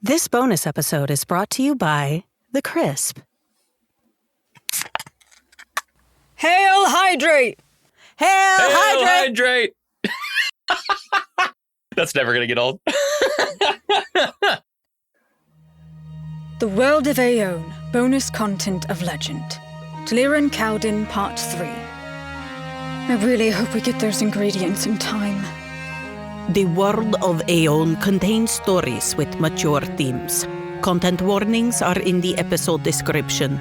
This bonus episode is brought to you by The Crisp. Hail Hydrate! Hail Hydrate! That's never going to get old. The World of Ae'oene, bonus content of Legend. Thalira and Kaldin, Part 3. I really hope we get those ingredients in time. The World of Ae'oene contains stories with mature themes. Content warnings are in the episode description.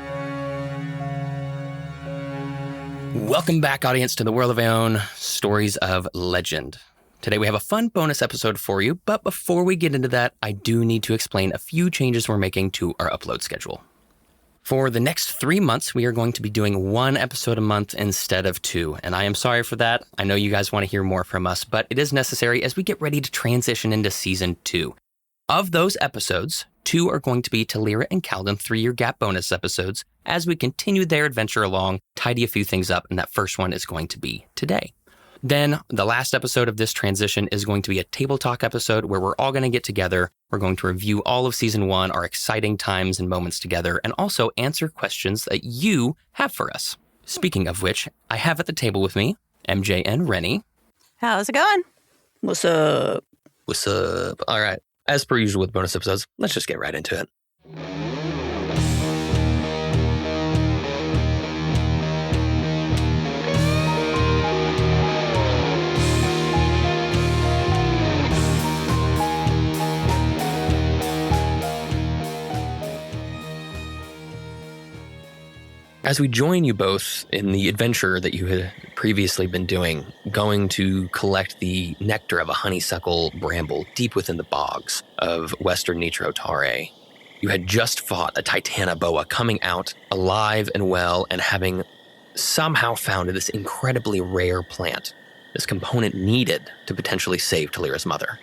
Welcome back, audience, to the World of Ae'oene, Stories of Legend. Today we have a fun bonus episode for you, but before we get into that, I do need to explain a few changes we're making to our upload schedule. For the next 3 months, we are going to be doing 1 episode a month instead of 2, and I am sorry for that. I know you guys want to hear more from us, but it is necessary as we get ready to transition into Season 2. Of those episodes, 2 are going to be Thalira and Kaldin 3-year gap bonus episodes as we continue their adventure along, tidy a few things up, and that first one is going to be today. Then the last episode of this transition is going to be a table talk episode where we're all going to get together. We're going to review all of Season 1, our exciting times and moments together, and also answer questions that you have for us. Speaking of which, I have at the table with me MJ and Rennie. How's it going? What's up? What's up? All right. As per usual with bonus episodes, let's just get right into it. As we join you both in the adventure that you had previously been doing, going to collect the nectar of a honeysuckle bramble deep within the bogs of western Nitro Tare, you had just fought a Titanoboa coming out alive and well and having somehow found this incredibly rare plant, this component needed to potentially save Thalira's mother.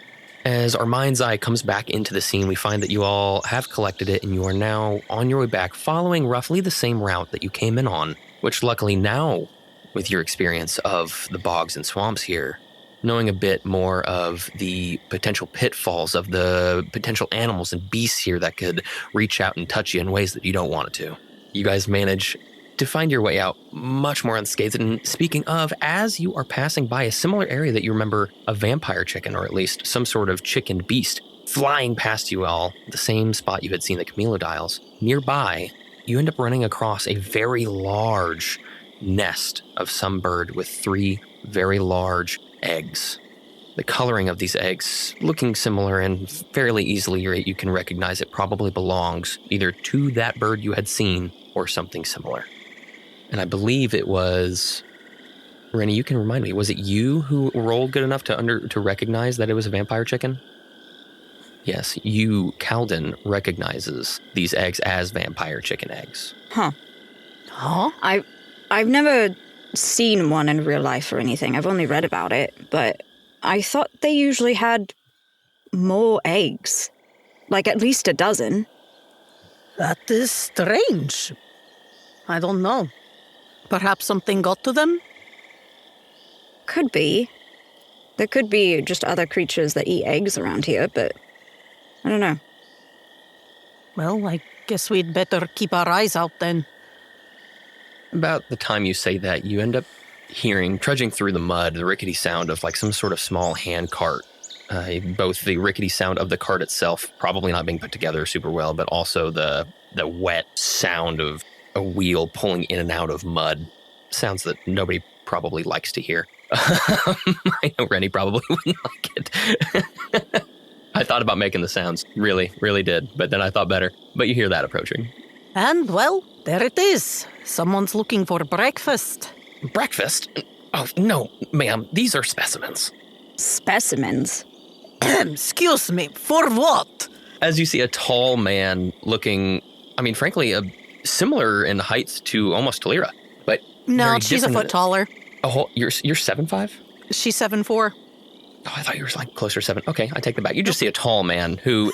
As our mind's eye comes back into the scene, we find that you all have collected it and you are now on your way back following roughly the same route that you came in on, which luckily now, with your experience of the bogs and swamps here, knowing a bit more of the potential pitfalls of the potential animals and beasts here that could reach out and touch you in ways that you don't want it to. You guys manage to find your way out much more unscathed. And speaking of, as you are passing by a similar area that you remember a vampire chicken, or at least some sort of chicken beast, flying past you all, the same spot you had seen the Camilodiles, nearby, you end up running across a very large nest of some bird with 3 very large eggs. The coloring of these eggs looking similar, and fairly easily you can recognize it probably belongs either to that bird you had seen or something similar. And I believe it was, Rennie, you can remind me, was it you who rolled good enough to recognize that it was a vampire chicken? Yes, you, Kaldin, recognizes these eggs as vampire chicken eggs. Huh? I've never seen one in real life or anything. I've only read about it, but I thought they usually had more eggs. Like at least a dozen. That is strange. I don't know. Perhaps something got to them? Could be. There could be just other creatures that eat eggs around here, but I don't know. Well, I guess we'd better keep our eyes out then. About the time you say that, you end up hearing, trudging through the mud, the rickety sound of like some sort of small hand cart. Both the rickety sound of the cart itself, probably not being put together super well, but also the wet sound of a wheel pulling in and out of mud. Sounds that nobody probably likes to hear. I know Rennie probably wouldn't like it. I thought about making the sounds. Really, really did. But then I thought better. But you hear that approaching. And, well, there it is. Someone's looking for breakfast. Breakfast? Oh, no, ma'am. These are specimens. Specimens? Excuse me, for what? As you see a tall man looking, frankly, similar in height to almost Thalira, but no, she's a foot taller. Oh, you're 7'5"? She's 7'4". Oh, I thought you were like closer to 7. Okay, I take that back. You just see a tall man who,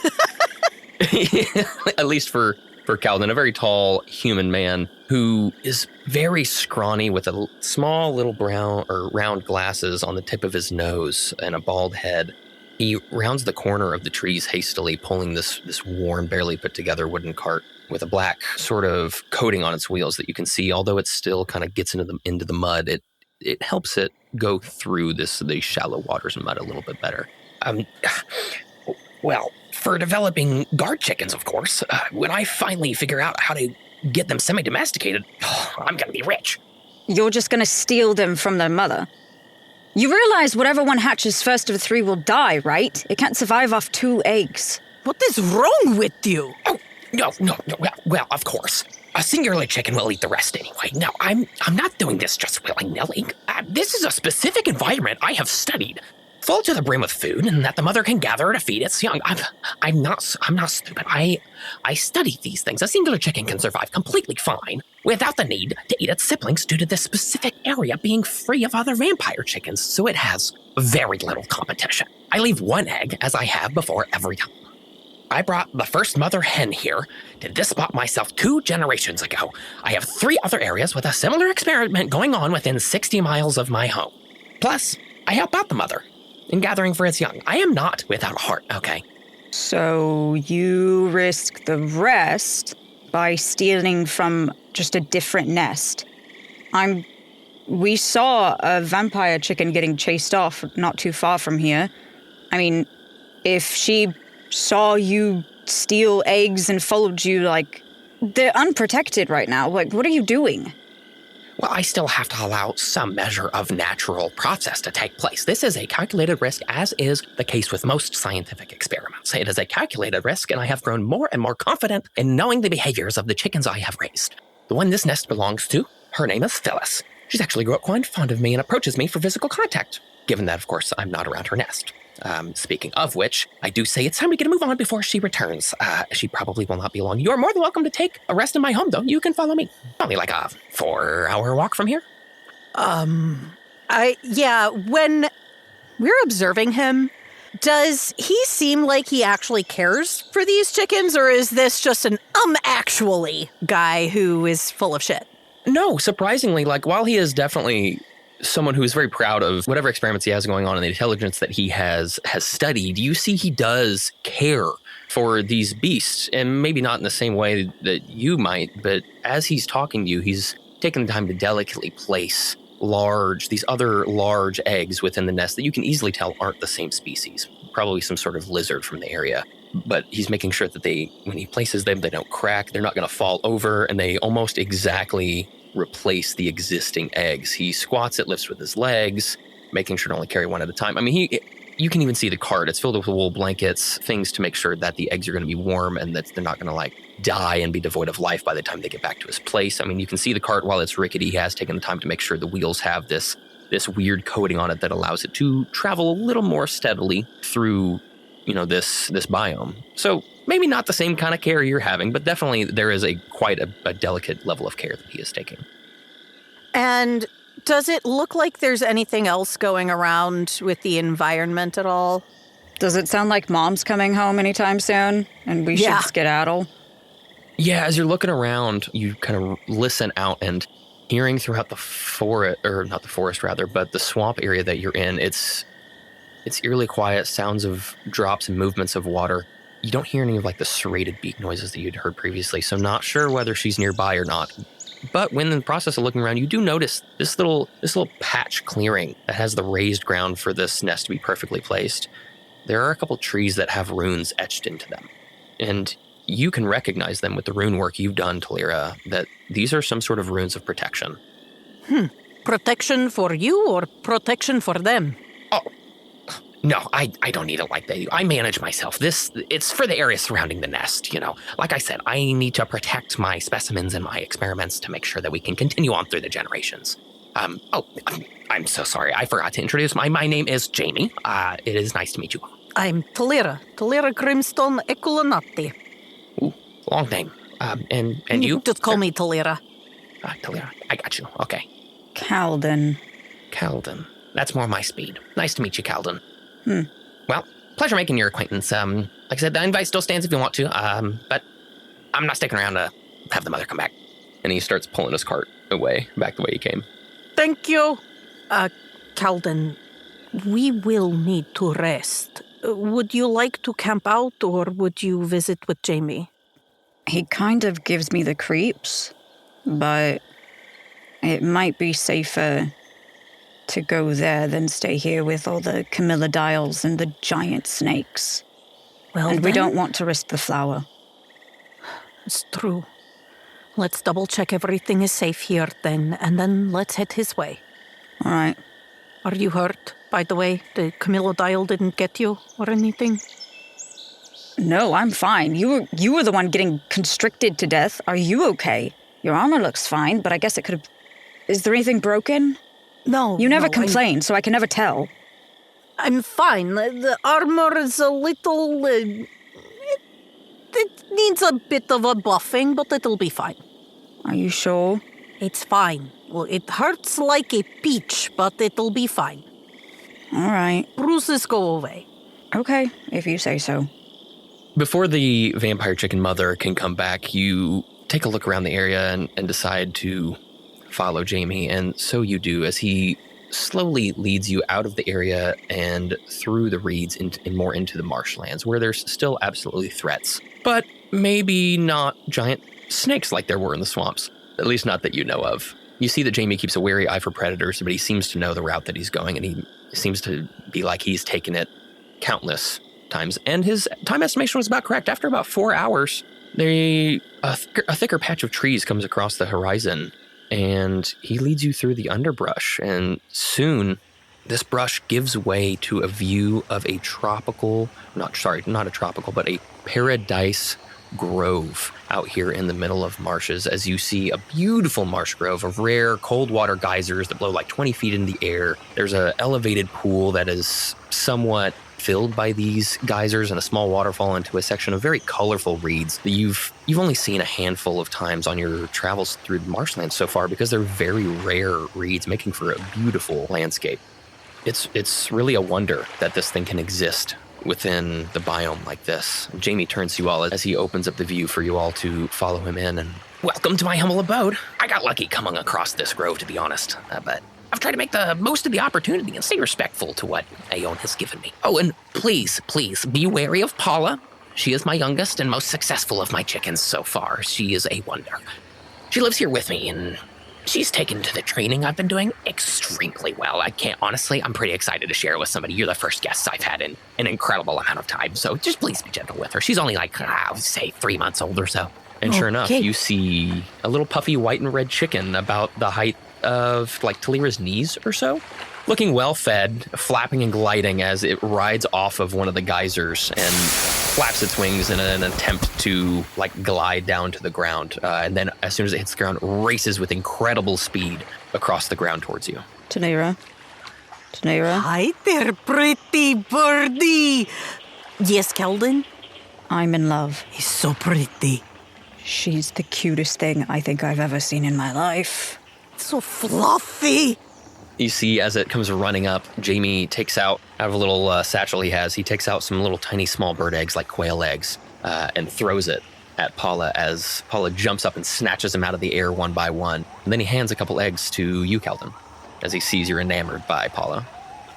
at least for Kaldin, a very tall human man who is very scrawny with a small little brown or round glasses on the tip of his nose and a bald head. He rounds the corner of the trees hastily, pulling this worn, barely put together wooden cart with a black sort of coating on its wheels that you can see, although it still kind of gets into the mud. It helps it go through these shallow waters and mud a little bit better. Well, for developing guard chickens, of course. When I finally figure out how to get them semi-domesticated, I'm going to be rich. You're just going to steal them from their mother? You realize whatever one hatches first of the 3 will die, right? It can't survive off 2 eggs. What is wrong with you? Oh, no. Well, of course. A singular chicken will eat the rest anyway. No, I'm not doing this just willy-nilly. This is a specific environment I have studied, full to the brim with food, and that the mother can gather to feed its young. I'm not stupid. I study these things. A singular chicken can survive completely fine without the need to eat its siblings due to this specific area being free of other vampire chickens, so it has very little competition. I leave 1 egg, as I have before every time. I brought the first mother hen here to this spot myself 2 generations ago. I have 3 other areas with a similar experiment going on within 60 miles of my home. Plus, I help out the mother in gathering for its young. I am not without a heart, okay? So you risk the rest by stealing from just a different nest. We saw a vampire chicken getting chased off not too far from here. I mean, if she saw you steal eggs and followed you, they're unprotected right now. What are you doing? Well, I still have to allow some measure of natural process to take place. This is a calculated risk, as is the case with most scientific experiments. It is a calculated risk, and I have grown more and more confident in knowing the behaviors of the chickens I have raised. The one this nest belongs to, her name is Phyllis. She's actually grown quite fond of me and approaches me for physical contact, given that, of course, I'm not around her nest. Speaking of which, I do say it's time to get a move on before she returns. She probably will not be long. You're more than welcome to take a rest in my home, though. You can follow me. Only like a 4-hour walk from here. When we're observing him, does he seem like he actually cares for these chickens, or is this just an actually guy who is full of shit? No, surprisingly, while he is definitely someone who is very proud of whatever experiments he has going on and the intelligence that he has studied, you see he does care for these beasts, and maybe not in the same way that you might, but as he's talking to you, he's taken the time to delicately place these other large eggs within the nest that you can easily tell aren't the same species, probably some sort of lizard from the area. But he's making sure that when he places them, they don't crack, they're not going to fall over, and they almost exactly replace the existing eggs. He squats it, lifts with his legs, making sure to only carry 1 at a time. I mean, you can even see the cart. It's filled with wool blankets, things to make sure that the eggs are going to be warm and that they're not going to die and be devoid of life by the time they get back to his place. I mean, you can see the cart, while it's rickety, he has taken the time to make sure the wheels have this weird coating on it that allows it to travel a little more steadily through, this biome. So maybe not the same kind of care you're having, but definitely there is quite a delicate level of care that he is taking. And does it look like there's anything else going around with the environment at all? Does it sound like Mom's coming home anytime soon and we should skedaddle? Yeah, as you're looking around, you kind of listen out and hearing throughout the forest, or not the forest rather, but the swamp area that you're in, it's eerily quiet, sounds of drops and movements of water. You don't hear any of the serrated beak noises that you'd heard previously, so not sure whether she's nearby or not. But when in the process of looking around, you do notice this little patch clearing that has the raised ground for this nest to be perfectly placed. There are a couple trees that have runes etched into them, and you can recognize them with the rune work you've done, Thalira, that these are some sort of runes of protection. Protection for you or protection for them? Oh, no, I don't need it like that. I manage myself. It's for the area surrounding the nest, Like I said, I need to protect my specimens and my experiments to make sure that we can continue on through the generations. I'm so sorry. I forgot to introduce my name is Jamie. It is nice to meet you all. I'm Thalira Grimstone Eku'Lanath. Ooh, long name. And you? Just call me Thalira. Thalira, I got you. Okay. Kaldin. That's more my speed. Nice to meet you, Kaldin. Well, pleasure making your acquaintance. Like I said, the invite still stands if you want to, but I'm not sticking around to have the mother come back. And he starts pulling his cart away, back the way he came. Thank you. Kaldin, we will need to rest. Would you like to camp out, or would you visit with Jamie? He kind of gives me the creeps, but it might be safer to go there than stay here with all the camillodials and the giant snakes. Well, And we don't want to risk the flower. It's true. Let's double-check everything is safe here, then, and then let's head his way. All right. Are you hurt, by the way? The camillodial didn't get you or anything? No, I'm fine. You were the one getting constricted to death. Are you okay? Your armor looks fine, but I guess it could have... Is there anything broken? No. You never complain, so I can never tell. I'm fine. The armor is a little... it needs a bit of a buffing, but it'll be fine. Are you sure? It's fine. Well, it hurts like a peach, but it'll be fine. All right. Bruises go away. Okay, if you say so. Before the vampire chicken mother can come back, you take a look around the area and decide to follow Jamie, and so you do as he slowly leads you out of the area and through the reeds and more into the marshlands, where there's still absolutely threats, but maybe not giant snakes like there were in the swamps, at least not that you know of. You see that Jamie keeps a wary eye for predators, but he seems to know the route that he's going, and he seems to be like he's taken it countless times, and his time estimation was about correct. After about 4 hours, a thicker patch of trees comes across the horizon, and he leads you through the underbrush, and soon this brush gives way to a view of a a paradise grove out here in the middle of marshes, as you see a beautiful marsh grove of rare cold water geysers that blow like 20 feet in the air. There's an elevated pool that is somewhat filled by these geysers and a small waterfall into a section of very colorful reeds that you've only seen a handful of times on your travels through the marshlands so far, because they're very rare reeds, making for a beautiful landscape. It's really a wonder that this thing can exist within the biome like this. Jamie turns to you all as he opens up the view for you all to follow him in. And welcome to my humble abode. I got lucky coming across this grove, to be honest, but I've tried to make the most of the opportunity and stay respectful to what Ae'oene has given me. Oh, and please be wary of Paula. She is my youngest and most successful of my chickens so far. She is a wonder. She lives here with me, and she's taken to the training I've been doing extremely well. I'm pretty excited to share it with somebody. You're the first guests I've had in an incredible amount of time, so just please be gentle with her. She's only like, I would say 3 months old or so. And sure enough, you see a little puffy white and red chicken about the height of like Thalira's knees or so, looking well fed, flapping and gliding as it rides off of one of the geysers and flaps its wings in an attempt to like glide down to the ground. And then as soon as it hits the ground, races with incredible speed across the ground towards you. Thalira? Hi there, pretty birdie. Yes, Kaldin? I'm in love. He's so pretty. She's the cutest thing I think I've ever seen in my life. So fluffy. You see, as it comes running up, Jamie takes out of a little satchel he has, he takes out some little tiny small bird eggs, like quail eggs, and throws it at Paula as Paula jumps up and snatches them out of the air one by one. And then he hands a couple eggs to you, Kaldin, as he sees you're enamored by Paula.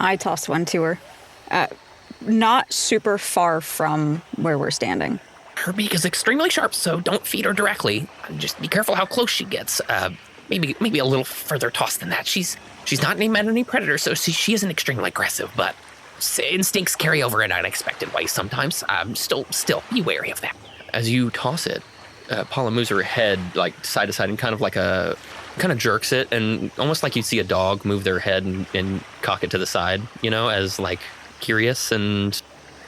I toss one to her. Not super far from where we're standing. Her beak is extremely sharp, so don't feed her directly. Just be careful how close she gets. Maybe a little further toss than that. She's not met any predators, so she isn't extremely aggressive, but instincts carry over in unexpected ways sometimes. Still be wary of that. As you toss it, Paula moves her head like side to side and kind of jerks it, and almost like you'd see a dog move their head and cock it to the side, as like curious and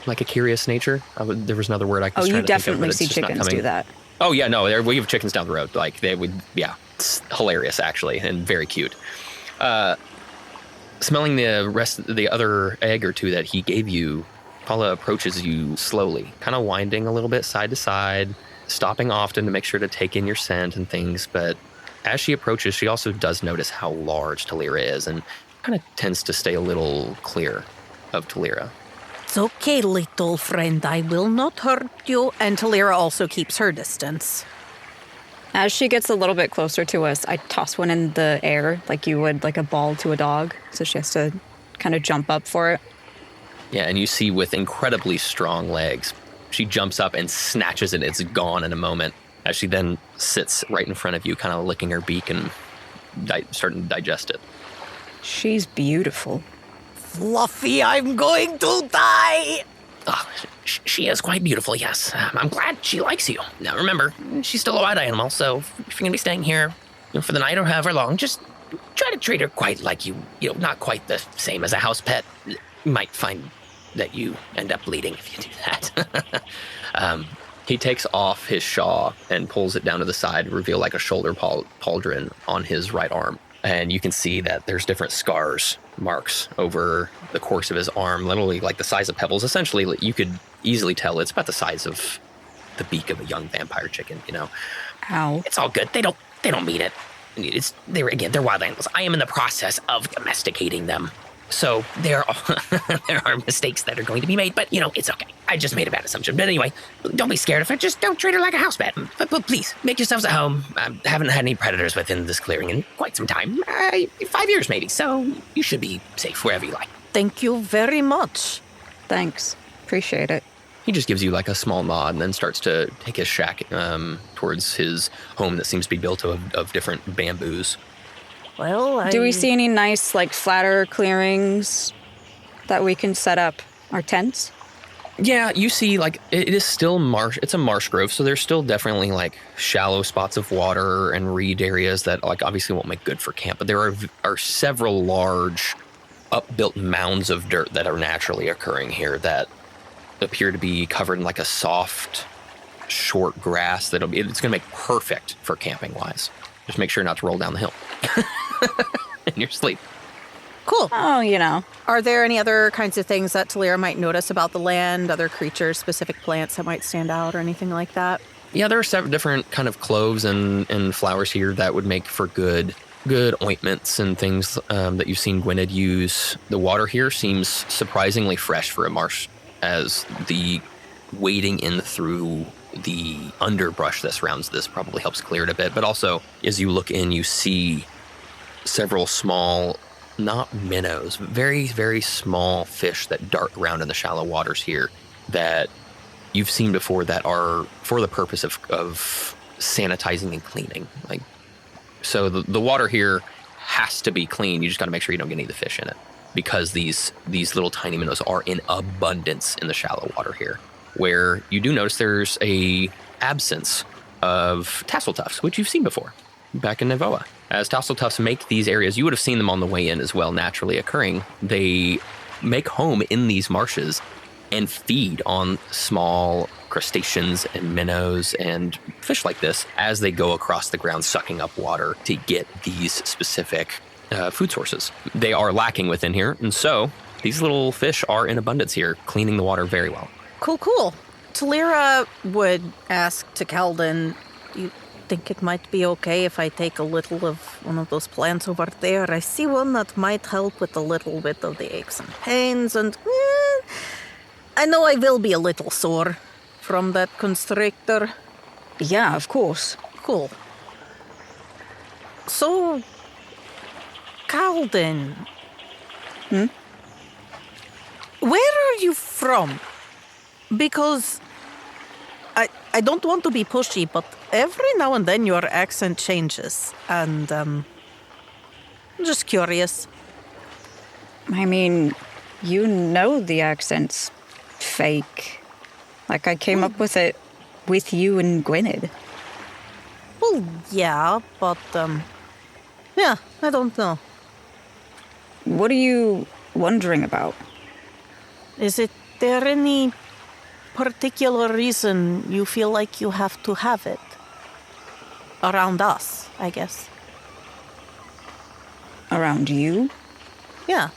like a curious nature. There was another word I was trying to think of. Oh, you definitely see chickens do that. Oh yeah, no, we have chickens down the road. Like they would, yeah. It's hilarious, actually, and very cute. Smelling the other egg or two that he gave you, Paula approaches you slowly, kind of winding a little bit side to side, stopping often to make sure to take in your scent and things. But as she approaches, she also does notice how large Thalira is and kind of tends to stay a little clear of Thalira. It's okay, little friend. I will not hurt you. And Thalira also keeps her distance. As she gets a little bit closer to us, I toss one in the air like you would like a ball to a dog. So she has to kind of jump up for it. Yeah, and you see with incredibly strong legs, she jumps up and snatches it. It's gone in a moment as she then sits right in front of you, kind of licking her beak and starting to digest it. She's beautiful. Fluffy, I'm going to die! Oh, she is quite beautiful, yes. I'm glad she likes you. Now remember, she's still a wild animal, so if you're going to be staying here for the night or however long, just try to treat her quite like not quite the same as a house pet. You might find that you end up bleeding if you do that. He takes off his shaw and pulls it down to the side, reveal like a shoulder pauldron on his right arm. And you can see that there's different scars, marks over the course of his arm, literally like the size of pebbles. Essentially, you could easily tell it's about the size of the beak of a young vampire chicken, Ow. It's all good. They don't mean it. They're wild animals. I am in the process of domesticating them. So there are mistakes that are going to be made, but it's okay. I just made a bad assumption. But anyway, don't be scared of it. Just don't treat her like a house pet. But please, make yourselves at home. I haven't had any predators within this clearing in quite some time. 5 years maybe, so you should be safe wherever you like. Thank you very much. Thanks. Appreciate it. He just gives you like a small nod and then starts to take his shack towards his home that seems to be built of different bamboos. Well, Do we see any nice, flatter clearings that we can set up our tents? Yeah, you see, it is still marsh. It's a marsh grove, so there's still definitely, shallow spots of water and reed areas that, obviously won't make good for camp. But there are several large, upbuilt mounds of dirt that are naturally occurring here that appear to be covered in, a soft, short grass. It's going to make perfect for camping-wise. Just make sure not to roll down the hill in your sleep. Cool. Oh, Are there any other kinds of things that Thalira might notice about the land, other creatures, specific plants that might stand out or anything like that? Yeah, there are several different kind of cloves and flowers here that would make for good ointments and things that you've seen Gwynedd use. The water here seems surprisingly fresh for a marsh, as the wading in through the underbrush that surrounds this probably helps clear it a bit. But also, as you look in, you see several small, not minnows, very, very small fish that dart around in the shallow waters here that you've seen before that are for the purpose of sanitizing and cleaning. So the water here has to be clean. You just got to make sure you don't get any of the fish in it, because these little tiny minnows are in abundance in the shallow water here, where you do notice there's a absence of tassel tufts, which you've seen before back in Nevoa. As tassel tufts make these areas, you would have seen them on the way in as well, naturally occurring. They make home in these marshes and feed on small crustaceans and minnows and fish like this as they go across the ground, sucking up water to get these specific food sources. They are lacking within here, and so these little fish are in abundance here, cleaning the water very well. Cool. Thalira would ask to Kaldin, you think it might be okay if I take a little of one of those plants over there? I see one that might help with a little bit of the aches and pains, and I know I will be a little sore from that constrictor. Yeah, of course. Cool. So, Kaldin. Where are you from? Because I don't want to be pushy, but every now and then your accent changes, and I'm just curious. I mean, the accent's fake. I came up with it with you and Gwynedd. Well, yeah, but yeah, I don't know. What are you wondering about? Is there any particular reason you feel like you have to have it? Around us, I guess. Around you? Yeah.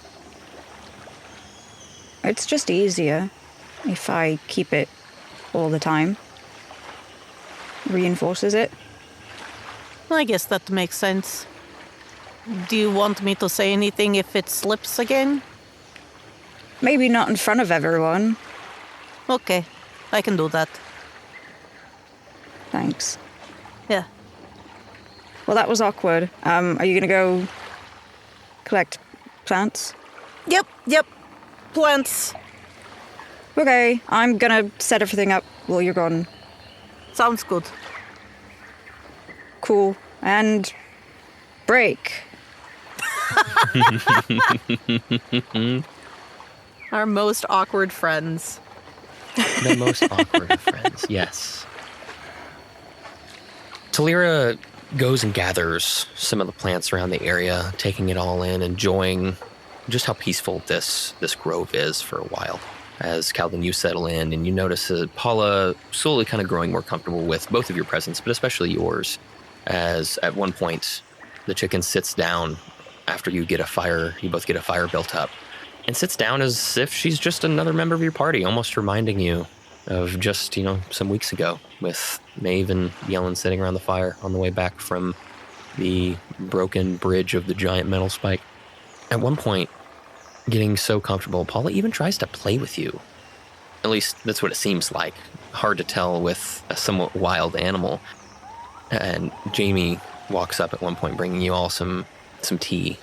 It's just easier if I keep it all the time. Reinforces it. I guess that makes sense. Do you want me to say anything if it slips again? Maybe not in front of everyone. Okay, I can do that. Thanks. Yeah. Well, that was awkward. Are you gonna go collect plants? Yep. Plants. Okay, I'm gonna set everything up while you're gone. Sounds good. Cool. And break. Our most awkward friends. The most awkward of friends, yes. Thalira goes and gathers some of the plants around the area, taking it all in, enjoying just how peaceful this grove is for a while. As Kaldin, you settle in and you notice Paula slowly kind of growing more comfortable with both of your presence, but especially yours. As at one point, the chicken sits down after you both get a fire built up, and sits down as if she's just another member of your party, almost reminding you of just, some weeks ago with Maeve and Yellen sitting around the fire on the way back from the broken bridge of the giant metal spike. At one point, getting so comfortable, Paula even tries to play with you. At least that's what it seems like. Hard to tell with a somewhat wild animal. And Jamie walks up at one point, bringing you all some tea.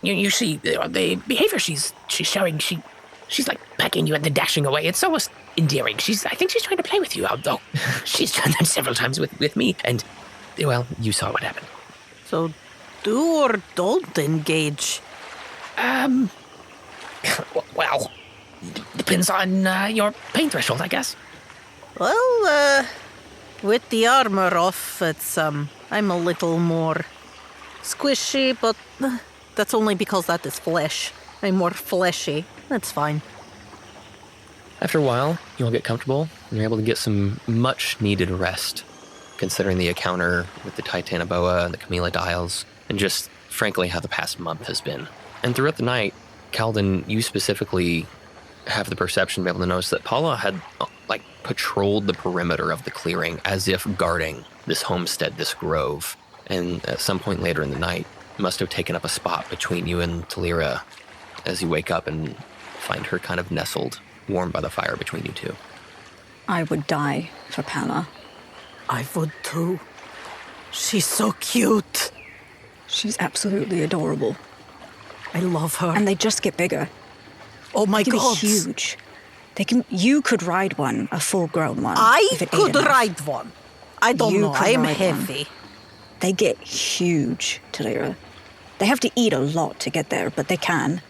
You see the behavior she's showing. She's like pecking you and then dashing away. It's almost endearing. I think she's trying to play with you, although she's done that several times with me. And, well, you saw what happened. So, do or don't engage? Well, depends on your pain threshold, I guess. Well, with the armor off, it's, I'm a little more squishy, but that's only because that is flesh. I'm more fleshy. That's fine. After a while, you all get comfortable, and you're able to get some much-needed rest, considering the encounter with the Titanoboa and the Camila Dials, and just, frankly, how the past month has been. And throughout the night, Kaldin, you specifically have the perception to be able to notice that Paula had, patrolled the perimeter of the clearing as if guarding this homestead, this grove. And at some point later in the night, must have taken up a spot between you and Thalira as you wake up and find her kind of nestled, warm by the fire between you two. I would die for Pala. I would too. She's so cute. She's absolutely adorable. I love her. And they just get bigger. Oh my They can God. be huge. You could ride one, a full-grown one. I if it ate could enough. ride one. I don't You know. could I'm ride one. heavy. They get huge, Thalira. They have to eat a lot to get there, but they can.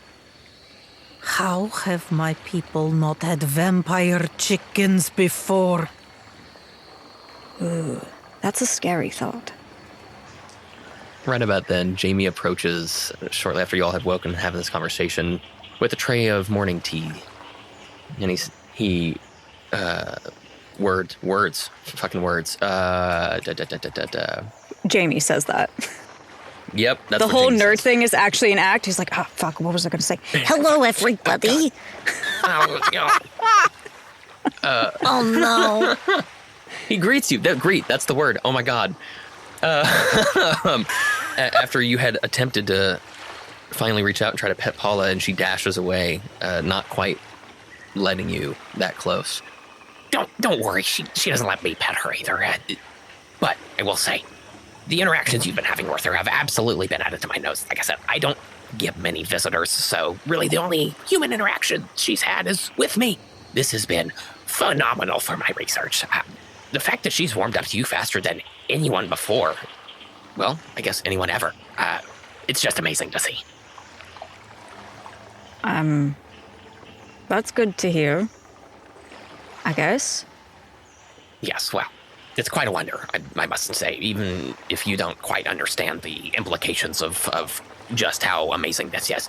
How have my people not had vampire chickens before? Ooh, that's a scary thought. Right about then, Jamie approaches shortly after you all have woken and having this conversation with a tray of morning tea. And words. Jamie says that. Yep, that's The what whole Jamie nerd says. thing is actually an act. He's like, oh, fuck, what was I going to say? Hello, everybody. Oh no. He greets you. That's the word. Oh my God. After you had attempted to finally reach out and try to pet Paula, and she dashes away, not quite letting you that close. Don't worry. She doesn't let me pet her either. But I will say, the interactions you've been having with her have absolutely been added to my notes. Like I said, I don't get many visitors, so really the only human interaction she's had is with me. This has been phenomenal for my research. The fact that she's warmed up to you faster than anyone before, well, I guess anyone ever, it's just amazing to see. That's good to hear. I guess. Yes, well, it's quite a wonder, I must say, even if you don't quite understand the implications of just how amazing this is.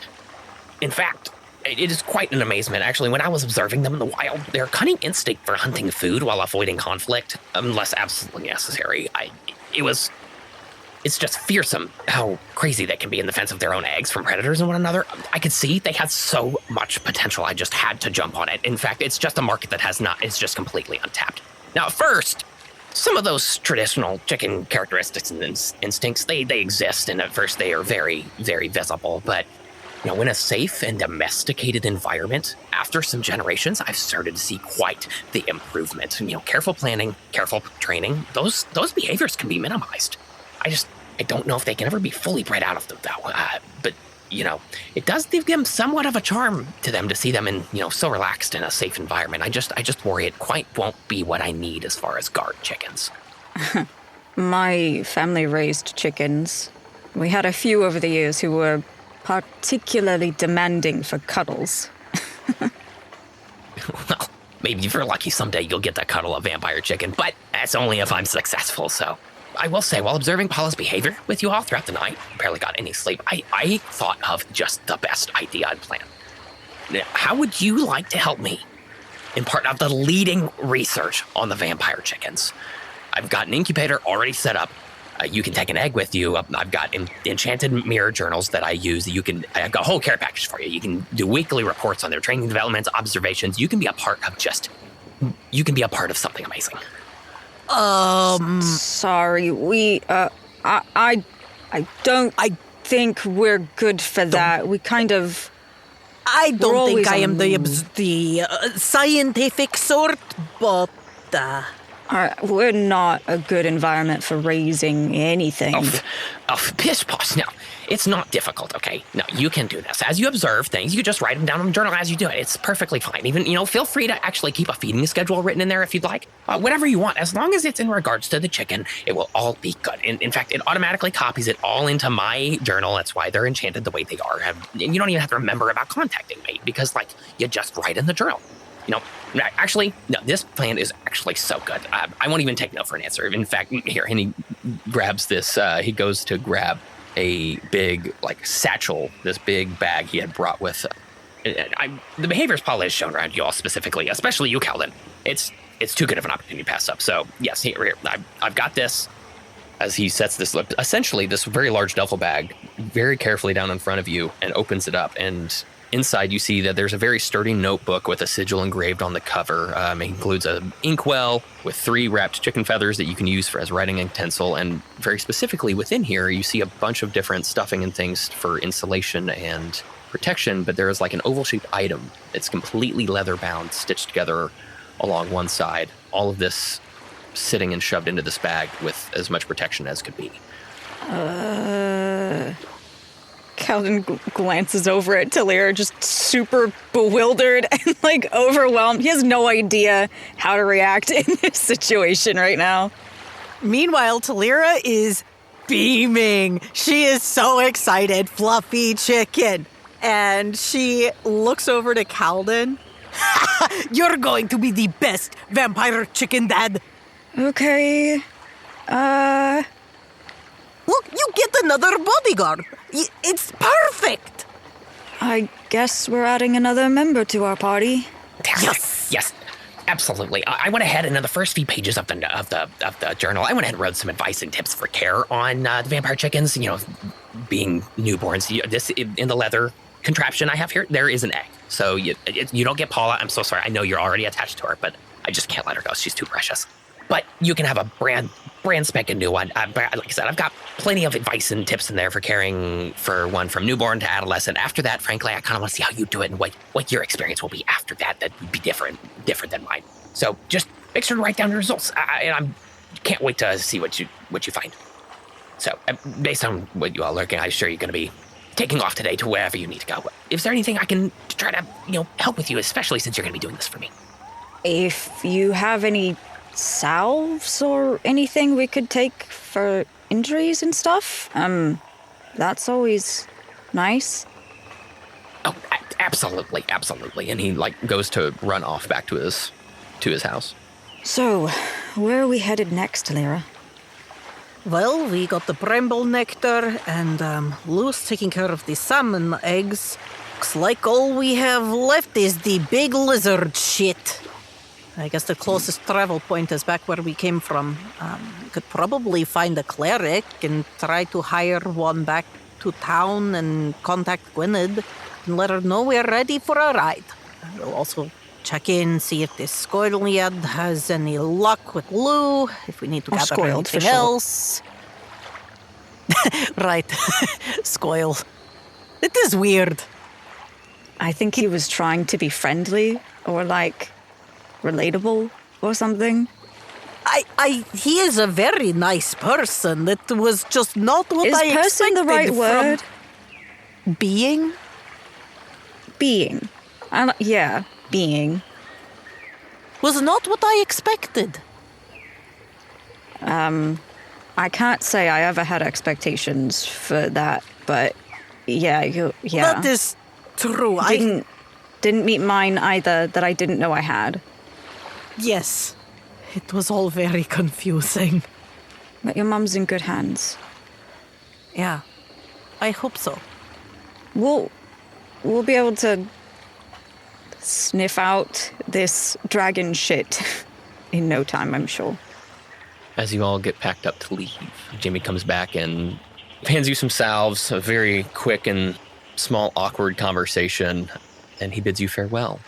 In fact, it is quite an amazement, actually. When I was observing them in the wild, their cunning instinct for hunting food while avoiding conflict, unless absolutely necessary, it's just fearsome how crazy they can be in defense of their own eggs from predators and one another. I could see they had so much potential. I just had to jump on it. In fact, it's just a market that it's just completely untapped. Now, at first, some of those traditional chicken characteristics and instincts, they exist, and at first they are very, very visible. But, in a safe and domesticated environment, after some generations, I've started to see quite the improvement. Careful planning, careful training, those behaviors can be minimized. I don't know if they can ever be fully bred out of them, though. But it does give them somewhat of a charm to them to see them in, so relaxed in a safe environment. I just worry it quite won't be what I need as far as guard chickens. My family raised chickens. We had a few over the years who were particularly demanding for cuddles. Well, maybe if you're lucky someday you'll get to cuddle a vampire chicken, but that's only if I'm successful, so... I will say, while observing Paula's behavior with you all throughout the night, barely got any sleep, I thought of just the best idea and plan. Now, how would you like to help me in part of the leading research on the vampire chickens? I've got an incubator already set up. You can take an egg with you. I've got enchanted mirror journals that I use. I've got a whole care package for you. You can do weekly reports on their training developments, observations. You can be a part of something amazing. Sorry, I don't think we're good for that. We kind of... I don't think I am the scientific sort, but... we're not a good environment for raising anything. Pish posh. No, it's not difficult, okay? No, you can do this. As you observe things, you just write them down in a journal as you do it. It's perfectly fine. Even, feel free to actually keep a feeding schedule written in there if you'd like. Whatever you want. As long as it's in regards to the chicken, it will all be good. In fact, it automatically copies it all into my journal. That's why they're enchanted the way they are. And you don't even have to remember about contacting me because, you just write in the journal. Actually, no, this plan is actually so good. I won't even take no for an answer. In fact, here, and he grabs this, he goes to grab a big, satchel, this big bag he had brought with. The behaviors Paula has shown around you all specifically, especially you, Kaldin. It's too good of an opportunity to pass up. So, yes, here, I've got this. As he sets this, essentially this very large duffel bag very carefully down in front of you and opens it up, and inside, you see that there's a very sturdy notebook with a sigil engraved on the cover. It includes an inkwell with 3 wrapped chicken feathers that you can use as writing utensil. And very specifically within here, you see a bunch of different stuffing and things for insulation and protection. But there is an oval-shaped item. It's completely leather-bound, stitched together along one side. All of this sitting and shoved into this bag with as much protection as could be. Kaldin glances over at Thalira, just super bewildered and overwhelmed. He has no idea how to react in this situation right now. Meanwhile, Thalira is beaming. She is so excited. Fluffy chicken. And she looks over to Kaldin. You're going to be the best vampire chicken dad. Okay. Look, you get another bodyguard. It's perfect. I guess we're adding another member to our party. Yes, absolutely. I went ahead and in the first few pages of the journal, I went ahead and wrote some advice and tips for care on the vampire chickens. Being newborns. This in the leather contraption I have here, there is an egg. So you don't get Paula. I'm so sorry. I know you're already attached to her, but I just can't let her go. She's too precious. But you can have a brand spanking new one. Like I said, I've got plenty of advice and tips in there for caring for one from newborn to adolescent. After that, frankly, I kind of want to see how you do it and what your experience will be after that. That would be different than mine. So just make sure to write down your results. And I can't wait to see what you find. So based on what you all are looking, I'm sure you're going to be taking off today to wherever you need to go. Is there anything I can try to help with you, especially since you're going to be doing this for me? If you have any salves or anything we could take for injuries and stuff, that's always nice. Oh, absolutely. And he goes to run off back to his house. So, where are we headed next, Thalira? Well, we got the bramble nectar and Lou's taking care of the salmon eggs. Looks like all we have left is the big lizard shit. I guess the closest travel point is back where we came from. We could probably find a cleric and try to hire one back to town and contact Gwynedd and let her know we're ready for a ride. We'll also check in, see if this Goliath has any luck with Lou, if we need to gather anything else. Right. Scoil. It is weird. I think he was trying to be friendly or relatable or something. He is a very nice person. That was just not what I expected. Is person the right word? being? Being. Being. Was not what I expected. I can't say I ever had expectations for that, but yeah. That is true. Didn't meet mine either that I didn't know I had. Yes. It was all very confusing. But your mum's in good hands. Yeah. I hope so. We'll be able to sniff out this dragon shit in no time, I'm sure. As you all get packed up to leave, Jamie comes back and hands you some salves, a very quick and small awkward conversation, and he bids you farewell.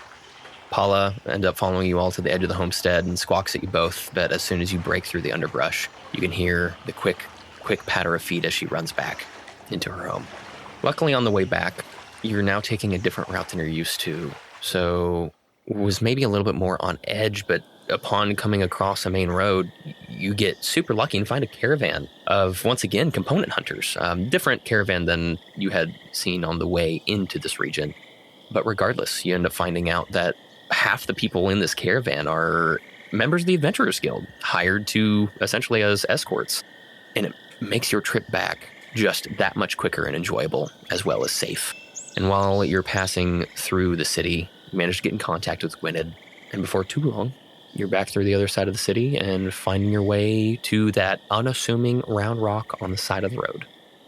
Paula ends up following you all to the edge of the homestead and squawks at you both, but as soon as you break through the underbrush, you can hear the quick patter of feet as she runs back into her home. Luckily, on the way back, you're now taking a different route than you're used to, so was maybe a little bit more on edge, but upon coming across a main road, you get super lucky and find a caravan of, once again, component hunters. Different caravan than you had seen on the way into this region. But regardless, you end up finding out that half the people in this caravan are members of the Adventurers Guild, hired to essentially as escorts. And it makes your trip back just that much quicker and enjoyable, as well as safe. And while you're passing through the city, you manage to get in contact with Gwynedd, and before too long, you're back through the other side of the city and finding your way to that unassuming round rock on the side of the road.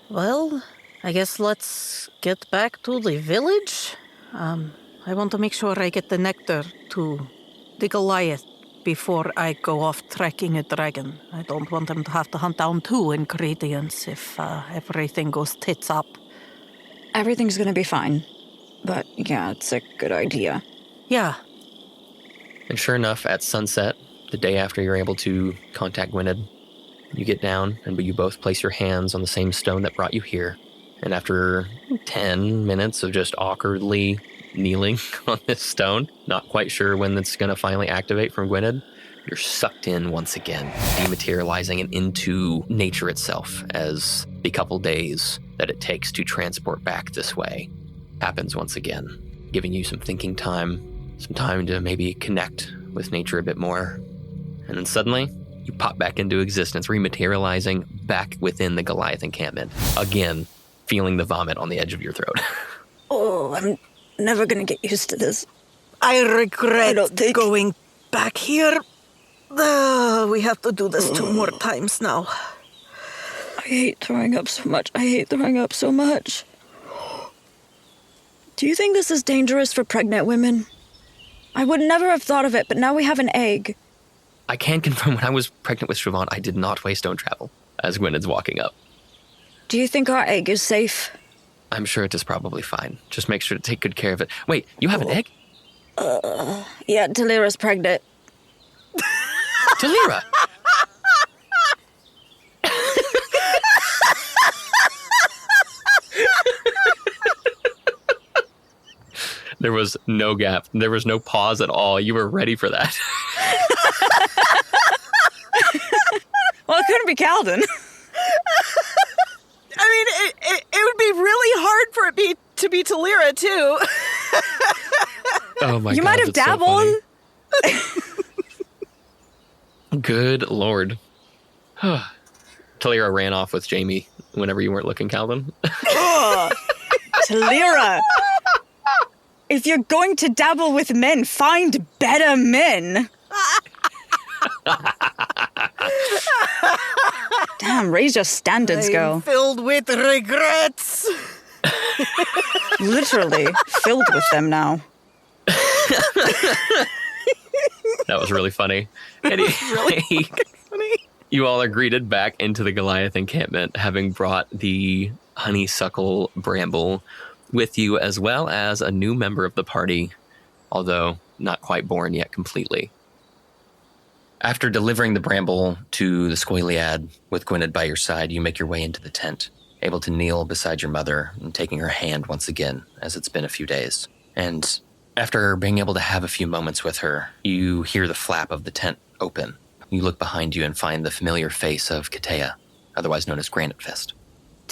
Well, I guess let's get back to the village. I want to make sure I get the nectar to the Goliath before I go off tracking a dragon. I don't want him to have to hunt down 2 ingredients if everything goes tits up. Everything's gonna be fine. But yeah, it's a good idea. Yeah. And sure enough, at sunset, the day after you're able to contact Gwynedd, you get down and you both place your hands on the same stone that brought you here. And after 10 minutes of just awkwardly kneeling on this stone, not quite sure when it's going to finally activate from Gwynedd, you're sucked in once again, dematerializing and into nature itself as the couple days that it takes to transport back this way happens once again, giving you some thinking time, some time to maybe connect with nature a bit more. And then suddenly, you pop back into existence, rematerializing back within the Goliath encampment. Again, feeling the vomit on the edge of your throat. Oh, I'm never gonna get used to this. I regret going back here. We have to do this 2 more times now. I hate throwing up so much. Do you think this is dangerous for pregnant women? I would never have thought of it, but now we have an egg. I can confirm when I was pregnant with Siobhan, I did not waste stone travel, as Gwynedd's walking up. Do you think our egg is safe? I'm sure it is probably fine. Just make sure to take good care of it. Wait, you have an egg? Yeah, Thalira's pregnant. Thalira! There was no gap. There was no pause at all. You were ready for that. Well, it couldn't be Kaldin. I mean, it would be really hard for it to be Thalira, too. Oh my God, you might have that's dabbled. So good Lord. Thalira ran off with Jamie whenever you weren't looking, Kaldin. Thalira! If you're going to dabble with men, find better men. Damn, raise your standards, girl. Filled with regrets. Literally filled with them now. That was really funny. Anyway, Really funny. you all are greeted back into the Goliath encampment, having brought the Honeysuckle Bramble with you, as well as a new member of the party, although not quite born yet completely. After delivering the Bramble to the Scoiliad with Gwynedd by your side, you make your way into the tent, able to kneel beside your mother and taking her hand once again, as it's been a few days. And after being able to have a few moments with her, you hear the flap of the tent open. You look behind you and find the familiar face of Katea, otherwise known as Granite Fist.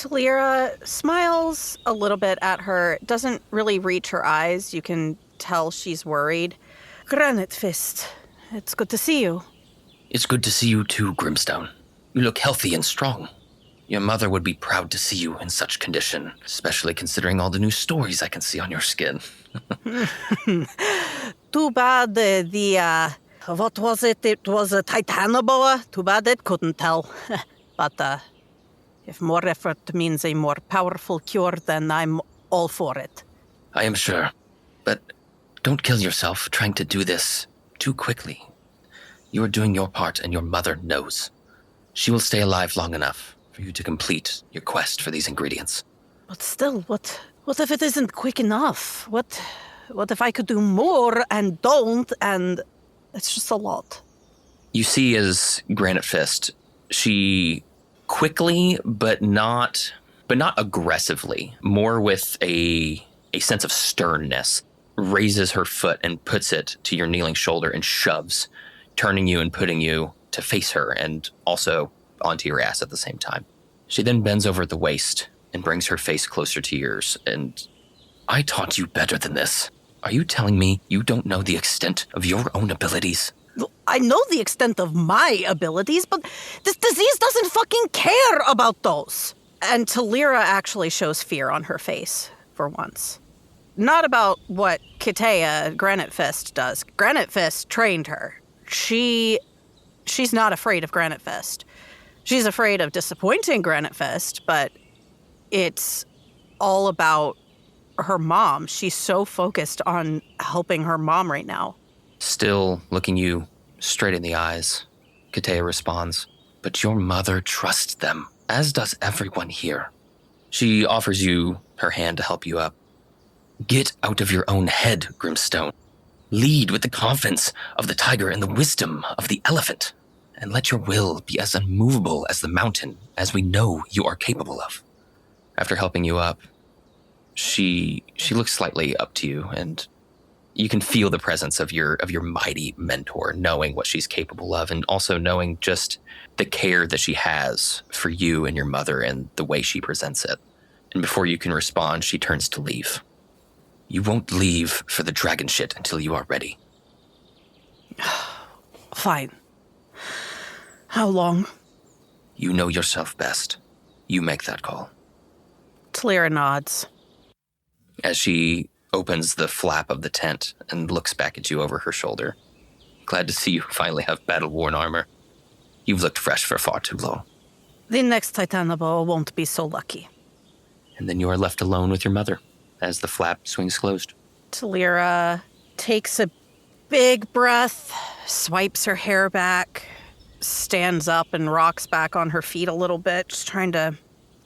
Thalira smiles a little bit at her, doesn't really reach her eyes. You can tell she's worried. Granite Fist, it's good to see you. It's good to see you too, Grimstone. You look healthy and strong. Your mother would be proud to see you in such condition, especially considering all the new stories I can see on your skin. Too bad what was it? It was a Titanoboa. Too bad it couldn't tell. But if more effort means a more powerful cure, then I'm all for it. I am sure. But don't kill yourself trying to do this too quickly. You are doing your part and your mother knows. She will stay alive long enough for you to complete your quest for these ingredients. But still, what if it isn't quick enough? What if I could do more and don't, and it's just a lot? You see as Granite Fist, she quickly, but not aggressively, more with a sense of sternness, raises her foot and puts it to your kneeling shoulder and shoves, turning you and putting you to face her and also onto your ass at the same time. She then bends over at the waist and brings her face closer to yours. And I taught you better than this. Are you telling me you don't know the extent of your own abilities? I know the extent of my abilities, but this disease doesn't fucking care about those. And Thalira actually shows fear on her face, for once. Not about what Kitea, Granite Fist, does. Granite Fist trained her. She's not afraid of Granite Fist. She's afraid of disappointing Granite Fist, but it's all about her mom. She's so focused on helping her mom right now. Still looking you straight in the eyes, Kitea responds, But your mother trusts them, as does everyone here. She offers you her hand to help you up. Get out of your own head, Grimstone. Lead with the confidence of the tiger and the wisdom of the elephant, and let your will be as unmovable as the mountain, as we know you are capable of. After helping you up, she looks slightly up to you, and you can feel the presence of your mighty mentor, knowing what she's capable of, and also knowing just the care that she has for you and your mother and the way she presents it. And before you can respond, she turns to leave. You won't leave for the dragon shit until you are ready. Fine. How long? You know yourself best. You make that call. Thalira nods. As she opens the flap of the tent and looks back at you over her shoulder. Glad to see you finally have battle-worn armor. You've looked fresh for far too long. The next Titanable won't be so lucky. And then you are left alone with your mother as the flap swings closed. Thalira takes a big breath, swipes her hair back, stands up and rocks back on her feet a little bit, just trying to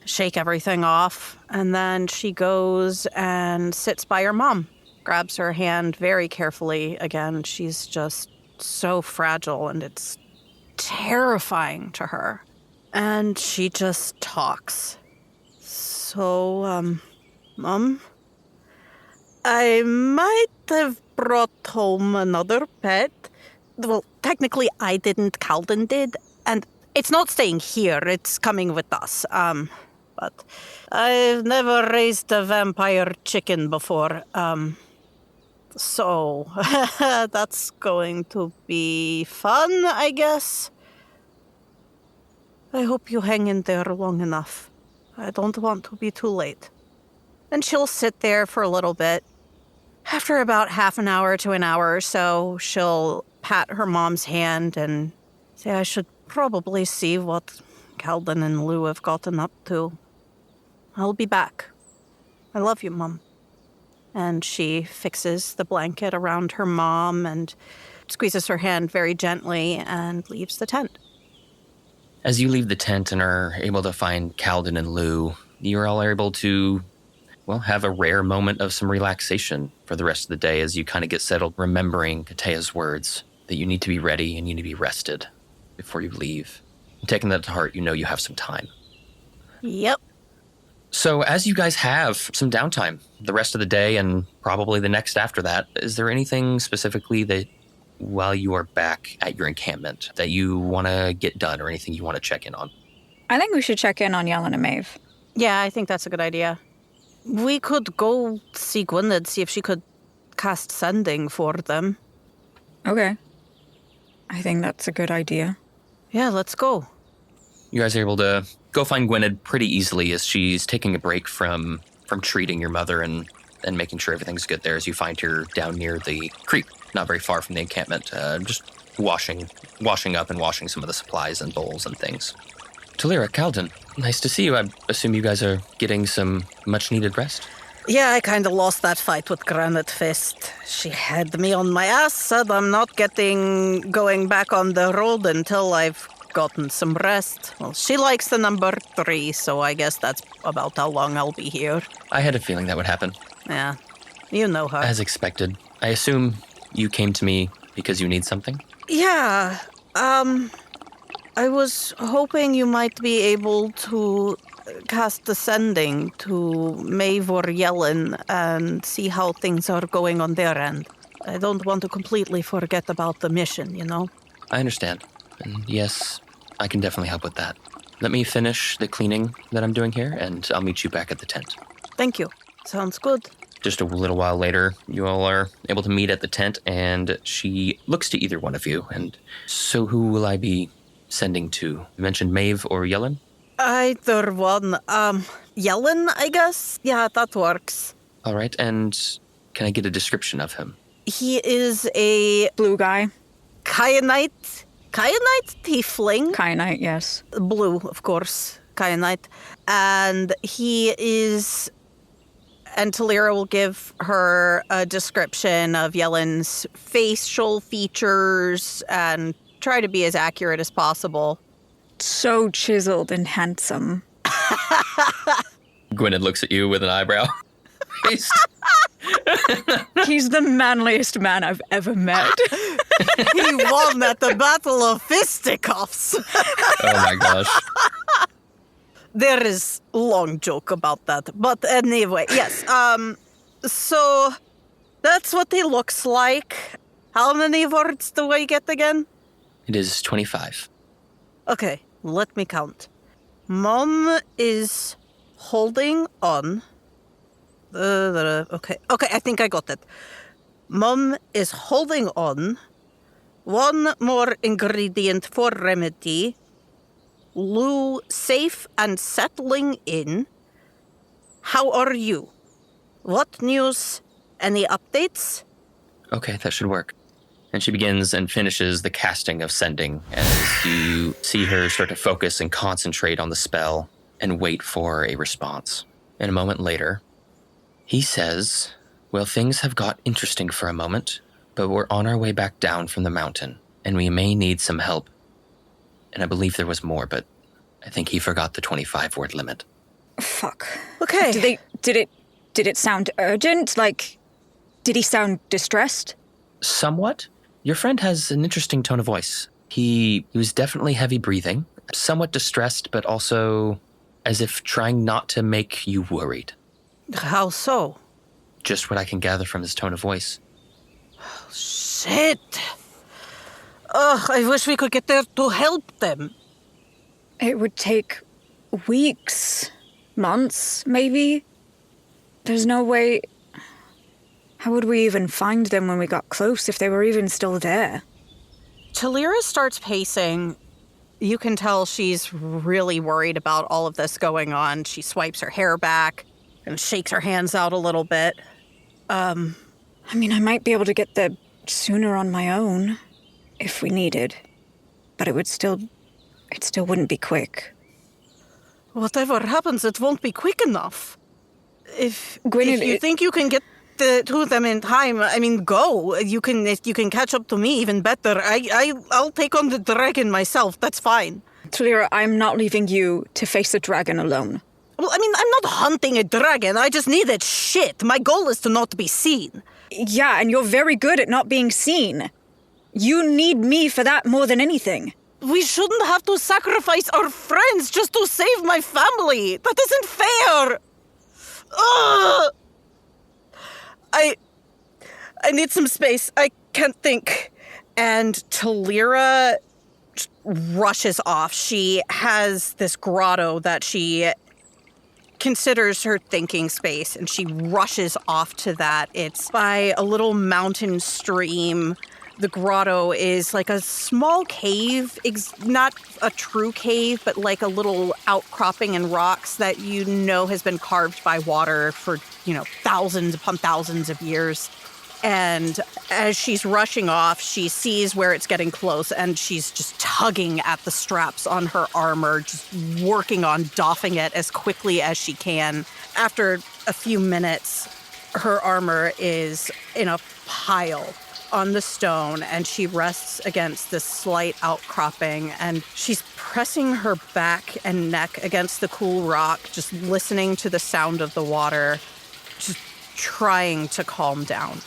shake everything off. And then she goes and sits by her mom, grabs her hand very carefully. Again, she's just so fragile and it's terrifying to her. And she just talks. So, Mom, I might have brought home another pet. Well, technically I didn't, Kaldin did, and it's not staying here, it's coming with us. But I've never raised a vampire chicken before, so that's going to be fun, I guess. I hope you hang in there long enough. I don't want to be too late. And she'll sit there for a little bit. After about half an hour to an hour or so, she'll pat her mom's hand and say, I should probably see what Kaldin and Lou have gotten up to. I'll be back. I love you, Mom. And she fixes the blanket around her mom and squeezes her hand very gently and leaves the tent. As you leave the tent and are able to find Kaldin and Lou, you're all able to, well, have a rare moment of some relaxation for the rest of the day as you kind of get settled, remembering Kitea's words that you need to be ready and you need to be rested before you leave. And taking that to heart, you know you have some time. Yep. So as you guys have some downtime the rest of the day and probably the next after that, is there anything specifically that while you are back at your encampment that you want to get done or anything you want to check in on? I think we should check in on Yellen and Maeve. Yeah, I think that's a good idea. We could go see Gwynedd, see if she could cast sending for them. Okay. I think that's a good idea. Yeah, let's go. You guys are able to go find Gwynedd pretty easily as she's taking a break from treating your mother and making sure everything's good there as you find her down near the creek, not very far from the encampment, just washing up and washing some of the supplies and bowls and things. Thalira, Kaldin, nice to see you. I assume you guys are getting some much-needed rest? Yeah, I kind of lost that fight with Granite Fist. She had me on my ass, said I'm not going back on the road until I've gotten some rest. Well, she likes the number 3, so I guess that's about how long I'll be here. I had a feeling that would happen. Yeah, you know her. As expected. I assume you came to me because you need something? Yeah, I was hoping you might be able to cast Descending to Maeve or Yellen and see how things are going on their end. I don't want to completely forget about the mission, you know? I understand. And yes, I can definitely help with that. Let me finish the cleaning that I'm doing here, and I'll meet you back at the tent. Thank you. Sounds good. Just a little while later, you all are able to meet at the tent, and she looks to either one of you. And so who will I be sending to? You mentioned Maeve or Yellen? Either one. Yellen, I guess? Yeah, that works. All right, and can I get a description of him? He is a Blue guy. Kyanite tiefling. Kyanite, yes. Blue, of course. Kyanite. And he is... And Thalira will give her a description of Yellen's facial features and try to be as accurate as possible. So chiseled and handsome. Gwynedd looks at you with an eyebrow. He's the manliest man I've ever met. He won at the Battle of Fisticuffs. Oh my gosh. There is a long joke about that. But anyway, yes. So that's what he looks like. How many words do I get again? It is 25. Okay, let me count. Mom is holding on. Okay, I think I got it. Mom is holding on. One more ingredient for remedy. Lou safe and settling in. How are you? What news? Any updates? Okay, that should work. And she begins and finishes the casting of Sending as you see her start to focus and concentrate on the spell and wait for a response. And a moment later, he says, well, things have got interesting for a moment, but we're on our way back down from the mountain, and we may need some help. And I believe there was more, but I think he forgot the 25-word limit. Fuck. Okay. Did it sound urgent? Like, did he sound distressed? Somewhat. Your friend has an interesting tone of voice. He was definitely heavy breathing, somewhat distressed, but also as if trying not to make you worried. How so? Just what I can gather from his tone of voice. Shit. Ugh, I wish we could get there to help them. It would take weeks, months, maybe. There's no way... How would we even find them when we got close, if they were even still there? Thalira starts pacing. You can tell she's really worried about all of this going on. She swipes her hair back and shakes her hands out a little bit. I mean, I might be able to get there sooner on my own, if we needed. But it still wouldn't be quick. Whatever happens, it won't be quick enough. If you think you can get to them in time, I mean, go. If you can catch up to me, even better. I'll take on the dragon myself. That's fine. Thalira, I'm not leaving you to face a dragon alone. Well, I mean, I'm not hunting a dragon. I just need that shit. My goal is to not be seen. Yeah, and you're very good at not being seen. You need me for that more than anything. We shouldn't have to sacrifice our friends just to save my family. That isn't fair. Ugh! I need some space. I can't think. And Thalira rushes off. She has this grotto that she considers her thinking space, and she rushes off to that. It's by a little mountain stream. The grotto is like a small cave, not a true cave, but like a little outcropping in rocks that has been carved by water for, thousands upon thousands of years. And as she's rushing off, she sees where it's getting close, and she's just tugging at the straps on her armor, just working on doffing it as quickly as she can. After a few minutes, her armor is in a pile on the stone, and she rests against this slight outcropping, and she's pressing her back and neck against the cool rock, just listening to the sound of the water, just trying to calm down.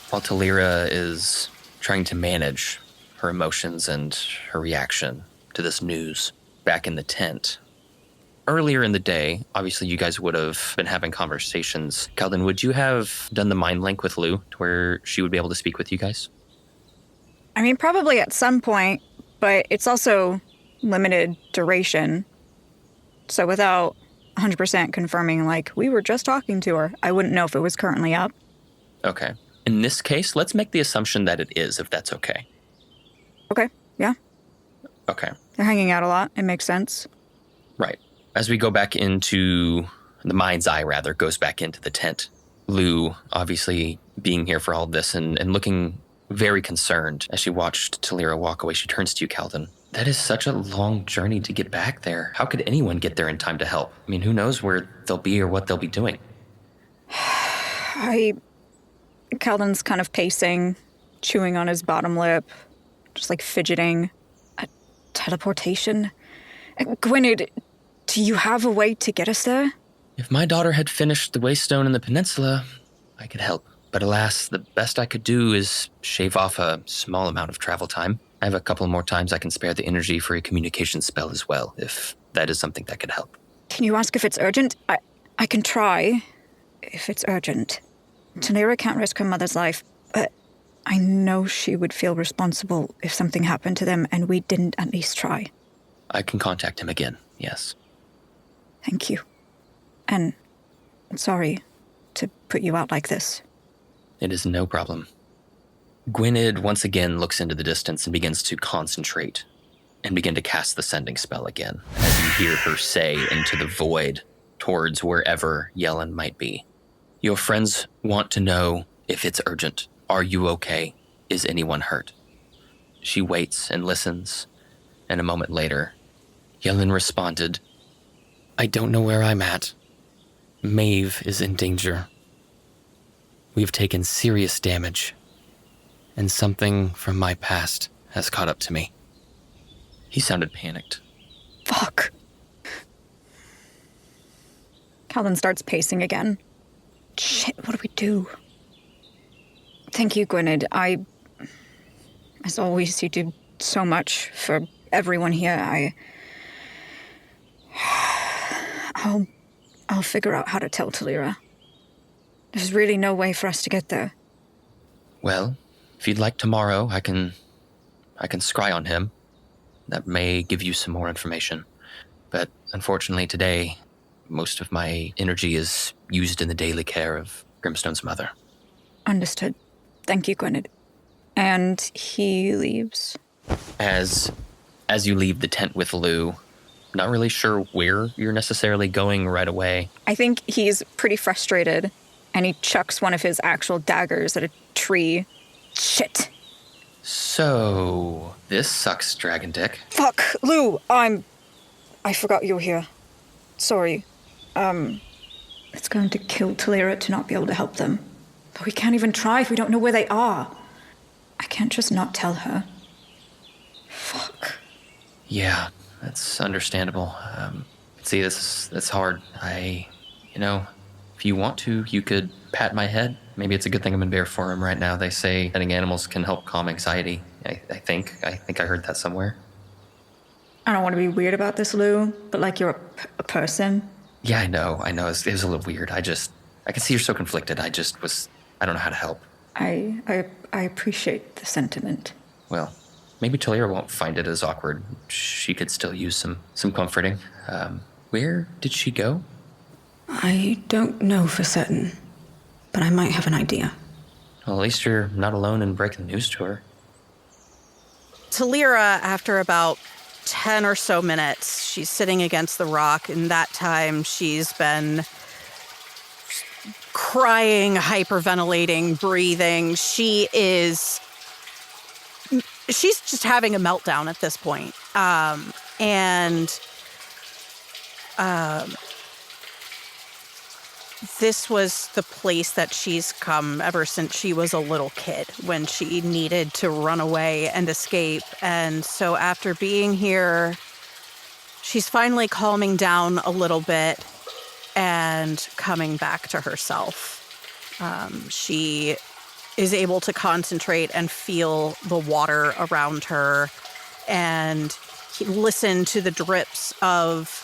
While Thalira is trying to manage her emotions and her reaction to this news back in the tent, earlier in the day, obviously you guys would have been having conversations. Kaldin, would you have done the mind link with Lou to where she would be able to speak with you guys? I mean, probably at some point, but it's also limited duration. So without 100% confirming, we were just talking to her, I wouldn't know if it was currently up. Okay. In this case, let's make the assumption that it is, if that's okay. Okay, yeah. Okay. They're hanging out a lot. It makes sense. Right. As we go back into the mind's eye, goes back into the tent. Lou, obviously being here for all of this and looking very concerned as she watched Thalira walk away, she turns to you, Kaldin. That is such a long journey to get back there. How could anyone get there in time to help? I mean, who knows where they'll be or what they'll be doing? Kaldin's kind of pacing, chewing on his bottom lip, just fidgeting. Teleportation? Gwynedd, do you have a way to get us there? If my daughter had finished the Waystone in the peninsula, I could help. But alas, the best I could do is shave off a small amount of travel time. I have a couple more times I can spare the energy for a communication spell as well, if that is something that could help. Can you ask if it's urgent? I can try, if it's urgent. Thalira can't risk her mother's life, but I know she would feel responsible if something happened to them and we didn't at least try. I can contact him again, yes. Thank you. And sorry to put you out like this. It is no problem. Gwynedd once again looks into the distance and begins to concentrate and begin to cast the sending spell again, as you hear her say into the void towards wherever Yellen might be. Your friends want to know if it's urgent. Are you okay? Is anyone hurt? She waits and listens, and a moment later, Yellen responded, I don't know where I'm at. Maeve is in danger. We've taken serious damage, and something from my past has caught up to me. He sounded panicked. Fuck. Kaldin starts pacing again. Shit, what do we do? Thank you, Gwynedd. As always, you do so much for everyone here. I'll figure out how to tell Thalira. There's really no way for us to get there. Well, if you'd like tomorrow, I can scry on him. That may give you some more information. But unfortunately today, most of my energy is used in the daily care of Grimstone's mother. Understood. Thank you, Gwynedd. And he leaves. As you leave the tent with Lou, not really sure where you're necessarily going right away. I think he's pretty frustrated, and he chucks one of his actual daggers at a tree. Shit. So, this sucks, Dragon Dick. Fuck, Lou, I forgot you were here. Sorry. It's going to kill Thalira to not be able to help them. But we can't even try if we don't know where they are. I can't just not tell her. Fuck. Yeah, that's understandable. See, that's hard. If you want to, you could pat my head. Maybe it's a good thing I'm in bear form right now. They say petting animals can help calm anxiety. I think I heard that somewhere. I don't want to be weird about this, Lou, but you're a person. Yeah, I know. It was a little weird. I can see you're so conflicted. I don't know how to help. I appreciate the sentiment. Well, maybe Thalira won't find it as awkward. She could still use some comforting. Where did she go? I don't know for certain, but I might have an idea. Well, at least you're not alone in breaking the news to her. Thalira, after about 10 or so minutes, she's sitting against the rock. In that time, she's been crying, hyperventilating, breathing. She's just having a meltdown at this point. This was the place that she's come ever since she was a little kid, when she needed to run away and escape. And so after being here, she's finally calming down a little bit and coming back to herself. She is able to concentrate and feel the water around her and listen to the drips of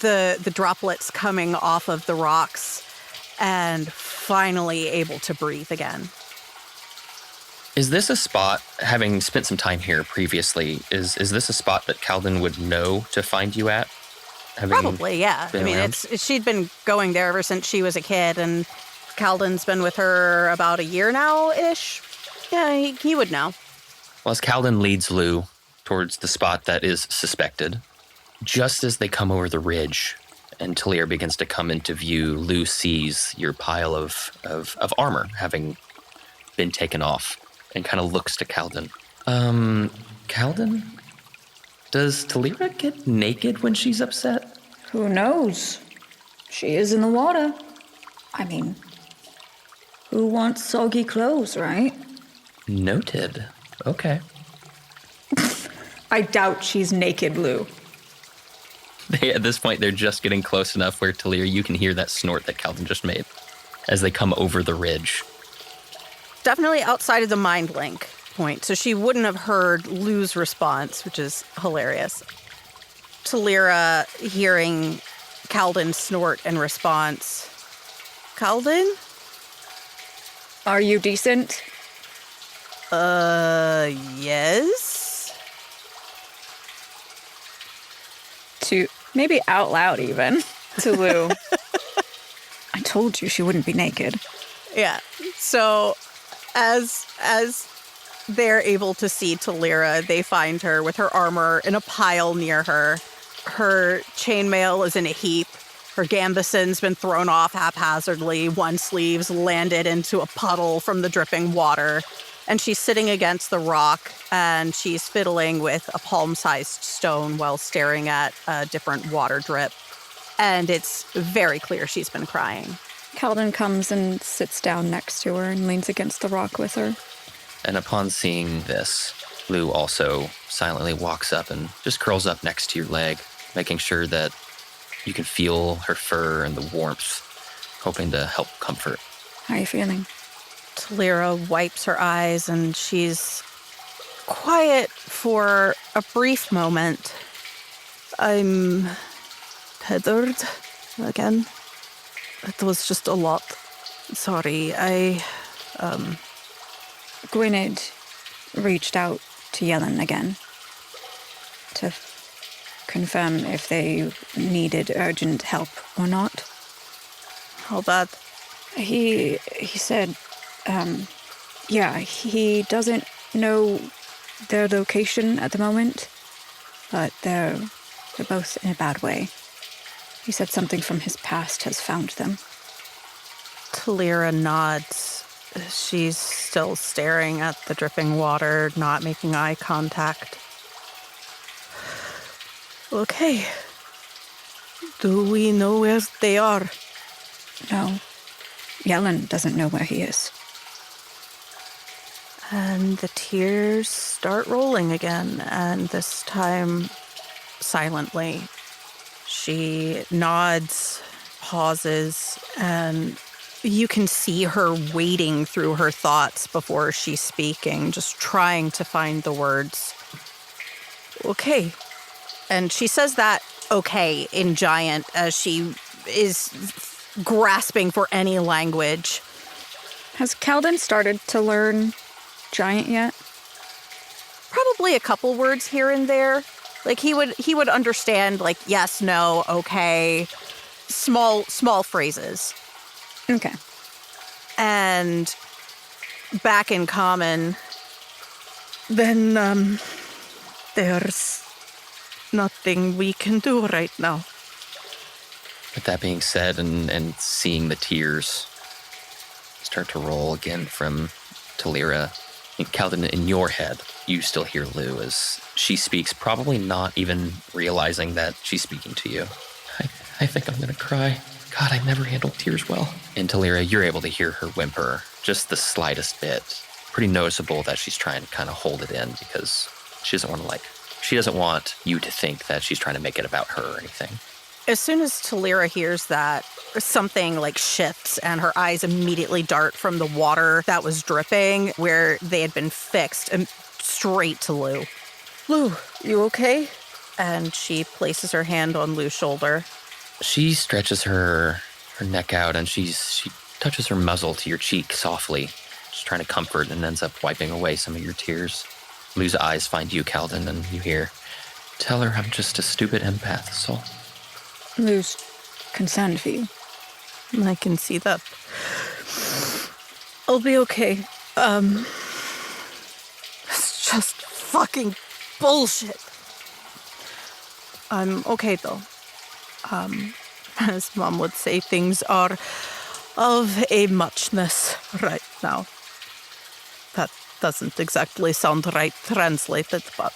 the droplets coming off of the rocks, and finally able to breathe again. Is this a spot, having spent some time here previously, is this a spot that Kaldin would know to find you at? Probably, yeah. I mean, she'd been going there ever since she was a kid, and Kaldin's been with her about a year now-ish. Yeah, he would know. Well, as Kaldin leads Lou towards the spot that is suspected, just as they come over the ridge and Thalira begins to come into view, Lou sees your pile of armor having been taken off and kind of looks to Kaldin. Kaldin? Does Thalira get naked when she's upset? Who knows? She is in the water. I mean, who wants soggy clothes, right? Noted. Okay. I doubt she's naked, Lou. At this point, they're just getting close enough where Thalira, you can hear that snort that Kaldin just made as they come over the ridge. Definitely outside of the mind link point, so she wouldn't have heard Lou's response, which is hilarious. Thalira hearing Kaldin snort in response. Kaldin? Are you decent? Yes? To maybe out loud even to Lou. I told you she wouldn't be naked. Yeah. So as they're able to see Thalira, they find her with her armor in a pile near her. Her chainmail is in a heap. Her gambeson's been thrown off haphazardly. One sleeve's landed into a puddle from the dripping water. And she's sitting against the rock, and she's fiddling with a palm-sized stone while staring at a different water drip. And it's very clear she's been crying. Kaldin comes and sits down next to her and leans against the rock with her. And upon seeing this, Lou also silently walks up and just curls up next to your leg, making sure that you can feel her fur and the warmth, hoping to help comfort. How are you feeling? Thalira wipes her eyes, and she's quiet for a brief moment. I'm tethered again. It was just a lot. Sorry, Gwynedd reached out to Yellen again to confirm if they needed urgent help or not. How bad? He said, he doesn't know their location at the moment, but they're both in a bad way. He said something from his past has found them. Thalira nods. She's still staring at the dripping water, not making eye contact. Okay. Do we know where they are? No. Yellen doesn't know where he is. And the tears start rolling again, and this time silently. She nods, pauses, and you can see her wading through her thoughts before she's speaking, just trying to find the words. Okay. And she says that okay in Giant as she is grasping for any language. Has Kaldin started to learn Giant yet? Probably a couple words here and there. Like he would understand like yes, no, okay, small phrases. Okay. And back in common, then there's nothing we can do right now. With that being said, and seeing the tears start to roll again from Thalira, Kaldin, in your head, you still hear Lou as she speaks, probably not even realizing that she's speaking to you. I think I'm gonna cry. God, I never handled tears well. And Thalira, you're able to hear her whimper just the slightest bit. Pretty noticeable that she's trying to kind of hold it in because she doesn't want you to think that she's trying to make it about her or anything. As soon as Thalira hears that, something like shifts and her eyes immediately dart from the water that was dripping where they had been fixed and straight to Lou. Lou, you okay? And she places her hand on Lou's shoulder. She stretches her neck out and she touches her muzzle to your cheek softly, just trying to comfort, and ends up wiping away some of your tears. Lou's eyes find you, Kaldin, and you hear, Tell her I'm just a stupid empath, Sol. Lou's concerned for you. I can see that. I'll be okay. It's just fucking bullshit. I'm okay, though. As Mom would say, things are of a muchness right now. That doesn't exactly sound right translated, but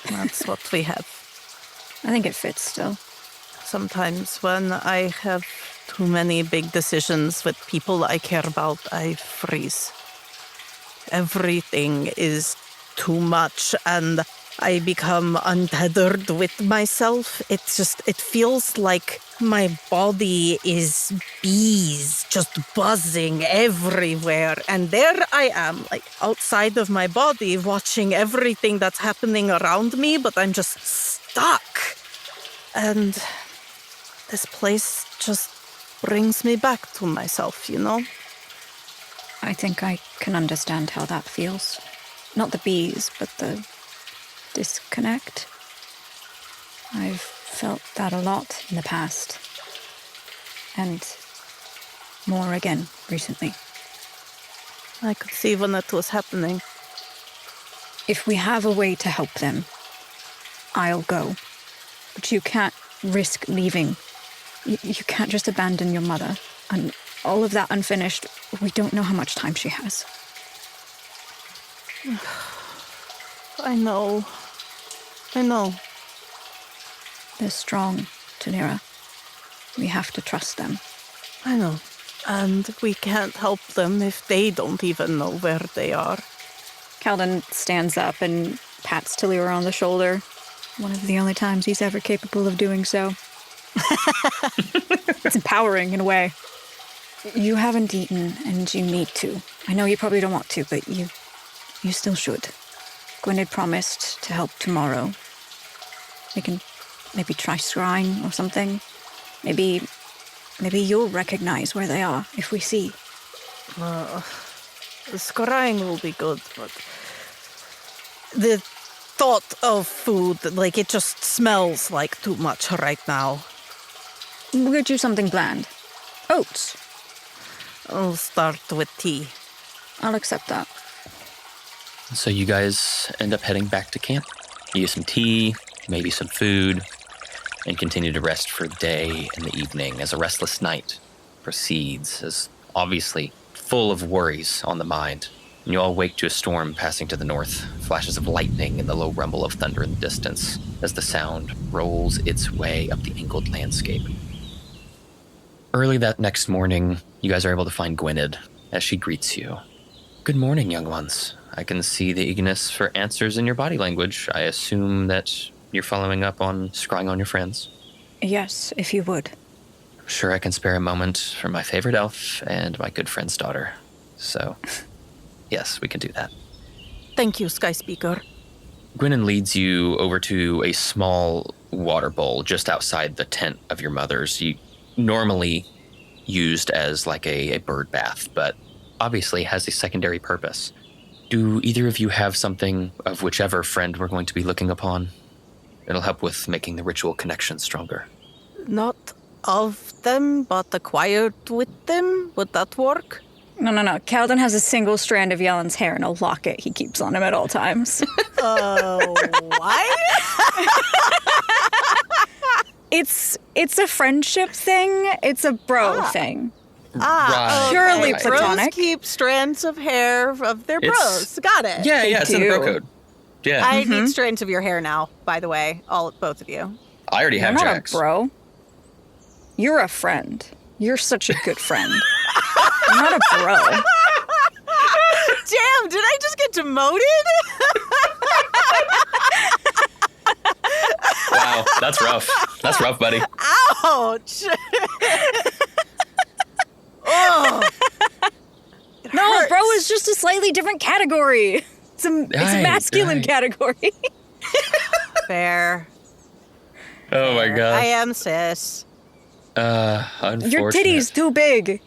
that's what we have. I think it fits still. Sometimes when I have too many big decisions with people I care about, I freeze. Everything is too much and I become untethered with myself. It feels like my body is bees just buzzing everywhere. And there I am, like outside of my body, watching everything that's happening around me, but I'm just stuck. And this place just brings me back to myself, you know? I think I can understand how that feels. Not the bees, but the disconnect. I've felt that a lot in the past. And more again recently. I could see when that was happening. If we have a way to help them, I'll go. But you can't risk leaving. You can't just abandon your mother. And all of that unfinished, we don't know how much time she has. I know. They're strong, Thalira. We have to trust them. I know. And we can't help them if they don't even know where they are. Kaldin stands up and pats Thalira on the shoulder. One of the only times he's ever capable of doing so. It's empowering in a way. You haven't eaten, and you need to. I know you probably don't want to, but you still should. Gwen had promised to help tomorrow. We can maybe try scrying or something. Maybe you'll recognize where they are if we see. Scrying will be good, but the thought of food, like, it just smells like too much right now. We'll get you something bland. Oats. I'll start with tea. I'll accept that. So you guys end up heading back to camp. You get some tea, maybe some food, and continue to rest for the day and the evening as a restless night proceeds, as obviously full of worries on the mind. And you all wake to a storm passing to the north, flashes of lightning and the low rumble of thunder in the distance as the sound rolls its way up the angled landscape. Early that next morning, you guys are able to find Gwynedd as she greets you. Good morning, young ones. I can see the eagerness for answers in your body language. I assume that you're following up on scrying on your friends. Yes, if you would. I'm sure I can spare a moment for my favorite elf and my good friend's daughter. So, yes, we can do that. Thank you, Sky Speaker. Gwynedd leads you over to a small water bowl just outside the tent of your mother's. You normally used as like a bird bath, but obviously has a secondary purpose. Do either of you have something of whichever friend we're going to be looking upon? It'll help with making the ritual connection stronger. Not of them, but acquired with them? Would that work? No. Kaldin has a single strand of Yellen's hair in a locket he keeps on him at all times. Oh, what? It's a friendship thing. It's a bro thing. Right, Purely right. platonic. Bros keep strands of hair of their bros. Got it. Yeah, it's in the bro do. code. Yeah. I need strands of your hair now, by the way. Both of you. I already You're have not Jax. a bro. You're a friend. You're such a good friend. You're not a bro. Damn, did I just get demoted? Wow, that's rough. That's rough, buddy. Ouch. Oh. No, bro is just a slightly different category. It's a masculine category. Fair. Oh my I god. am cis. Unfortunate. Your titty's too big.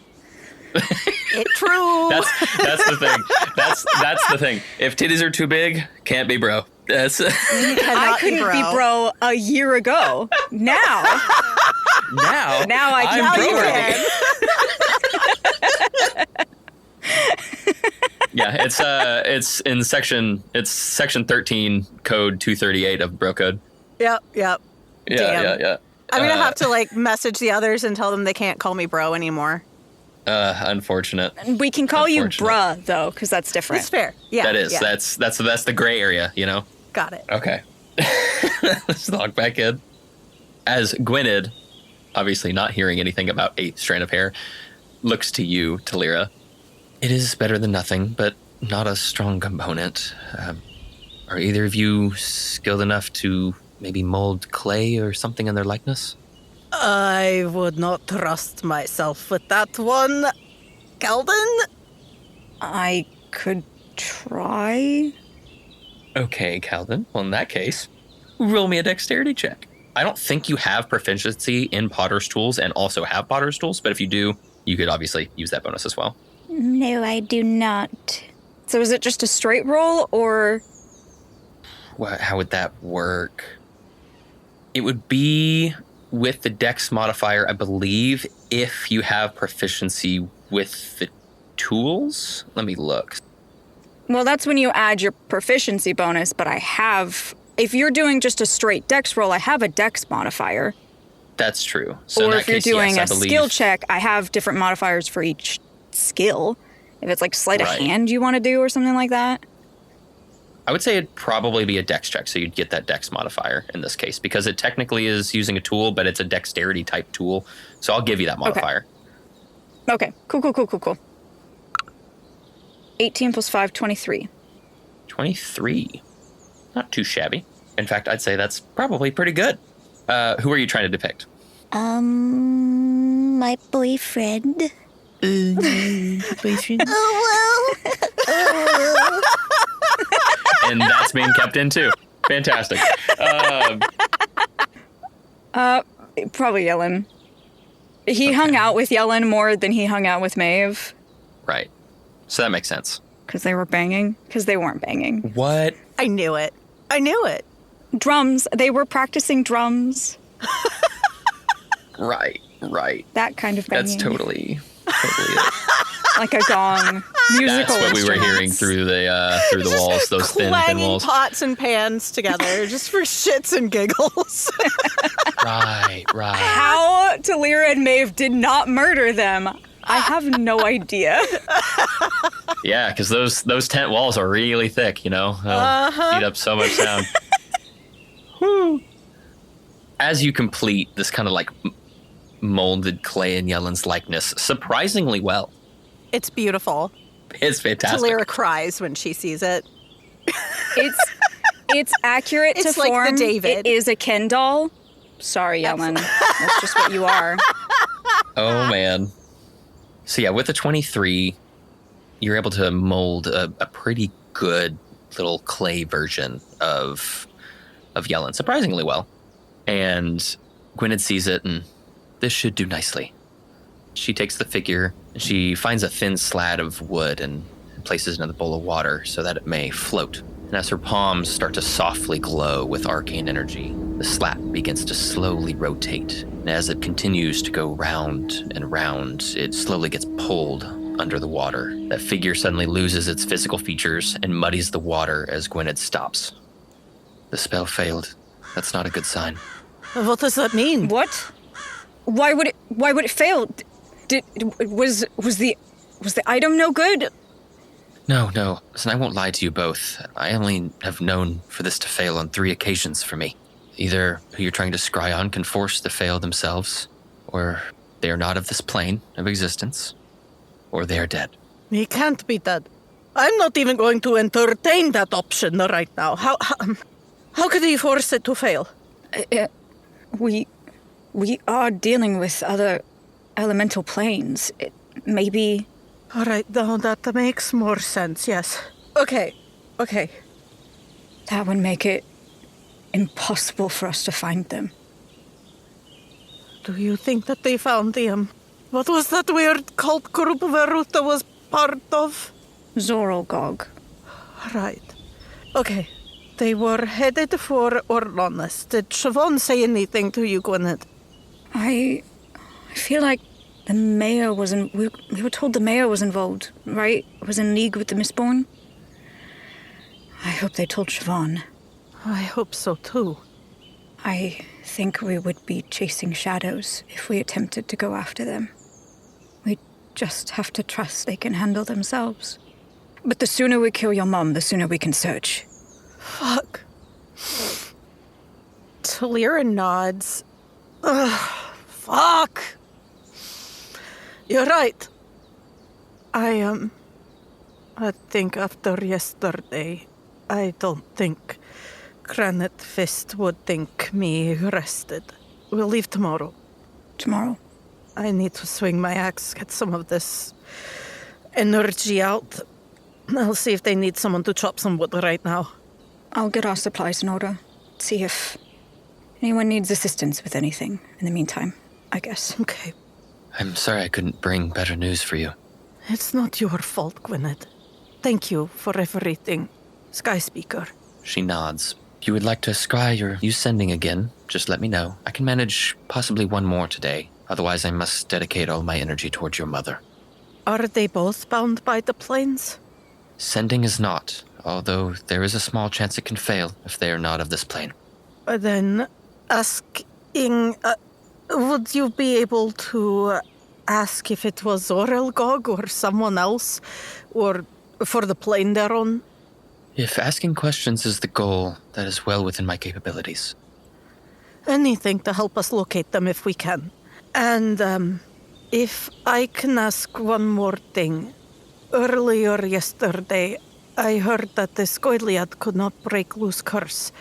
True. That's the thing. That's the thing. If titties are too big, can't be bro. That's I couldn't be bro a year ago. Now now I can I'm be bro bro. worthy. Yeah, it's in section 13, code 238 of bro code. Yep. Yeah. I'm gonna have to message the others and tell them they can't call me bro anymore. Unfortunate. We can call you bruh though, because that's different. That's fair. Yeah. That is. Yeah. That's the gray area, you know? Got it. Okay. Let's log back in. As Gwynedd, obviously not hearing anything about a strand of hair, looks to you, Thalira. It is better than nothing, but not a strong component. Are either of you skilled enough to maybe mold clay or something in their likeness? I would not trust myself with that one. Kaldin? I could try. Okay, Kaldin. Well, in that case, roll me a dexterity check. I don't think you have proficiency in Potter's Tools and also have Potter's Tools, but if you do, you could obviously use that bonus as well. No, I do not. So is it just a straight roll, or? How would that work? It would be with the dex modifier, I believe, if you have proficiency with the tools. Let me look. Well, that's when you add your proficiency bonus, but if you're doing just a straight dex roll, I have a dex modifier. That's true. So or in if that you're case, doing yes, a I believe, skill check, I have different modifiers for each skill. If it's like sleight of Right. hand you want to do or something like that. I would say it'd probably be a dex check, so you'd get that dex modifier in this case, because it technically is using a tool, but it's a dexterity type tool. So I'll give you that modifier. Okay, cool. 18 plus 5, 23. 23. Not too shabby. In fact, I'd say that's probably pretty good. Who are you trying to depict? My boyfriend. Boyfriend? And that's being kept in too. Fantastic. Probably Yellen. He hung out with Yellen more than he hung out with Maeve. Right. So that makes sense. Because they were banging. Because they weren't banging. What? I knew it. Drums. They were practicing drums. Right. That kind of banging. That's totally it. Like a gong. Musical That's what we were hearing instruments. through the walls, those thin Clanging walls. pots and pans together just for shits and giggles. Right. How Thalira and Maeve did not murder them, I have no idea. Yeah, because those tent walls are really thick, you know? They'll eat up so much sound. Whew. As you complete this kind of like molded clay in Yellen's likeness, surprisingly well. It's beautiful. It's fantastic. Thalira cries when she sees it. It's accurate It's to like the form. David. It is a Ken doll. Sorry, Yellen. That's just what you are. Oh, man. So yeah, with the 23, you're able to mold a pretty good little clay version of Yellen, surprisingly well. And Gwynedd sees it, and this should do nicely. She takes the figure, and she finds a thin slat of wood and places it in a bowl of water so that it may float. And as her palms start to softly glow with arcane energy, The slat begins to slowly rotate, and as it continues to go round and round, it slowly gets pulled under the water. That figure suddenly loses its physical features and muddies the water as Gwyneth stops. The spell failed. That's not a good sign. What does that mean? What? Why would it fail? Was the item no good? No. Listen, I won't lie to you both. I only have known for this to fail on 3 occasions for me. Either who you're trying to scry on can force to fail themselves, or they are not of this plane of existence, or they are dead. He can't be dead. I'm not even going to entertain that option right now. How could he force it to fail? We are dealing with other elemental planes. Maybe... All right, now that makes more sense, yes. Okay. that would make it impossible for us to find them. Do you think that they found him? What was that weird cult group Veruta was part of? Zorogog. Right. Okay. They were headed for Orlonis. Did Siobhan say anything to you, Gwyneth? I feel like the mayor was we were told the mayor was involved, right? Was in league with the Mistborn. I hope they told Siobhan. I hope so, too. I think we would be chasing shadows if we attempted to go after them. We just have to trust they can handle themselves. But the sooner we kill your mom, the sooner we can search. Fuck. Thalira nods. Ugh, fuck. You're right. I think after yesterday, I don't think Granite Fist would think me rested. We'll leave tomorrow. Tomorrow? I need to swing my axe, get some of this energy out. I'll see if they need someone to chop some wood right now. I'll get our supplies in order. See if anyone needs assistance with anything in the meantime, I guess. Okay. I'm sorry I couldn't bring better news for you. It's not your fault, Gwyneth. Thank you for everything, Sky Speaker. She nods. If you would like to scry your use sending again, just let me know. I can manage possibly one more today. Otherwise, I must dedicate all my energy towards your mother. Are they both bound by the planes? Sending is not, although there is a small chance it can fail if they are not of this plane. Then asking... would you be able to ask if it was Zorelgog or someone else? Or for the plane they're on? If asking questions is the goal, that is well within my capabilities. Anything to help us locate them if we can. And, if I can ask one more thing. Earlier yesterday, I heard that the Goliath could not break loose curse.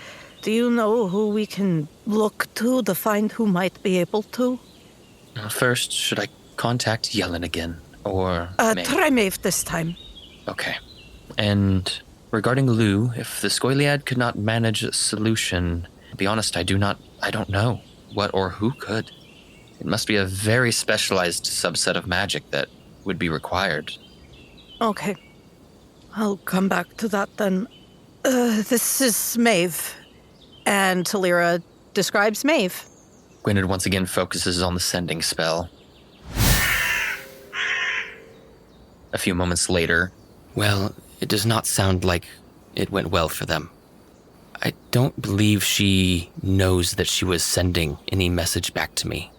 Do you know who we can look to find who might be able to? First, should I contact Yellen again, or Maeve? Try Maeve this time. Okay. And regarding Lou, if the Goliath could not manage a solution, to be honest, I don't know what or who could. It must be a very specialized subset of magic that would be required. Okay. I'll come back to that then. This is Maeve. And Thalira describes Maeve. Gwyneth once again focuses on the sending spell. A few moments later, well, it does not sound like it went well for them. I don't believe she knows that she was sending any message back to me.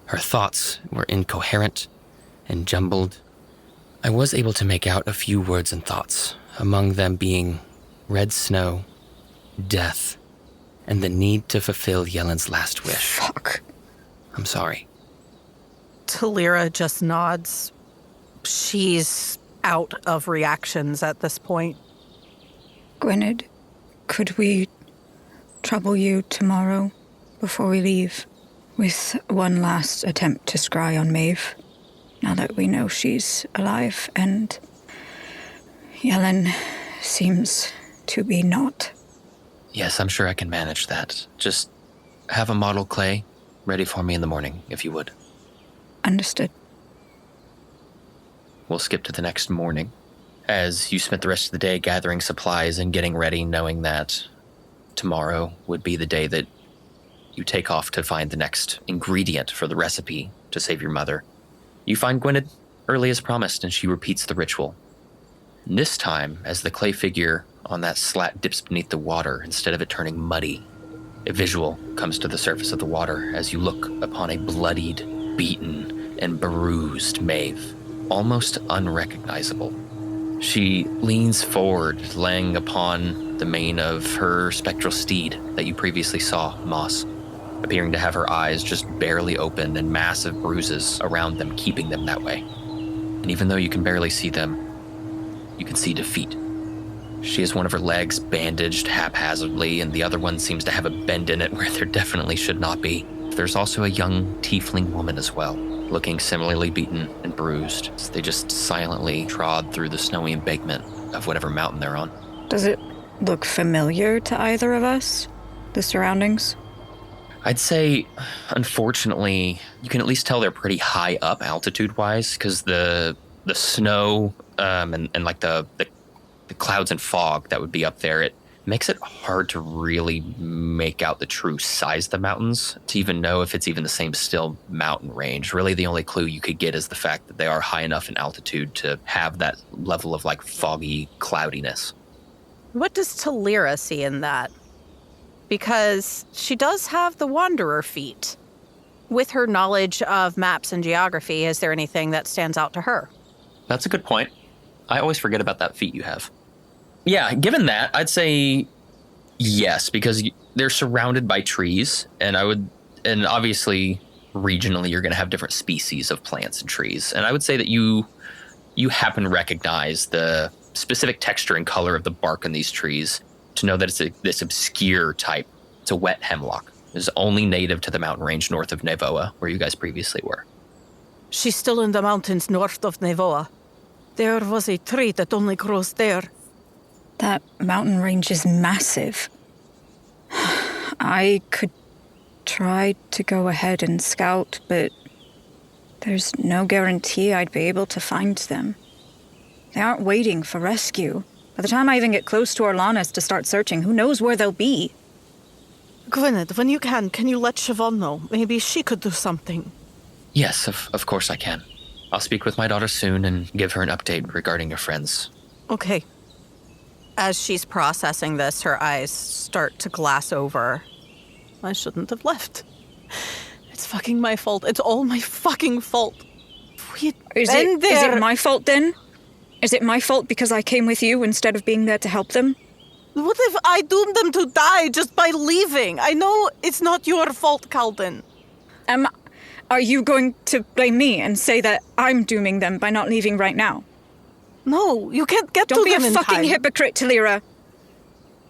Her thoughts were incoherent and jumbled. I was able to make out a few words and thoughts, among them being red snow, death, and the need to fulfill Yellen's last wish. Fuck. I'm sorry. Thalira just nods. She's out of reactions at this point. Gwyneth, could we trouble you tomorrow before we leave with one last attempt to scry on Maeve? Now that we know she's alive and Yellen seems to be not. Yes, I'm sure I can manage that. Just have a model clay ready for me in the morning, if you would. Understood. We'll skip to the next morning, as you spent the rest of the day gathering supplies and getting ready, knowing that tomorrow would be the day that you take off to find the next ingredient for the recipe to save your mother. You find Gwynedd early as promised, and she repeats the ritual. And this time, as the clay figure on that slat dips beneath the water, instead of it turning muddy, a visual comes to the surface of the water as you look upon a bloodied, beaten, and bruised Maeve, almost unrecognizable. She leans forward, laying upon the mane of her spectral steed that you previously saw, Moss, appearing to have her eyes just barely open and massive bruises around them, keeping them that way. And even though you can barely see them, you can see defeat. She has one of her legs bandaged haphazardly, and the other one seems to have a bend in it where there definitely should not be. There's also a young tiefling woman as well, looking similarly beaten and bruised, as they just silently trod through the snowy embankment of whatever mountain they're on. Does it look familiar to either of us? The surroundings? I'd say, unfortunately, you can at least tell they're pretty high up altitude-wise, because the snow and like the clouds and fog that would be up there, it makes it hard to really make out the true size of the mountains, to even know if it's even the same still mountain range. Really, the only clue you could get is the fact that they are high enough in altitude to have that level of like foggy cloudiness. What does Thalira see in that? Because she does have the Wanderer feat. With her knowledge of maps and geography, is there anything that stands out to her? That's a good point. I always forget about that feat you have. Yeah, given that, I'd say yes, because they're surrounded by trees, and obviously regionally you're going to have different species of plants and trees, and I would say that you happen to recognize the specific texture and color of the bark on these trees to know that it's this obscure type. It's a wet hemlock. It's only native to the mountain range north of Nevoa, where you guys previously were. She's still in the mountains north of Nevoa. There was a tree that only grows there. That mountain range is massive. I could try to go ahead and scout, but there's no guarantee I'd be able to find them. They aren't waiting for rescue. By the time I even get close to Eku'Lanath to start searching, who knows where they'll be? Gwynedd, when you can you let Siobhan know? Maybe she could do something. Yes, of course I can. I'll speak with my daughter soon and give her an update regarding your friends. Okay. As she's processing this, her eyes start to glass over. I shouldn't have left. It's fucking my fault. It's all my fucking fault. Is it my fault then? Is it my fault because I came with you instead of being there to help them? What if I doomed them to die just by leaving? I know it's not your fault, Kaldin. Are you going to blame me and say that I'm dooming them by not leaving right now? No, you can't get to them in time. Don't be a fucking hypocrite, Thalira.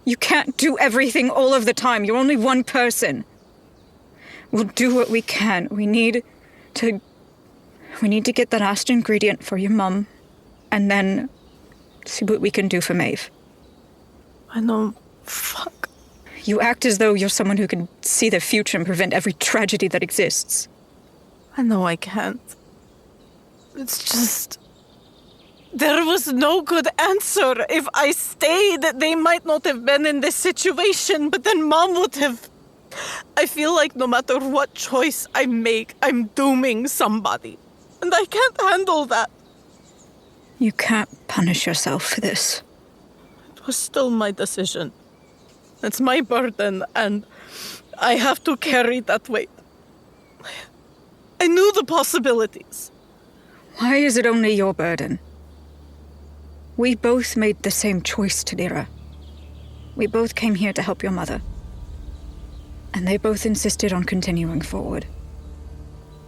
You can't do everything all of the time. You're only one person. We'll do what we can. We need to get the last ingredient for your mum, and then see what we can do for Maeve. I know. Fuck. You act as though you're someone who can see the future and prevent every tragedy that exists. I know I can't. It's just... There was no good answer. If I stayed, they might not have been in this situation, but then Mom would have... I feel like no matter what choice I make, I'm dooming somebody. And I can't handle that. You can't punish yourself for this. It was still my decision. It's my burden, and I have to carry that weight. I knew the possibilities. Why is it only your burden? We both made the same choice, Thalira. We both came here to help your mother. And they both insisted on continuing forward.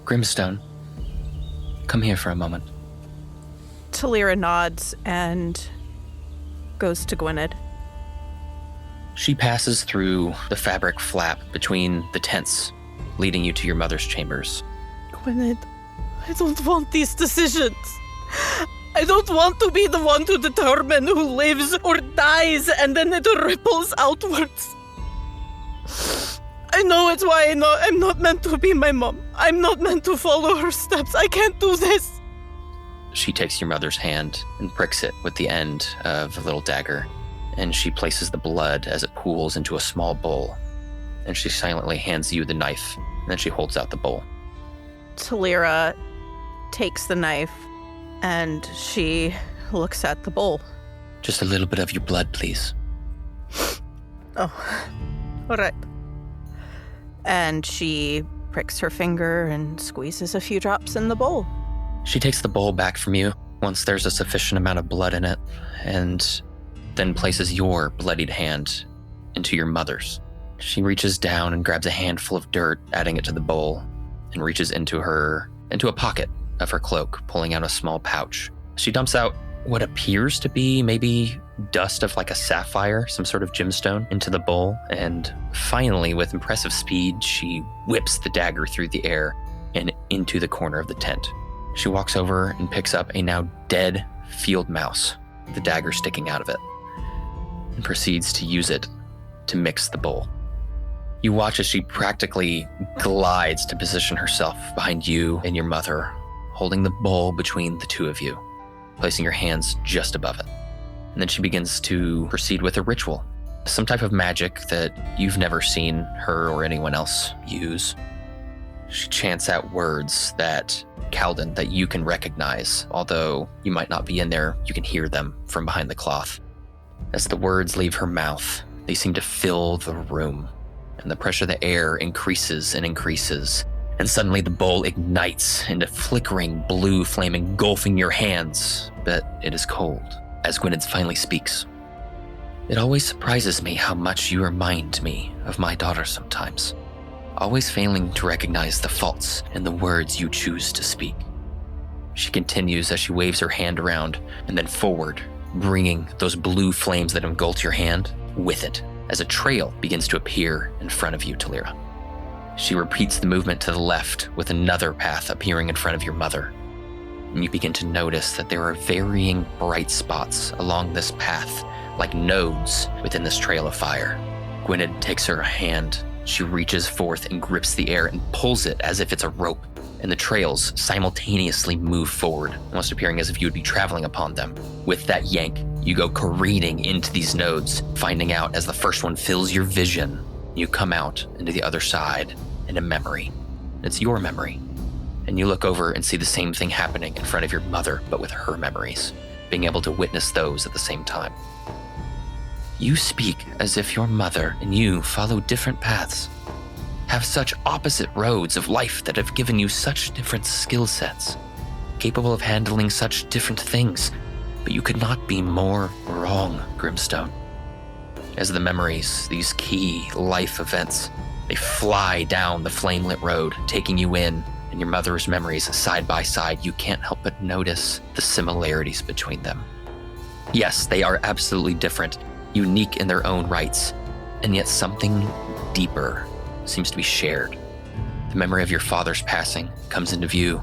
Grimstone, come here for a moment. Thalira nods and goes to Gwynedd. She passes through the fabric flap between the tents, leading you to your mother's chambers. Gwynedd, I don't want these decisions. I don't want to be the one to determine who lives or dies, and then it ripples outwards. I know it's why I'm not meant to be my mom. I'm not meant to follow her steps. I can't do this. She takes your mother's hand and pricks it with the end of a little dagger, and she places the blood as it pools into a small bowl. and she silently hands you the knife, and then she holds out the bowl. Thalira takes the knife and she looks at the bowl. Just a little bit of your blood, please. Oh, all right. And she pricks her finger and squeezes a few drops in the bowl. She takes the bowl back from you once there's a sufficient amount of blood in it, and then places your bloodied hand into your mother's. She reaches down and grabs a handful of dirt, adding it to the bowl, and reaches into a pocket of her cloak, pulling out a small pouch. She dumps out what appears to be maybe dust of like a sapphire, some sort of gemstone, into the bowl, and finally, with impressive speed, she whips the dagger through the air and into the corner of the tent. She walks over and picks up a now dead field mouse, the dagger sticking out of it, and proceeds to use it to mix the bowl. You watch as she practically glides to position herself behind you and your mother, holding the bowl between the two of you, placing your hands just above it. And then she begins to proceed with a ritual, some type of magic that you've never seen her or anyone else use. She chants out words that Kaldin, that you can recognize, although you might not be in there, you can hear them from behind the cloth. As the words leave her mouth, they seem to fill the room, and the pressure of the air increases and increases, and suddenly the bowl ignites into flickering blue flame engulfing your hands, but it is cold, as Gwynedd finally speaks. It always surprises me how much you remind me of my daughter sometimes, always failing to recognize the faults in the words you choose to speak. She continues as she waves her hand around and then forward, bringing those blue flames that engulf your hand with it, as a trail begins to appear in front of you, Thalira. She repeats the movement to the left with another path appearing in front of your mother, and you begin to notice that there are varying bright spots along this path, like nodes within this trail of fire. Gwynedd takes her hand. She reaches forth and grips the air and pulls it as if it's a rope, and the trails simultaneously move forward, almost appearing as if you would be traveling upon them. With that yank, you go careening into these nodes, finding out as the first one fills your vision, you come out into the other side in a memory. It's your memory. And you look over and see the same thing happening in front of your mother, but with her memories, being able to witness those at the same time. You speak as if your mother and you follow different paths, have such opposite roads of life that have given you such different skill sets, capable of handling such different things, but you could not be more wrong, Grimstone. As the memories, these key life events, they fly down the flame-lit road, taking you in, and your mother's memories side by side, you can't help but notice the similarities between them. Yes, they are absolutely different, unique in their own rights, and yet something deeper seems to be shared. The memory of your father's passing comes into view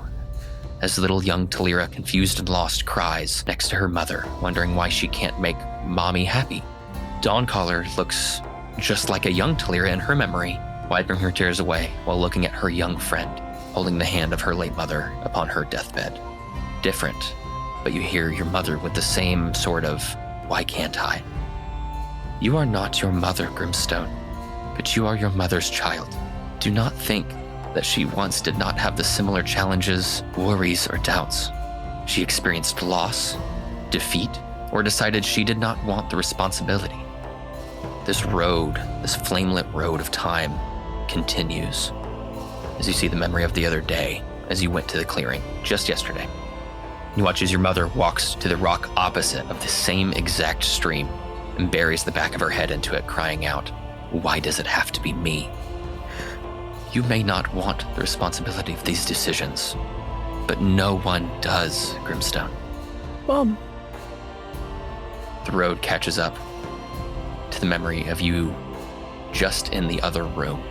as little young Thalira, confused and lost, cries next to her mother, wondering why she can't make mommy happy. Dawncaller looks just like a young Thalira in her memory, wiping her tears away while looking at her young friend, holding the hand of her late mother upon her deathbed. Different, but you hear your mother with the same sort of, why can't I? You are not your mother, Grimstone, but you are your mother's child. Do not think that she once did not have the similar challenges, worries, or doubts. She experienced loss, defeat, or decided she did not want the responsibility. This road, this flame-lit road of time, continues. As you see the memory of the other day, as you went to the clearing just yesterday. You watch as your mother walks to the rock opposite of the same exact stream and buries the back of her head into it, crying out, "Why does it have to be me?" You may not want the responsibility of these decisions, but no one does, Grimstone. Mom. The road catches up to the memory of you just in the other room.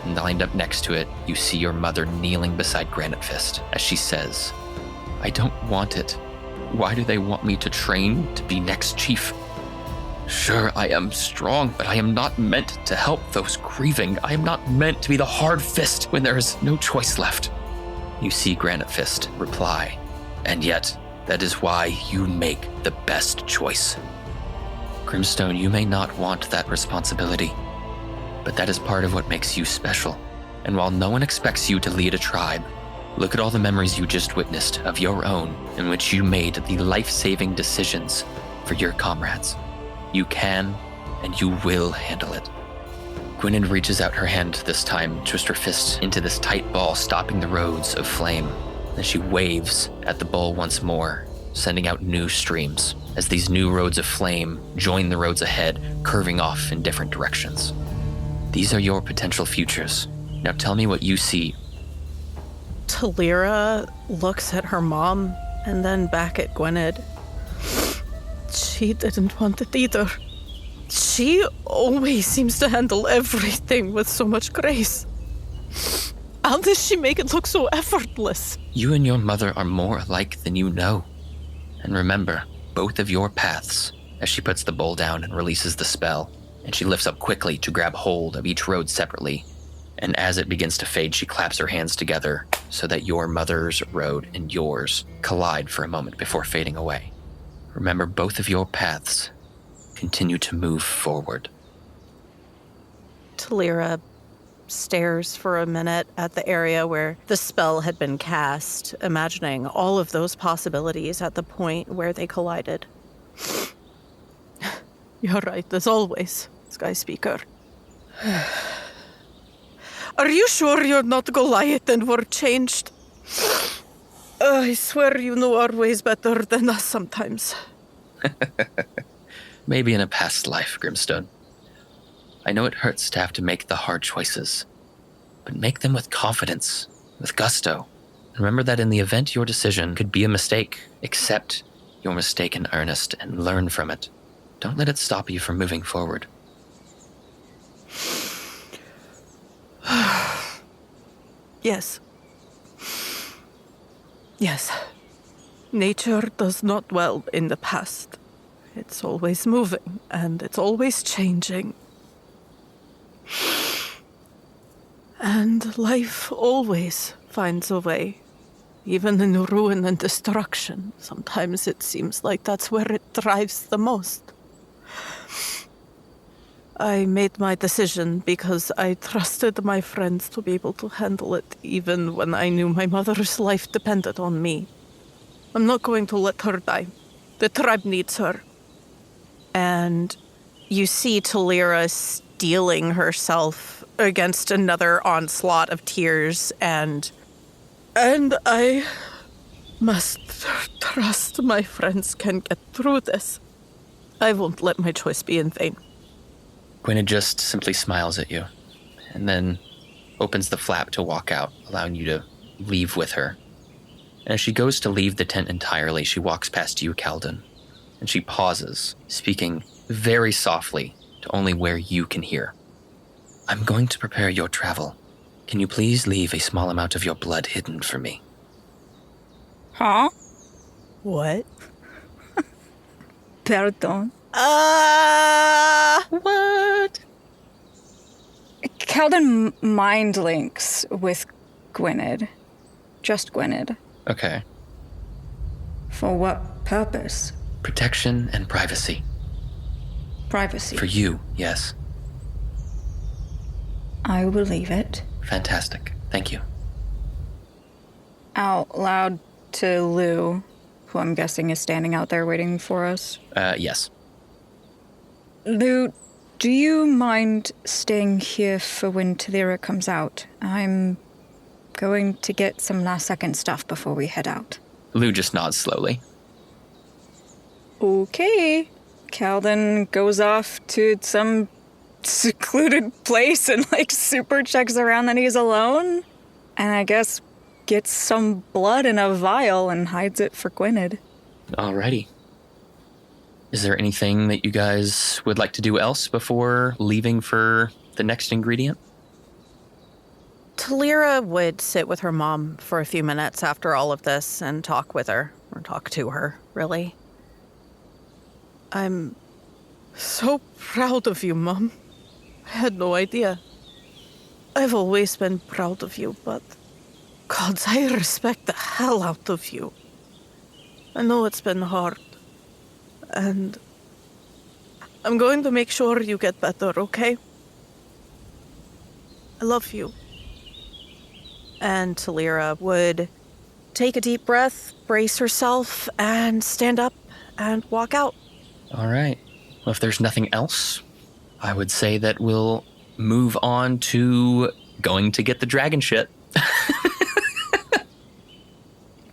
And lined up next to it, you see your mother kneeling beside Granite Fist as she says, "I don't want it. Why do they want me to train to be next chief? Sure, I am strong, but I am not meant to help those grieving. I am not meant to be the hard fist when there is no choice left." You see Granite Fist reply, "And yet, that is why you make the best choice. Grimstone, you may not want that responsibility, But that is part of what makes you special. And while no one expects you to lead a tribe, look at all the memories you just witnessed of your own in which you made the life-saving decisions for your comrades. You can and you will handle it. Gwynedd reaches out her hand this time, twists her fist into this tight ball, stopping the roads of flame. Then she waves at the bowl once more, sending out new streams as these new roads of flame join the roads ahead, curving off in different directions. These are your potential futures. Now tell me what you see. Thalira looks at her mom and then back at Gwynedd. She didn't want it either. She always seems to handle everything with so much grace. How does she make it look so effortless? You and your mother are more alike than you know. And remember, both of your paths, as she puts the bowl down and releases the spell, and she lifts up quickly to grab hold of each road separately. And as it begins to fade, she claps her hands together so that your mother's road and yours collide for a moment before fading away. Remember, both of your paths continue to move forward. Thalira stares for a minute at the area where the spell had been cast, imagining all of those possibilities at the point where they collided. You're right, as always, Sky Speaker. Are you sure you're not Goliath and were changed? I swear you know our ways better than us sometimes. Maybe in a past life, Grimstone. I know it hurts to have to make the hard choices, but make them with confidence, with gusto. Remember that in the event your decision could be a mistake, accept your mistake in earnest and learn from it. Don't let it stop you from moving forward. Yes. Yes. Nature does not dwell in the past. It's always moving, and it's always changing. And life always finds a way. Even in ruin and destruction, sometimes it seems like that's where it thrives the most. I made my decision because I trusted my friends to be able to handle it, even when I knew my mother's life depended on me. I'm not going to let her die. The tribe needs her. And you see Thalira steeling herself against another onslaught of tears, and I must trust my friends can get through this. I won't let my choice be in vain. Gwynedd just simply smiles at you, and then opens the flap to walk out, allowing you to leave with her. And as she goes to leave the tent entirely, she walks past you, Kaldin, and she pauses, speaking very softly to only where you can hear. I'm going to prepare your travel. Can you please leave a small amount of your blood hidden for me? Huh? What? Pardon. What? Kaldin mind links with Gwynedd. Just Gwynedd. Okay. For what purpose? Protection and privacy. Privacy. For you, yes. I will leave it. Fantastic. Thank you. Out loud to Lou, who I'm guessing is standing out there waiting for us. Yes. Lou, do you mind staying here for when Thalira comes out? I'm going to get some last-second stuff before we head out. Lou just nods slowly. Okay. Kaldin goes off to some secluded place and, super checks around that he's alone. And I guess gets some blood in a vial and hides it for Gwynedd. Alrighty. Is there anything that you guys would like to do else before leaving for the next ingredient? Thalira would sit with her mom for a few minutes after all of this and talk with her, or talk to her, really. I'm so proud of you, Mom. I had no idea. I've always been proud of you, but God, I respect the hell out of you. I know it's been hard, and I'm going to make sure you get better, okay? I love you. And Thalira would take a deep breath, brace herself, and stand up and walk out. All right. Well, if there's nothing else, I would say that we'll move on to going to get the dragon shit.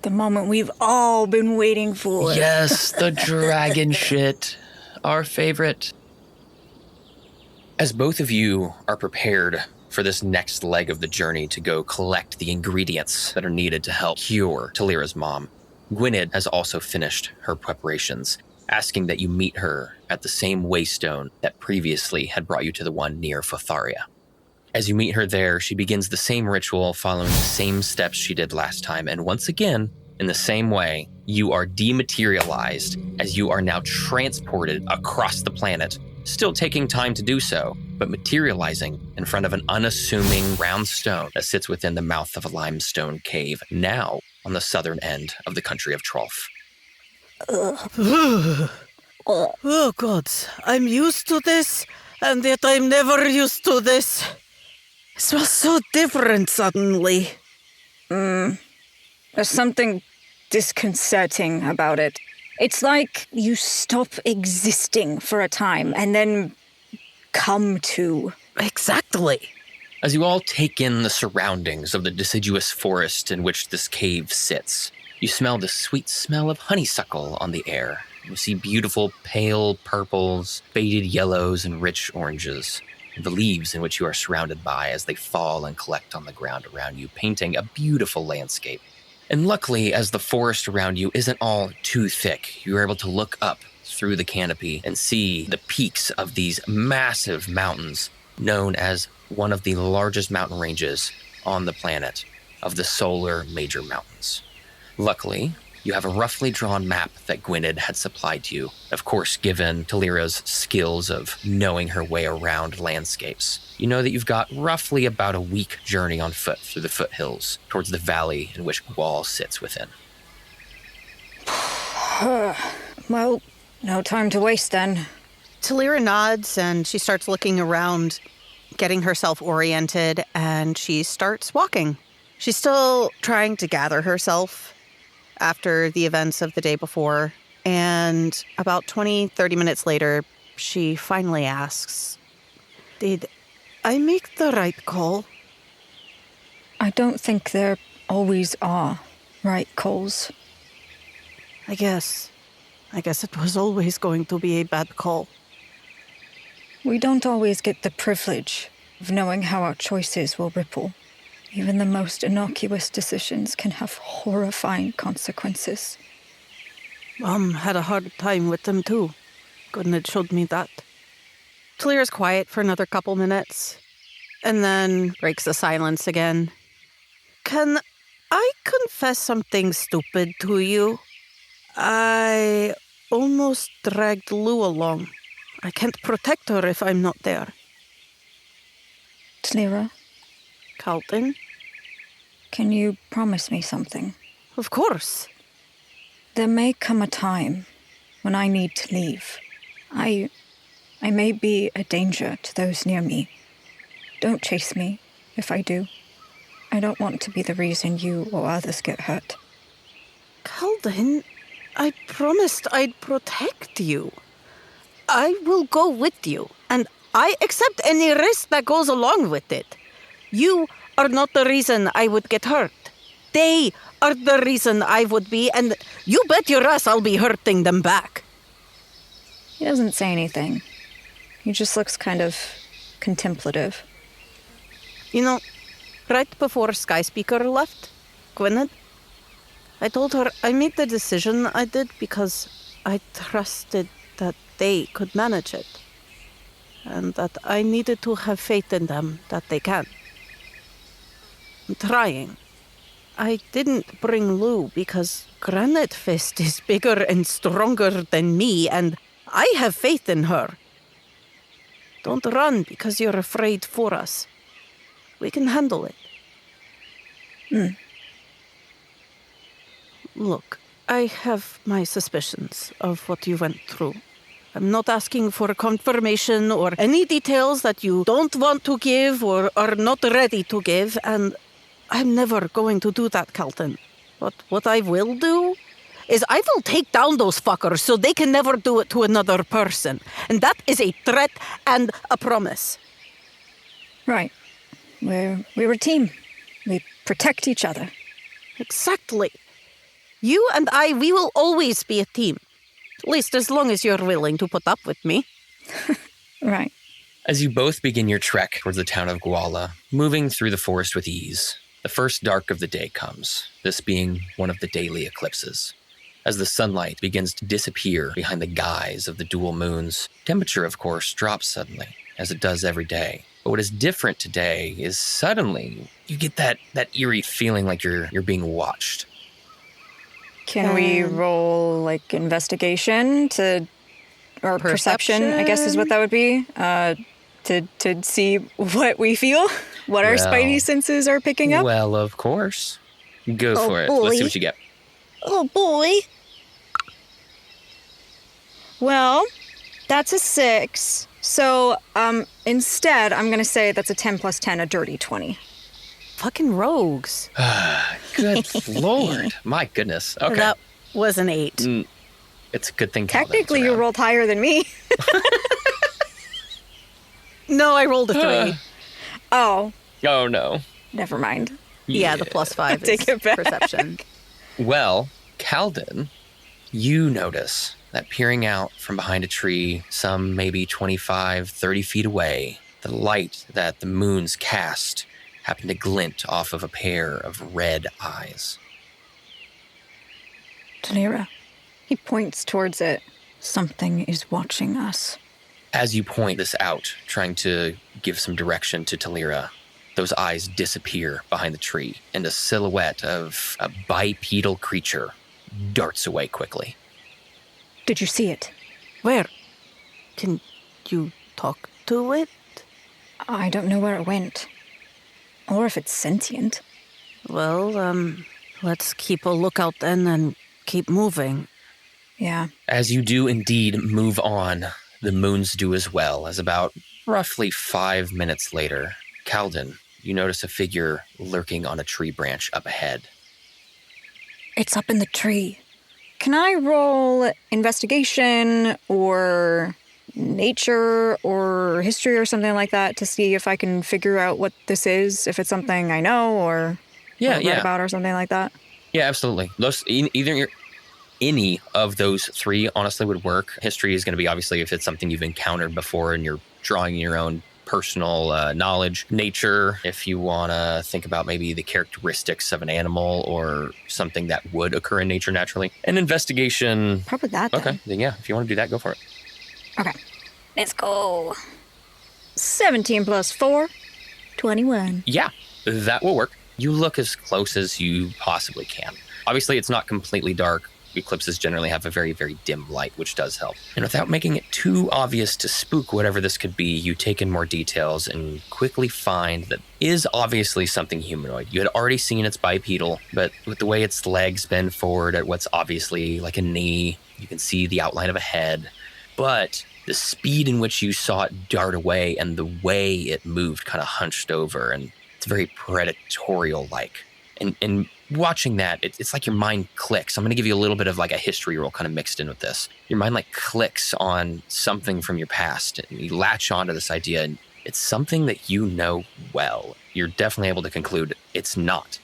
The moment we've all been waiting for. Yes, the dragon shit. Our favorite. As both of you are prepared for this next leg of the journey to go collect the ingredients that are needed to help cure Thalira's mom, Gwynedd has also finished her preparations, asking that you meet her at the same waystone that previously had brought you to the one near Fotharia. As you meet her there, she begins the same ritual, following the same steps she did last time, and once again, in the same way, you are dematerialized as you are now transported across the planet, still taking time to do so, but materializing in front of an unassuming round stone that sits within the mouth of a limestone cave, now on the southern end of the country of Trolf. Oh, God. I'm used to this, and yet I'm never used to this. It smells so different suddenly. There's something disconcerting about it. It's like you stop existing for a time and then come to. Exactly. As you all take in the surroundings of the deciduous forest in which this cave sits, you smell the sweet smell of honeysuckle on the air. You see beautiful pale purples, faded yellows, and rich oranges. The leaves in which you are surrounded by as they fall and collect on the ground around you, painting a beautiful landscape. And luckily, as the forest around you isn't all too thick, you're able to look up through the canopy and see the peaks of these massive mountains, known as one of the largest mountain ranges on the planet of the solar major mountains. Luckily, you have a roughly drawn map that Gwynedd had supplied you, of course, given Thalira's skills of knowing her way around landscapes. You know that you've got roughly about a week journey on foot through the foothills towards the valley in which Guala sits within. Well, no time to waste then. Thalira nods and she starts looking around, getting herself oriented, and she starts walking. She's still trying to gather herself after the events of the day before, and about 20-30 minutes later, she finally asks, "Did I make the right call?" I don't think there always are right calls. I guess it was always going to be a bad call. We don't always get the privilege of knowing how our choices will ripple. Even the most innocuous decisions can have horrifying consequences. Mom had a hard time with them too. Gwynedd showed me that. Thalira's quiet for another couple minutes, and then breaks the silence again. Can I confess something stupid to you? I almost dragged Lou along. I can't protect her if I'm not there. Thalira, Kaldin? can you promise me something? Of course. There may come a time when I need to leave. I may be a danger to those near me. Don't chase me if I do. I don't want to be the reason you or others get hurt. Kaldin, I promised I'd protect you. I will go with you, and I accept any risk that goes along with it. You are not the reason I would get hurt. They are the reason I would be, and you bet your ass I'll be hurting them back. He doesn't say anything. He just looks kind of contemplative. You know, right before Skyspeaker left, Gwynedd, I told her I made the decision I did because I trusted that they could manage it, and that I needed to have faith in them that they can. I'm trying. I didn't bring Lou because Granite Fist is bigger and stronger than me, and I have faith in her. Don't run because you're afraid for us. We can handle it. Look, I have my suspicions of what you went through. I'm not asking for confirmation or any details that you don't want to give or are not ready to give, and I'm never going to do that, Kaldin. But what I will do is I will take down those fuckers so they can never do it to another person. And that is a threat and a promise. Right. We're a team. We protect each other. Exactly. You and I, we will always be a team. At least as long as you're willing to put up with me. Right. As you both begin your trek towards the town of Guala, moving through the forest with ease, the first dark of the day comes, this being one of the daily eclipses. As the sunlight begins to disappear behind the guise of the dual moons, temperature, of course, drops suddenly, as it does every day. But what is different today is suddenly you get that eerie feeling like you're being watched. Can we roll, like, investigation or perception, I guess is what that would be, to see what we feel, what our spidey senses are picking up? Well, of course. Go Oh, for it. boy. Let's see what you get. Oh boy. Well, that's a 6. So, instead, I'm going to say that's a 10 plus 10, a dirty 20. Fucking rogues. Good Lord. My goodness. Okay. That was an 8. It's a good thing Kaldin's Technically, you around. rolled higher than me. No, I rolled a 3. Oh, Oh, no. never mind. Yeah, the plus 5 is Take it back. perception. Well, Kaldin, you notice that peering out from behind a tree, some maybe 25, 30 feet away, the light that the moons cast happened to glint off of a pair of red eyes. Thalira. He points towards it. Something is watching us. As you point this out, trying to give some direction to Thalira, those eyes disappear behind the tree, and a silhouette of a bipedal creature darts away quickly. Did you see it? Where? Can you talk to it? I don't know where it went. Or if it's sentient. Well, let's keep a lookout then and keep moving. Yeah. As you do indeed move on, the moons do as well, as about roughly 5 minutes later, Kaldin, you notice a figure lurking on a tree branch up ahead. It's up in the tree. Can I roll investigation or nature or history or something like that to see if I can figure out what this is, if it's something I know or read about or something like that? Yeah, absolutely. Any of those three honestly would work. History is going to be obviously if it's something you've encountered before and you're drawing your own personal knowledge. Nature, if you want to think about maybe the characteristics of an animal or something that would occur in nature naturally. And investigation. Probably that then. Okay, then yeah, if you want to do that, go for it. Okay. Let's go. 17 plus 4, 21. Yeah, that will work. You look as close as you possibly can. Obviously, it's not completely dark. Eclipses generally have a very, very dim light, which does help. And without making it too obvious to spook whatever this could be, you take in more details and quickly find that is obviously something humanoid. You had already seen it's bipedal, but with the way its legs bend forward at what's obviously like a knee, you can see the outline of a head. But the speed in which you saw it dart away and the way it moved kind of hunched over, and it's very predatorial-like. And watching that, it's like your mind clicks. I'm going to give you a little bit of like a history roll kind of mixed in with this. Your mind like clicks on something from your past, and you latch onto this idea, and it's something that you know well. You're definitely able to conclude it's not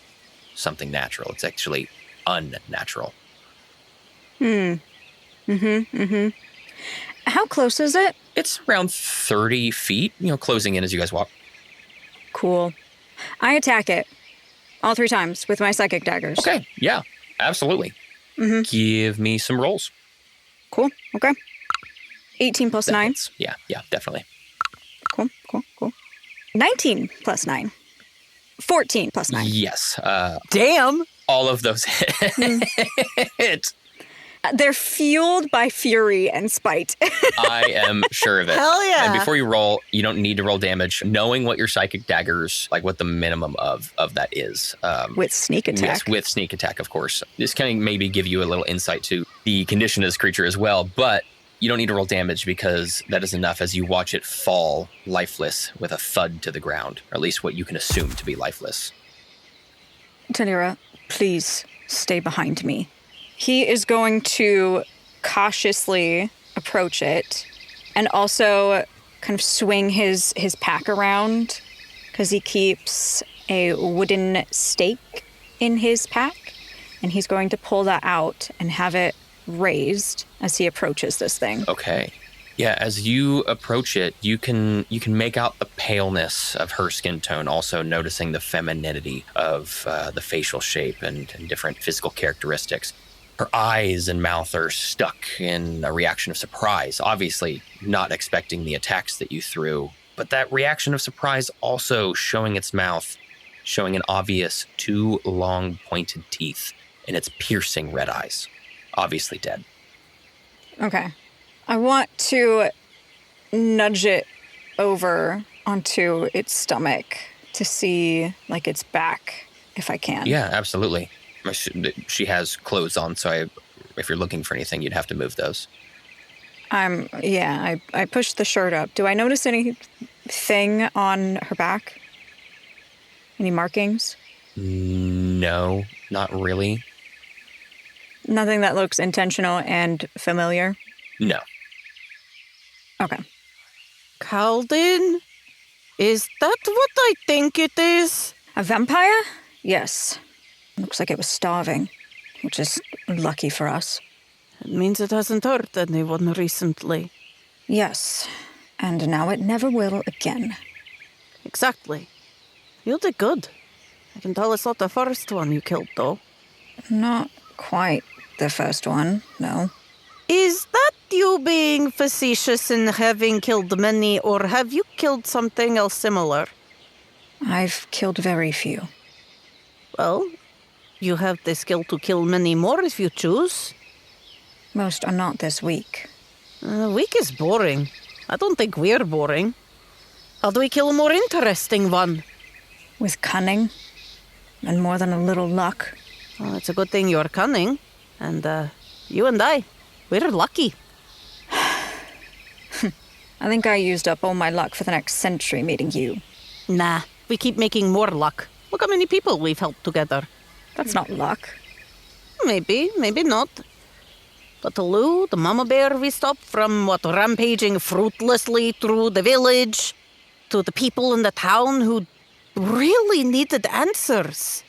something natural. It's actually unnatural. How close is it? It's around 30 feet, closing in as you guys walk. Cool. I attack it. All 3 times with my psychic daggers. Okay, yeah, absolutely. Give me some rolls. Cool. Okay. 18 plus 9. Yeah, definitely. Cool. 19 plus 9. 14 plus 9. Yes. Damn! All of those hit. They're fueled by fury and spite. I am sure of it. Hell yeah. And before you roll, you don't need to roll damage. Knowing what your psychic daggers, like what the minimum of that is. With sneak attack. Yes, with sneak attack, of course. This can maybe give you a little insight to the condition of this creature as well. But You don't need to roll damage because that is enough as you watch it fall lifeless with a thud to the ground, or at least what you can assume to be lifeless. Thalira, please stay behind me. He is going to cautiously approach it and also kind of swing his pack around because he keeps a wooden stake in his pack, and he's going to pull that out and have it raised as he approaches this thing. Okay. Yeah, as you approach it, you can make out the paleness of her skin tone, also noticing the femininity of the facial shape and different physical characteristics. Her eyes and mouth are stuck in a reaction of surprise, obviously not expecting the attacks that you threw, but that reaction of surprise also showing its mouth, showing an obvious 2 long pointed teeth in its piercing red eyes. Obviously dead. Okay. I want to nudge it over onto its stomach to see, like, its back, if I can. Yeah, absolutely. She has clothes on, so if you're looking for anything, you'd have to move those. I pushed the shirt up. Do I notice anything on her back? Any markings? No, not really. Nothing that looks intentional and familiar? No. Okay. Kaldin? Is that what I think it is? A vampire? Yes. Looks like it was starving, which is lucky for us. It means it hasn't hurt anyone recently. Yes. And now it never will again. Exactly. You did good. I can tell it's not the first one you killed, though. Not quite the first one, no. Is that you being facetious in having killed many, or have you killed something else similar? I've killed very few. Well, you have the skill to kill many more if you choose. Most are not this weak. Weak is boring. I don't think we're boring. How do we kill a more interesting one? With cunning and more than a little luck. Well, it's a good thing you're cunning. And you and I, we're lucky. I think I used up all my luck for the next century meeting you. Nah, we keep making more luck. Look how many people we've helped together. That's not luck. Maybe, maybe not. But Lou, the mama bear we stopped from, rampaging fruitlessly through the village, to the people in the town who really needed answers.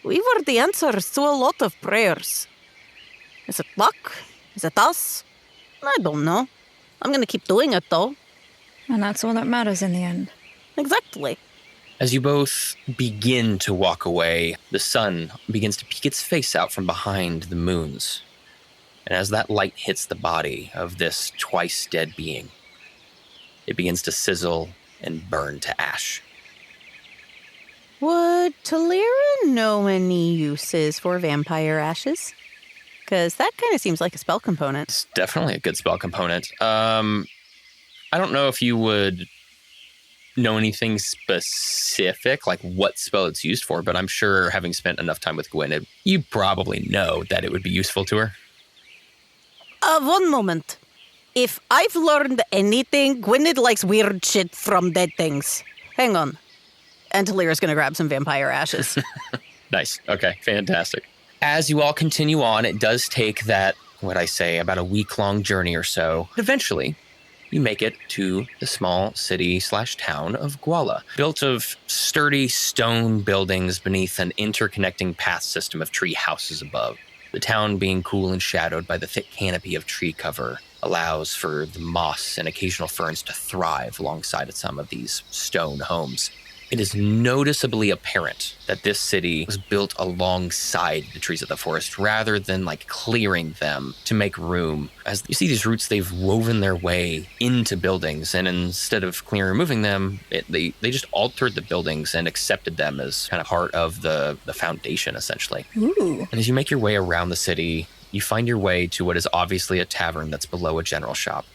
We were the answers to a lot of prayers. Is it luck? Is it us? I don't know. I'm gonna keep doing it, though. And that's all that matters in the end. Exactly. As you both begin to walk away, the sun begins to peek its face out from behind the moons. And as that light hits the body of this twice dead being, it begins to sizzle and burn to ash. Would Thalira know any uses for vampire ashes? Because that kind of seems like a spell component. It's definitely a good spell component. I don't know if you would know anything specific, like what spell it's used for, but I'm sure having spent enough time with Gwen, you probably know that it would be useful to her. One moment. If I've learned anything, Gwynedd likes weird shit from dead things. Hang on. And Thalira's gonna grab some vampire ashes. Nice. Okay, fantastic. As you all continue on, it does take that, about a week-long journey or so. Eventually, you make it to the small city/town of Guala, built of sturdy stone buildings beneath an interconnecting path system of tree houses above. The town, being cool and shadowed by the thick canopy of tree cover, allows for the moss and occasional ferns to thrive alongside of some of these stone homes. It is noticeably apparent that this city was built alongside the trees of the forest rather than clearing them to make room. As you see these roots, they've woven their way into buildings, and instead of clearing and removing them, they just altered the buildings and accepted them as kind of part of the foundation, essentially. Ooh. And as you make your way around the city, you find your way to what is obviously a tavern that's below a general shop.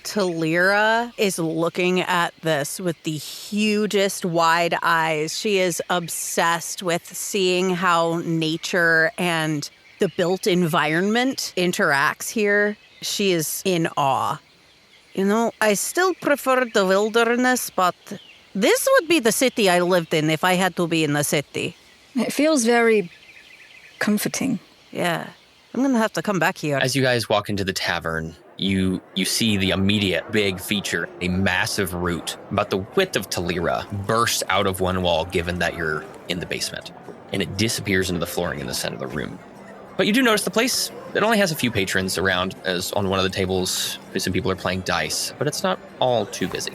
Thalira is looking at this with the hugest wide eyes. She is obsessed with seeing how nature and the built environment interacts here. She is in awe. You know, I still prefer the wilderness, but this would be the city I lived in if I had to be in the city. It feels very comforting. Yeah, I'm gonna have to come back here. As you guys walk into the tavern, you see the immediate big feature, a massive root about the width of Thalira bursts out of one wall, given that you're in the basement, and it disappears into the flooring in the center of the room. But you do notice the place, it only has a few patrons around, as on one of the tables, some people are playing dice, but it's not all too busy.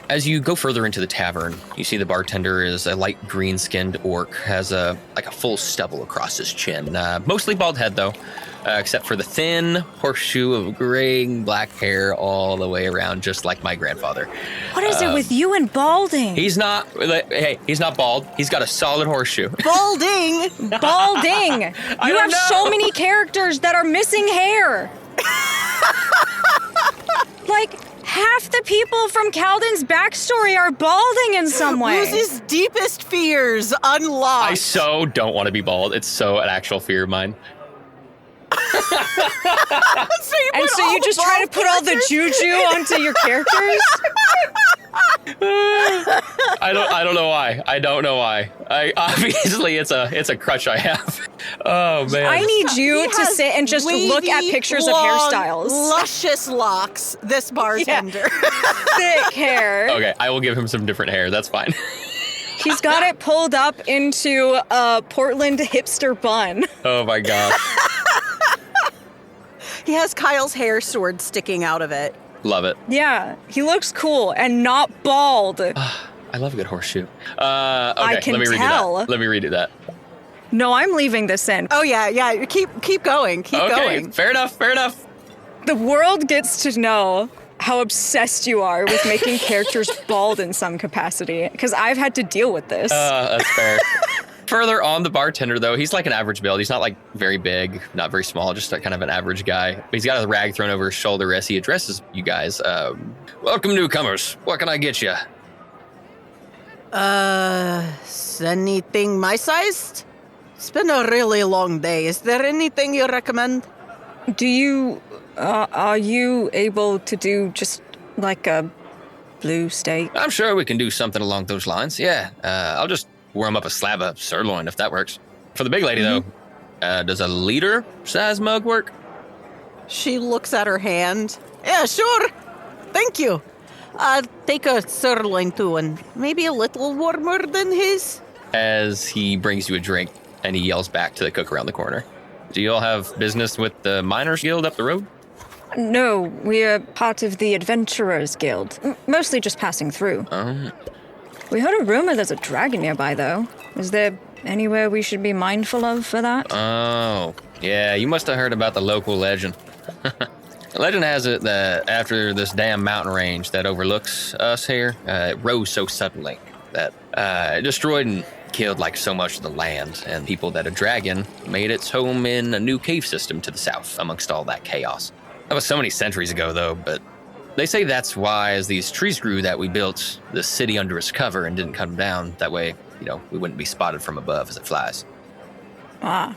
As you go further into the tavern, you see the bartender is a light green-skinned orc, has a full stubble across his chin. Mostly bald head, though, except for the thin horseshoe of graying black hair all the way around, just like my grandfather. What is it with you and balding? He's not bald. He's got a solid horseshoe. Balding! Balding! You have so many characters that are missing hair. Like, half the people from Kaldin's backstory are balding in some way. Rose's deepest fears unlocked. I so don't want to be bald. It's so an actual fear of mine. So you just try to put all the juju onto your characters? I don't know why. I don't know why. Obviously it's a crutch I have. Oh man. I need you to sit and just look at pictures of hairstyles. Luscious locks, this bartender. Thick hair. Okay, I will give him some different hair. That's fine. He's got it pulled up into a Portland hipster bun. Oh my gosh. He has Kyle's hair sword sticking out of it. Love it. Yeah, he looks cool and not bald. I love a good horseshoe. Okay, I can let me tell. redo that. Let me redo that. No, I'm leaving this in. Oh yeah. Keep going. Keep going. Fair enough. The world gets to know how obsessed you are with making characters bald in some capacity, because I've had to deal with this. That's fair. Further on, the bartender, though, he's like an average build. He's not like very big, not very small, just kind of an average guy. But he's got a rag thrown over his shoulder as he addresses you guys. Welcome, newcomers. What can I get you? Anything my sized? It's been a really long day. Is there anything you recommend? Are you able to do just like a blue steak? I'm sure we can do something along those lines. Yeah, I'll just warm up a slab of sirloin if that works. For the big lady, though, does a liter size mug work? She looks at her hand. Yeah, sure. Thank you. Take a sirloin too, and maybe a little warmer than his. As he brings you a drink, and he yells back to the cook around the corner. Do you all have business with the Miners Guild up the road? No, we're part of the Adventurers Guild. Mostly just passing through. We heard a rumor there's a dragon nearby, though. Is there anywhere we should be mindful of for that? Oh, yeah, you must have heard about the local legend. The legend has it that after this damn mountain range that overlooks us here, it rose so suddenly that it destroyed and killed like so much of the land, and people that a dragon made its home in a new cave system to the south amongst all that chaos. That was so many centuries ago, though, but they say that's why, as these trees grew, that we built the city under its cover and didn't come down. That way, we wouldn't be spotted from above as it flies. Ah,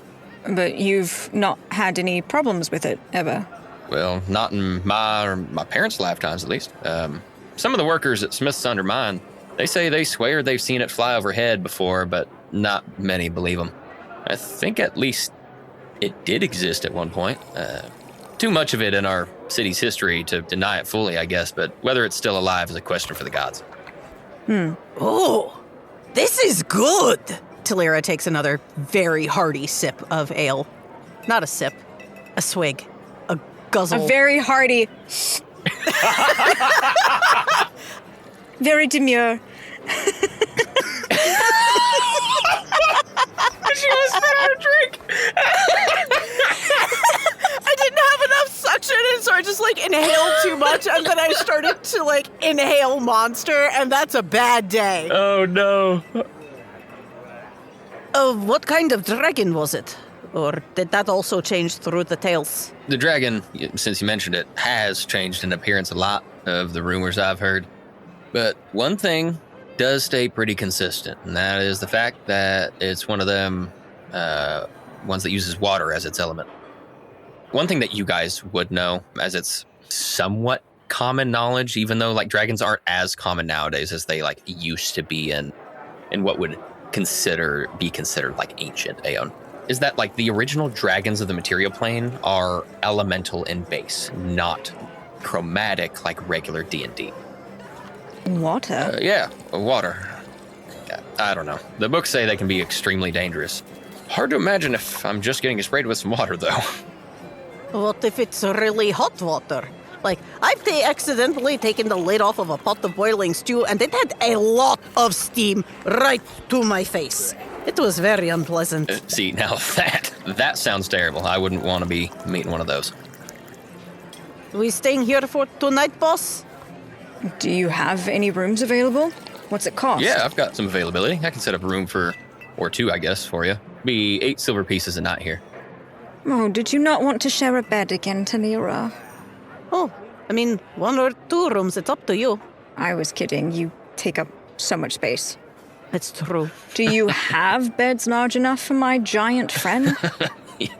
but you've not had any problems with it, ever? Well, not in my or my parents' lifetimes, at least. Some of the workers at Smith's Under Mine, they say they swear they've seen it fly overhead before, but not many believe them. I think at least it did exist at one point. Too much of it in our city's history to deny it fully, I guess, but whether it's still alive is a question for the gods. Oh, this is good. Thalira takes another very hearty sip of ale. Not a sip, a swig, a guzzle. A very hearty. Very demure. She whispered out a drink. I didn't have enough suction, and so I just inhaled too much, and then I started to inhale monster, and that's a bad day. Oh no. What kind of dragon was it? Or did that also change through the tales? The dragon, since you mentioned it, has changed in appearance a lot of the rumors I've heard. But one thing does stay pretty consistent, and that is the fact that it's one of them ones that uses water as its element. One thing that you guys would know, as it's somewhat common knowledge, even though like dragons aren't as common nowadays as they like used to be in what would be considered like ancient Ae'oene, is that like the original dragons of the material plane are elemental in base, not chromatic like regular D&D. Water? Yeah, water. I don't know. The books say they can be extremely dangerous. Hard to imagine if I'm just getting sprayed with some water, though. What if it's really hot water? Like, I've accidentally taken the lid off of a pot of boiling stew, and it had a lot of steam right to my face. It was very unpleasant. See, now that sounds terrible. I wouldn't want to be meeting one of those. We staying here for tonight, boss? Do you have any rooms available? What's it cost? Yeah, I've got some availability. I can set up a room or two, I guess, for you. Be 8 silver pieces a night here. Oh, did you not want to share a bed again, Thalira? Oh, I mean, 1 or 2 rooms, it's up to you. I was kidding. You take up so much space. It's true. Do you have beds large enough for my giant friend?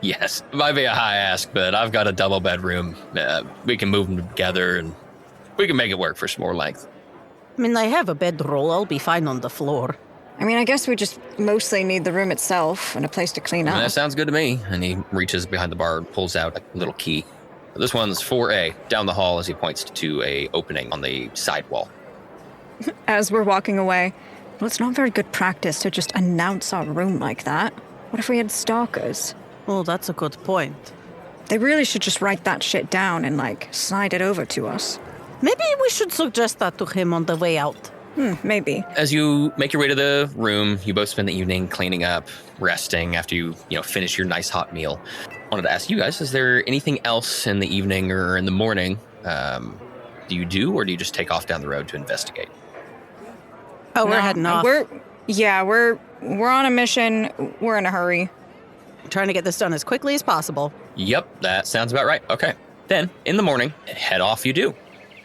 Yes, might be a high ask, but I've got a double bedroom. We can move them together, and we can make it work for some more length. I mean, I have a bedroll. I'll be fine on the floor. I mean, I guess we just mostly need the room itself and a place to clean up. That sounds good to me. And he reaches behind the bar and pulls out a little key. This one's 4A, down the hall as he points to a opening on the side wall. As we're walking away, well, it's not very good practice to just announce our room like that. What if we had stalkers? Oh, that's a good point. They really should just write that shit down and, slide it over to us. Maybe we should suggest that to him on the way out. Maybe. As you make your way to the room, you both spend the evening cleaning up, resting after you finish your nice hot meal. I wanted to ask you guys, is there anything else in the evening or in the morning do you do, or do you just take off down the road to investigate? Oh, we're heading off. We're on a mission. We're in a hurry. Trying to get this done as quickly as possible. Yep, that sounds about right. Okay. Then, in the morning, head off you do.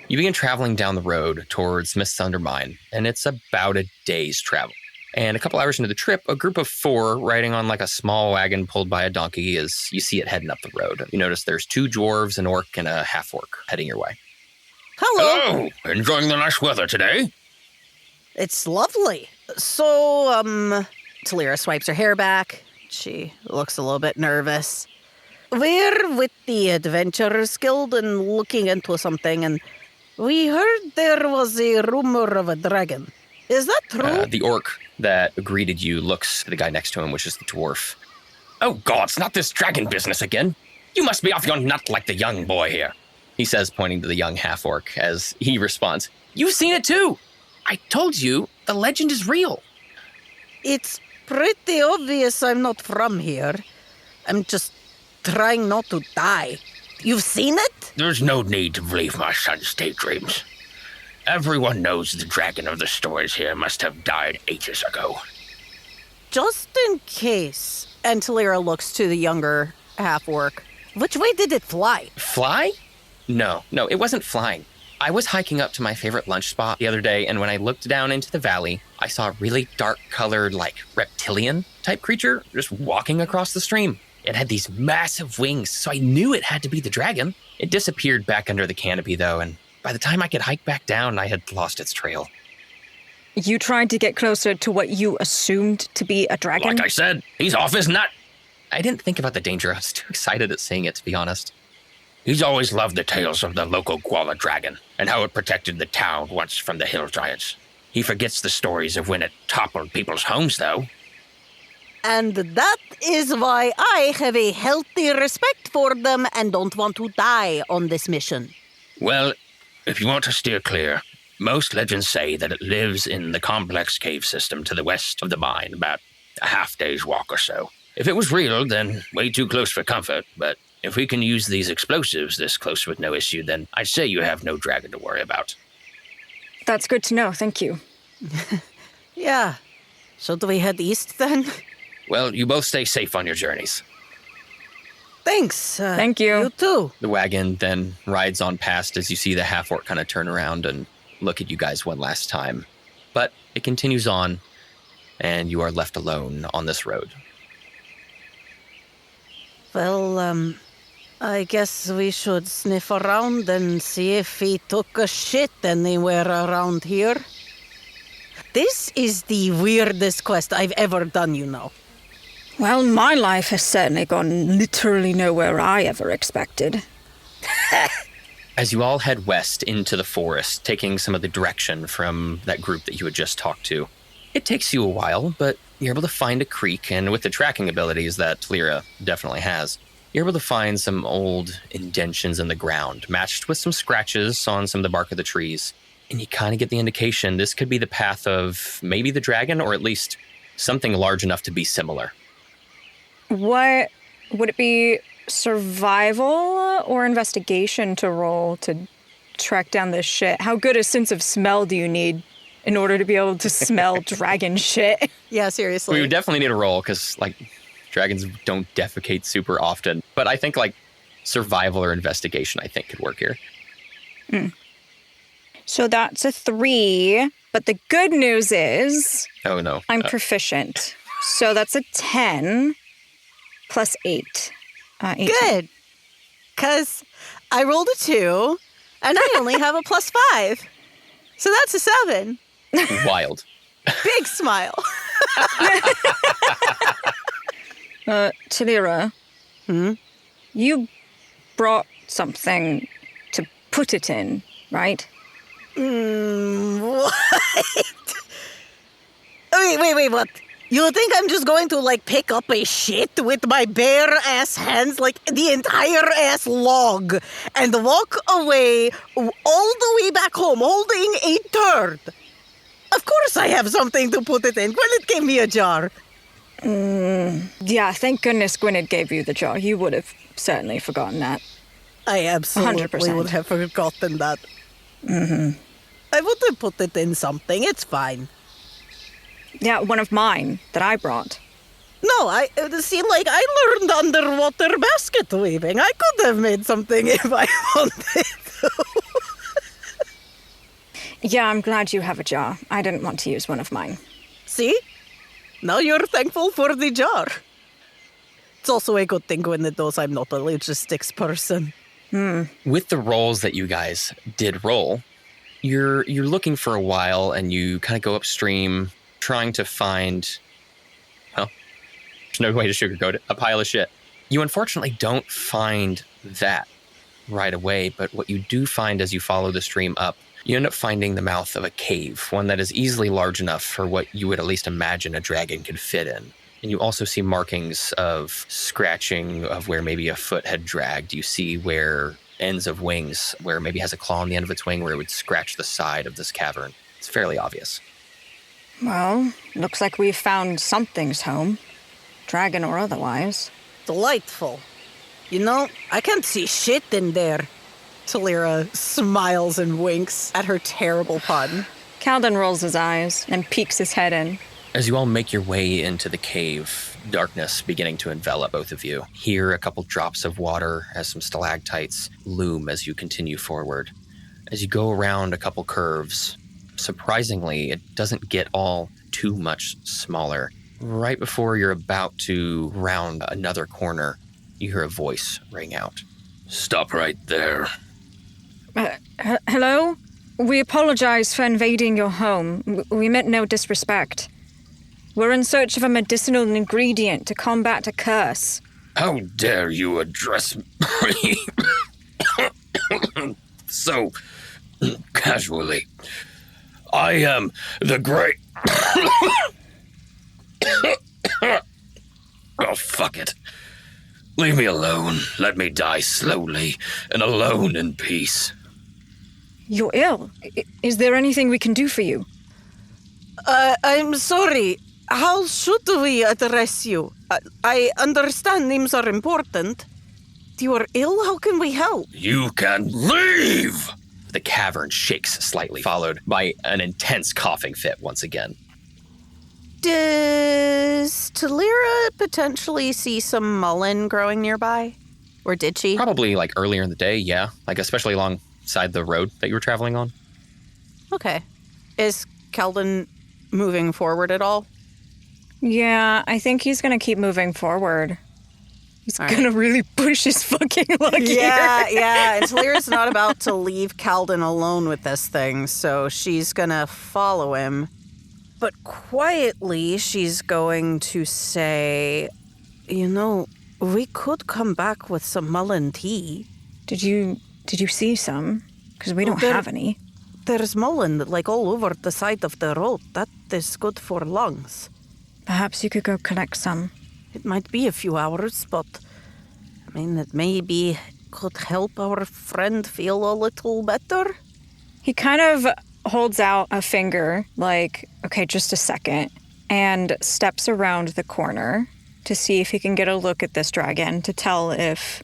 You begin traveling down the road towards Smith's Undermine, and it's about a day's travel. And a couple hours into the trip, a group of 4 riding on a small wagon pulled by a donkey as you see it heading up the road. You notice there's 2 dwarves, an orc, and a half-orc heading your way. Hello. Oh, enjoying the nice weather today? It's lovely. So, Thalira swipes her hair back. She looks a little bit nervous. We're with the Adventurers Guild and looking into something, and we heard there was a rumor of a dragon. Is that true? The orc that greeted you looks at the guy next to him, which is the dwarf. Oh, gods, not this dragon business again. You must be off your nut like the young boy here. He says, pointing to the young half-orc, as he responds, You've seen it too. I told you, the legend is real. It's pretty obvious I'm not from here. I'm just trying not to die. You've seen it? There's no need to believe my son's daydreams. Everyone knows the dragon of the stories here must have died ages ago. Just in case. And Thalira looks to the younger half-orc. Which way did it fly? Fly? No, it wasn't flying. I was hiking up to my favorite lunch spot the other day, and when I looked down into the valley, I saw a really dark-colored, reptilian-type creature just walking across the stream. It had these massive wings, so I knew it had to be the dragon. It disappeared back under the canopy, though, and by the time I could hike back down, I had lost its trail. You tried to get closer to what you assumed to be a dragon? Like I said, he's off his nut. I didn't think about the danger. I was too excited at seeing it, to be honest. He's always loved the tales of the local Guala dragon and how it protected the town once from the hill giants. He forgets the stories of when it toppled people's homes, though. And that is why I have a healthy respect for them and don't want to die on this mission. Well, if you want to steer clear, most legends say that it lives in the complex cave system to the west of the mine, about a half-day's walk or so. If it was real, then way too close for comfort, but if we can use these explosives this close with no issue, then I'd say you have no dragon to worry about. That's good to know, thank you. Yeah. Should we head east then? Well, you both stay safe on your journeys. Thanks. Thank you. You too. The wagon then rides on past as you see the half-orc kind of turn around and look at you guys one last time. But it continues on, and you are left alone on this road. Well, I guess we should sniff around and see if he took a shit anywhere around here. This is the weirdest quest I've ever done, you know. Well, my life has certainly gone literally nowhere I ever expected. As you all head west into the forest, taking some of the direction from that group that you had just talked to, it takes you a while, but you're able to find a creek, and with the tracking abilities that Thalira definitely has, you're able to find some old indentions in the ground, matched with some scratches on some of the bark of the trees. And you kind of get the indication this could be the path of maybe the dragon, or at least something large enough to be similar. What would it be? Survival or investigation to roll to track down this shit? How good a sense of smell do you need in order to be able to smell dragon shit? Yeah, seriously. We would definitely need a roll, because, dragons don't defecate super often. But I think, survival or investigation, I think, could work here. So that's a 3, but the good news is... Oh, no. I'm proficient. So that's a 10 plus 8. 18. Good. Because I rolled a 2, and I only have a plus 5. So that's a 7. Wild. Big smile. Thalira, you brought something to put it in, right? What? Wait, what? You think I'm just going to, pick up a shit with my bare-ass hands, the entire-ass log, and walk away all the way back home holding a turd? Of course I have something to put it in. Gwyneth gave me a jar. Yeah, thank goodness Gwyneth gave you the jar. You would have certainly forgotten that. I absolutely 100%. would have forgotten that. I would have put it in something. It's fine. Yeah, one of mine that I brought. No, it seemed like I learned underwater basket weaving. I could have made something if I wanted to. Yeah, I'm glad you have a jar. I didn't want to use one of mine. See? Now you're thankful for the jar. It's also a good thing when it knows I'm not a logistics person. With the rolls that you guys did roll, you're looking for a while, and you kind of go upstream, trying to find, well, there's no way to sugarcoat it, a pile of shit. You unfortunately don't find that right away, but what you do find as you follow the stream up, you end up finding the mouth of a cave, one that is easily large enough for what you would at least imagine a dragon could fit in. And you also see markings of scratching of where maybe a foot had dragged. You see where ends of wings, where maybe has a claw on the end of its wing where it would scratch the side of this cavern. It's fairly obvious. Well, looks like we've found something's home. Dragon or otherwise. Delightful. You know, I can't see shit in there. Thalira smiles and winks at her terrible pun. Kaldin rolls his eyes and peeks his head in. As you all make your way into the cave, darkness beginning to envelop both of you. Hear a couple drops of water as some stalactites loom as you continue forward. As you go around a couple curves, surprisingly, it doesn't get all too much smaller. Right before you're about to round another corner, you hear a voice ring out. Stop right there. Hello? We apologize for invading your home. We meant no disrespect. We're in search of a medicinal ingredient to combat a curse. How dare you address me so casually? I am the great... Oh, fuck it. Leave me alone. Let me die slowly and alone in peace. You're ill. Is there anything we can do for you? I'm sorry. How should we address you? I understand names are important. You are ill? How can we help? You can leave! The cavern shakes slightly, followed by an intense coughing fit once again. Does Thalira potentially see some mullein growing nearby? Or did she? Probably earlier in the day, yeah. Especially alongside the road that you were traveling on. Okay. Is Kaldin moving forward at all? Yeah, I think he's gonna keep moving forward. He's All gonna really push his fucking luck Yeah, here. yeah. And Thalira's not about to leave Kaldin alone with this thing, so she's gonna follow him. But quietly, she's going to say, you know, we could come back with some mullein tea. Did you see some? Because we don't there- have any. There's mullein, like, all over the side of the road. That is good for lungs. Perhaps you could go collect some. It might be a few hours, but, I mean, it maybe could help our friend feel a little better. He kind of holds out a finger, like, okay, just a second, and steps around the corner to see if he can get a look at this dragon to tell if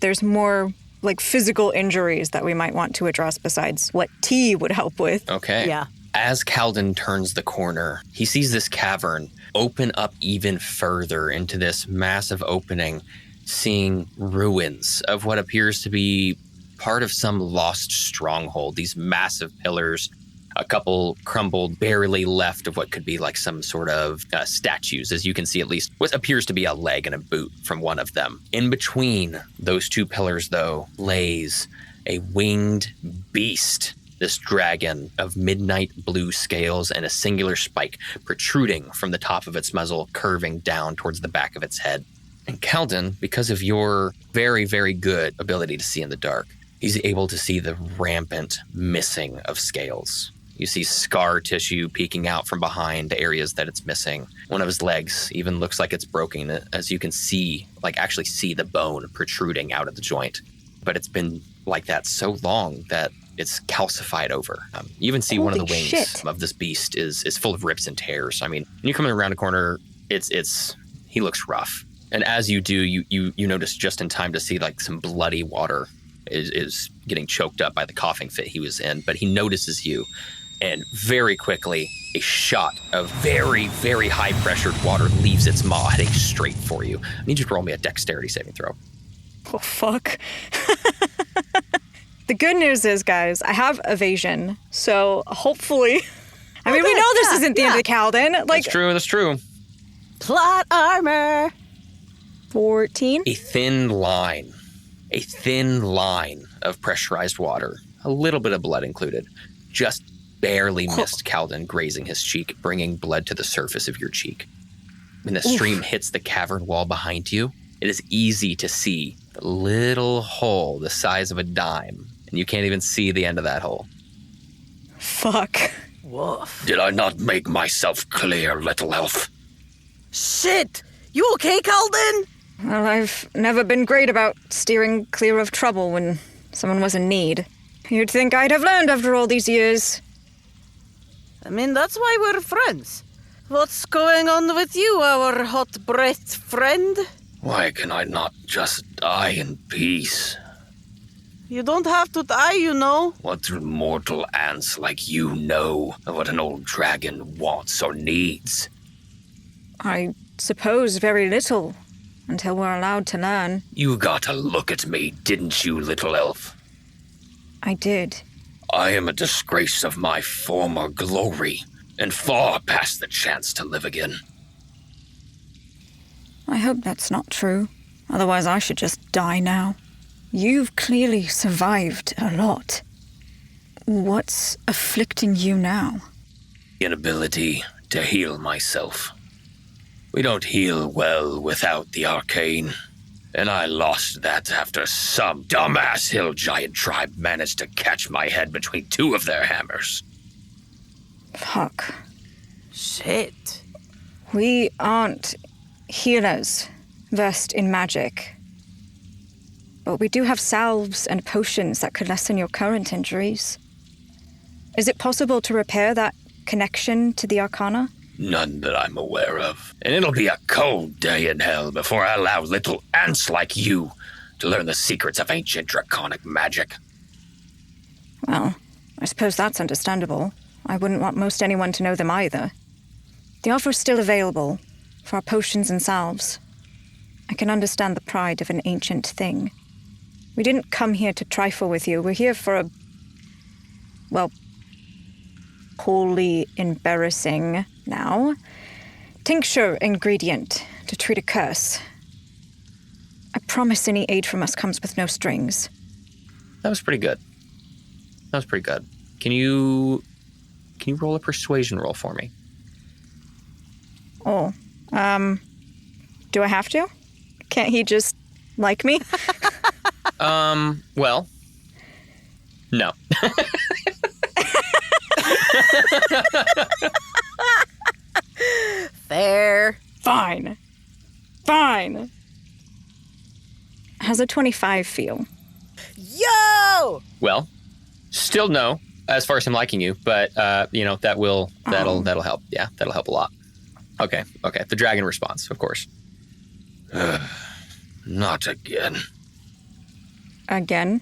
there's more, like, physical injuries that we might want to address besides what tea would help with. Okay. Yeah. As Kaldin turns the corner, he sees this cavern open up even further into this massive opening, seeing ruins of what appears to be part of some lost stronghold. These massive pillars, a couple crumbled, barely left of what could be like some sort of statues, as you can see at least what appears to be a leg and a boot from one of them. In between those two pillars, though, lays a winged beast. This dragon of midnight blue scales and a singular spike protruding from the top of its muzzle, curving down towards the back of its head. And Kaldin, because of your very, very good ability to see in the dark, he's able to see the rampant missing of scales. You see scar tissue peeking out from behind the areas that it's missing. One of his legs even looks like it's broken, as you can see, like actually see the bone protruding out of the joint. But it's been like that so long that it's calcified over. You even see one of the Holy wings shit. of this beast is full of rips and tears. I mean, when you come around a corner, he looks rough. And as you do, you notice just in time to see like some bloody water is getting choked up by the coughing fit he was in. But he notices you, and very quickly, a shot of very, very high-pressured water leaves its maw, heading straight for you. I need you to roll me a dexterity saving throw. Oh, fuck. The good news is, guys, I have evasion, so hopefully... I mean, we good. know this Yeah, isn't the end of Kaldin. Like, That's true. Plot armor. 14? A thin line of pressurized water, a little bit of blood included, just barely missed Kaldin, grazing his cheek, bringing blood to the surface of your cheek. When the stream hits the cavern wall behind you, it is easy to see the little hole the size of a dime, and you can't even see the end of that hole. Fuck. Woof. Did I not make myself clear, little elf? Shit! You okay, Kaldin? Well, I've never been great about steering clear of trouble when someone was in need. You'd think I'd have learned after all these years. I mean, that's why we're friends. What's going on with you, our hot-breathed friend? Why can I not just die in peace? You don't have to die, you know. What do mortal ants like you know of what an old dragon wants or needs? I suppose very little, until we're allowed to learn. You got to look at me, didn't you, little elf? I did. I am a disgrace of my former glory, and far past the chance to live again. I hope that's not true. Otherwise, I should just die now. You've clearly survived a lot. What's afflicting you now? Inability to heal myself. We don't heal well without the arcane. And I lost that after some dumbass hill giant tribe managed to catch my head between two of their hammers. Fuck. Shit. We aren't healers versed in magic. But we do have salves and potions that could lessen your current injuries. Is it possible to repair that connection to the Arcana? None that I'm aware of. And it'll be a cold day in hell before I allow little ants like you to learn the secrets of ancient draconic magic. Well, I suppose that's understandable. I wouldn't want most anyone to know them either. The offer's still available for our potions and salves. I can understand the pride of an ancient thing. We didn't come here to trifle with you. We're here for a... well, wholly embarrassing now. Tincture ingredient to treat a curse. I promise any aid from us comes with no strings. That was pretty good. Can you roll a persuasion roll for me? Oh, do I have to? Can't he just like me? Well, no. Fair. Fine. How's a 25 feel? Yo! Well, still no, as far as him liking you, but that'll help. Yeah, that'll help a lot. Okay. The dragon response, of course. Not again. Again?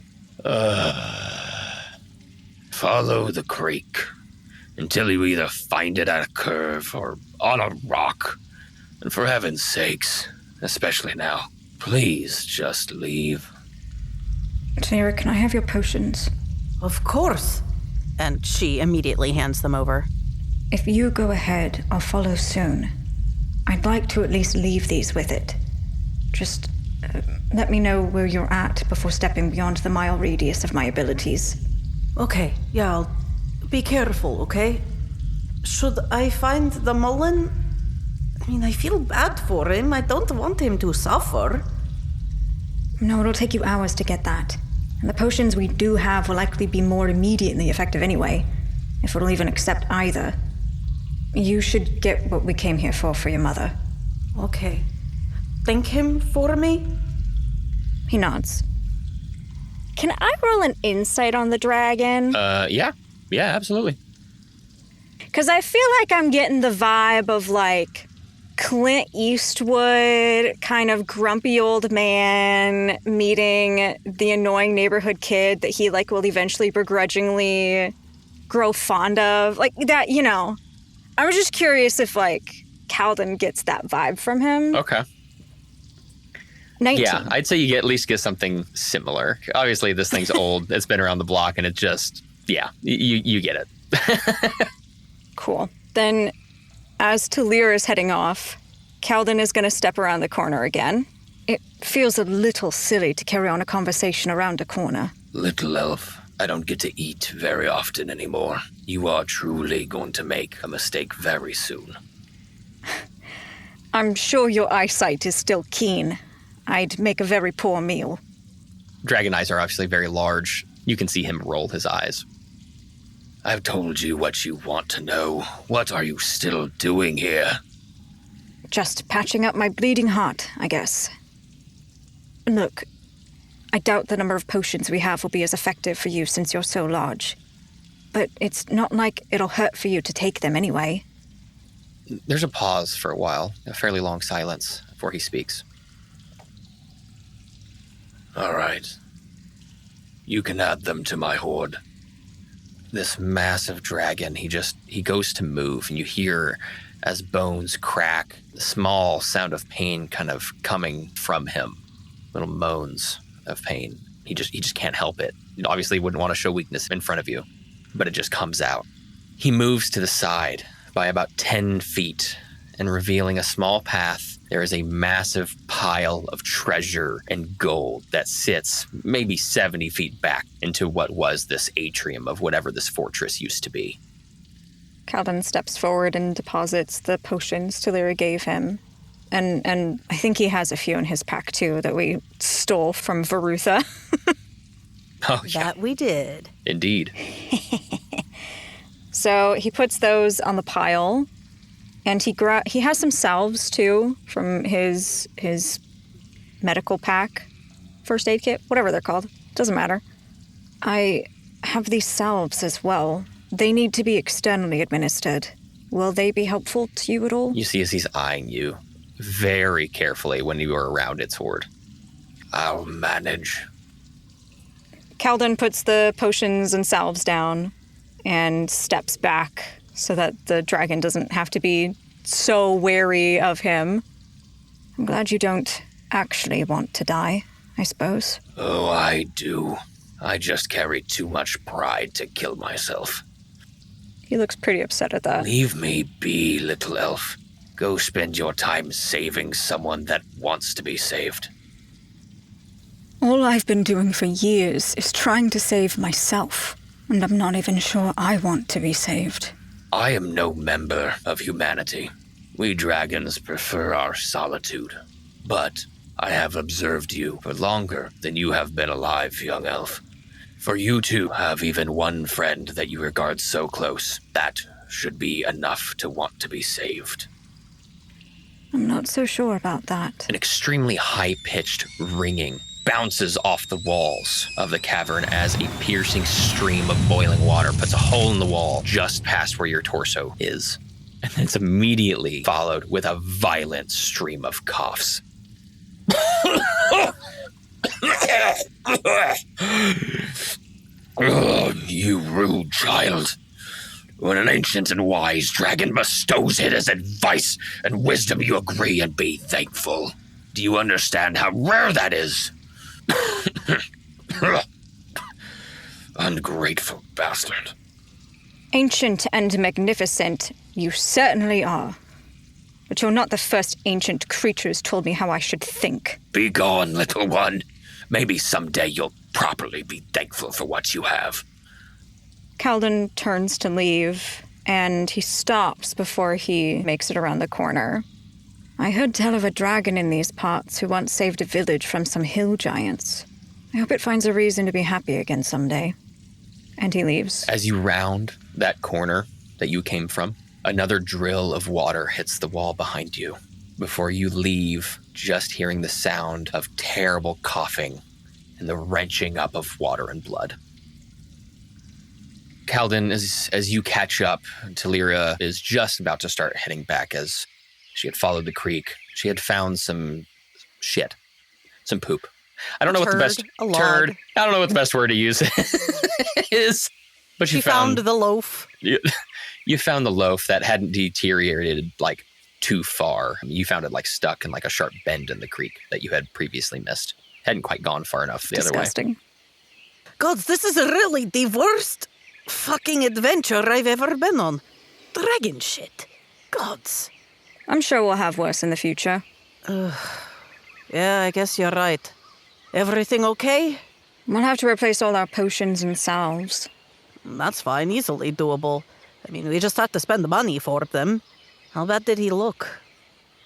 Follow the creek until you either find it at a curve or on a rock. And for heaven's sakes, especially now, please just leave. Thalira, can I have your potions? Of course. And she immediately hands them over. If you go ahead, I'll follow soon. I'd like to at least leave these with it. Just let me know where you're at before stepping beyond the mile radius of my abilities. Okay, yeah, I'll be careful, okay? Should I find the Mullen? I mean, I feel bad for him. I don't want him to suffer. No, it'll take you hours to get that. And the potions we do have will likely be more immediately effective anyway, if it'll even accept either. You should get what we came here for your mother. Okay. Thank him for me? He nods. Can I roll an insight on the dragon? Yeah, absolutely. Because I feel like I'm getting the vibe of, like, Clint Eastwood, kind of grumpy old man meeting the annoying neighborhood kid that he, like, will eventually begrudgingly grow fond of. Like, that, you know. I was just curious if, like, Kaldin gets that vibe from him. Okay. 19. Yeah, I'd say you at least get something similar. Obviously, this thing's old. It's been around the block, and it just, yeah, you get it. Cool. Then, as Thalira is heading off, Kaldin is going to step around the corner again. It feels a little silly to carry on a conversation around a corner. Little elf, I don't get to eat very often anymore. You are truly going to make a mistake very soon. I'm sure your eyesight is still keen. I'd make a very poor meal. Dragon eyes are obviously very large. You can see him roll his eyes. I've told you what you want to know. What are you still doing here? Just patching up my bleeding heart, I guess. Look, I doubt the number of potions we have will be as effective for you since you're so large. But it's not like it'll hurt for you to take them anyway. There's a pause for a while, a fairly long silence before he speaks. All right. You can add them to my hoard. This massive dragon, he goes to move, and you hear as bones crack, the small sound of pain kind of coming from him. Little moans of pain. He just can't help it. You obviously wouldn't want to show weakness in front of you, but it just comes out. He moves to the side by about 10 feet, and revealing a small path, there is a massive pile of treasure and gold that sits maybe 70 feet back into what was this atrium of whatever this fortress used to be. Kaldin steps forward and deposits the potions Thalira gave him. And I think he has a few in his pack, too, that we stole from Varutha. Oh, yeah. That we did. Indeed. So he puts those on the pile, and he has some salves, too, from his medical pack, first aid kit, whatever they're called. Doesn't matter. I have these salves as well. They need to be externally administered. Will they be helpful to you at all? You see as he's eyeing you very carefully when you are around its hoard. I'll manage. Kaldin puts the potions and salves down and steps back so that the dragon doesn't have to be so wary of him. I'm glad you don't actually want to die, I suppose. Oh, I do. I just carry too much pride to kill myself. He looks pretty upset at that. Leave me be, little elf. Go spend your time saving someone that wants to be saved. All I've been doing for years is trying to save myself, and I'm not even sure I want to be saved. I am no member of humanity. We dragons prefer our solitude. But I have observed you for longer than you have been alive, young elf. For you to have even one friend that you regard so close, that should be enough to want to be saved. I'm not so sure about that. An extremely high-pitched ringing bounces off the walls of the cavern as a piercing stream of boiling water puts a hole in the wall just past where your torso is. And it's immediately followed with a violent stream of coughs. Oh, you rude child. When an ancient and wise dragon bestows it as advice and wisdom, you agree and be thankful. Do you understand how rare that is? Ungrateful bastard. Ancient and magnificent, you certainly are. But you're not the first ancient creature who's told me how I should think. Be gone, little one. Maybe someday you'll properly be thankful for what you have. Kaldin turns to leave, and he stops before he makes it around the corner. I heard tell of a dragon in these parts who once saved a village from some hill giants. I hope it finds a reason to be happy again someday. And he leaves. As you round that corner that you came from, another drill of water hits the wall behind you. Before you leave, just hearing the sound of terrible coughing and the wrenching up of water and blood. Kaldin, as you catch up, Thalira is just about to start heading back as she had followed the creek. She had found some shit, some poop. I don't know what the best turd. I don't know what the best word to use is. But she found the loaf. You found the loaf that hadn't deteriorated like too far. I mean, you found it like stuck in like a sharp bend in the creek that you had previously missed. Hadn't quite gone far enough the other way. Disgusting. Gods, this is really the worst fucking adventure I've ever been on. Dragon shit. Gods. I'm sure we'll have worse in the future. Yeah, I guess you're right. Everything okay? We'll have to replace all our potions and salves. That's fine, easily doable. I mean, we just have to spend the money for them. How bad did he look?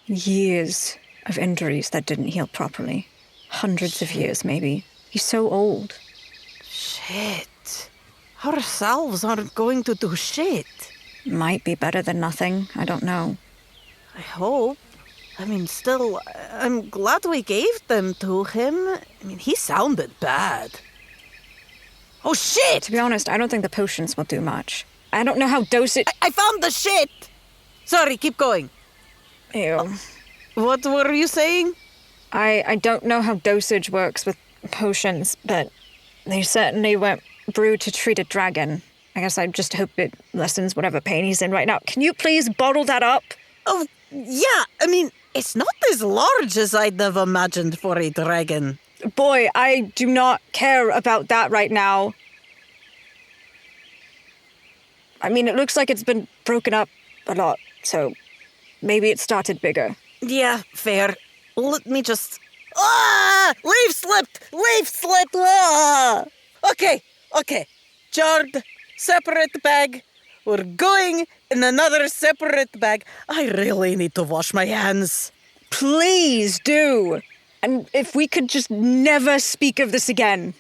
Years of injuries that didn't heal properly. Hundreds of years, maybe. He's so old. Shit. Our salves aren't going to do shit. Might be better than nothing. I don't know. I hope. I mean, still, I'm glad we gave them to him. I mean, he sounded bad. Oh, shit! To be honest, I don't think the potions will do much. I don't know how dosage... I found the shit! Sorry, keep going. Ew. What were you saying? I don't know how dosage works with potions, but they certainly weren't brewed to treat a dragon. I guess I just hope it lessens whatever pain he's in right now. Can you please bottle that up? Oh, yeah, I mean, it's not as large as I'd have imagined for a dragon. Boy, I do not care about that right now. I mean, it looks like it's been broken up a lot, so maybe it started bigger. Yeah, fair. Let me just... Ah! Leaf slipped! Leaf slipped! Ah! Okay. Jarred, separate bag. We're going in another separate bag. I really need to wash my hands. Please do. And if we could just never speak of this again.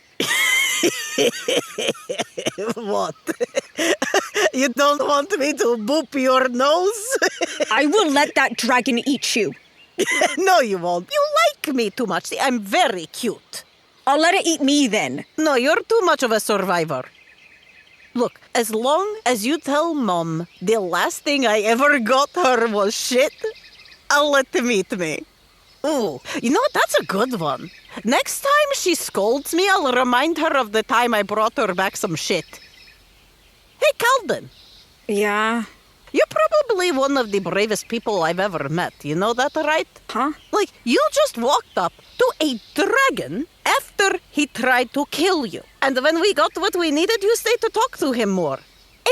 What? You don't want me to boop your nose? I will let that dragon eat you. No, you won't. You like me too much. See, I'm very cute. I'll let it eat me then. No, you're too much of a survivor. Look, as long as you tell Mom the last thing I ever got her was shit, I'll let them eat me. Ooh, you know what? That's a good one. Next time she scolds me, I'll remind her of the time I brought her back some shit. Hey, Kaldin. Yeah? You're probably one of the bravest people I've ever met. You know that, right? Huh? Like, you just walked up to a dragon after he tried to kill you. And when we got what we needed, you stayed to talk to him more.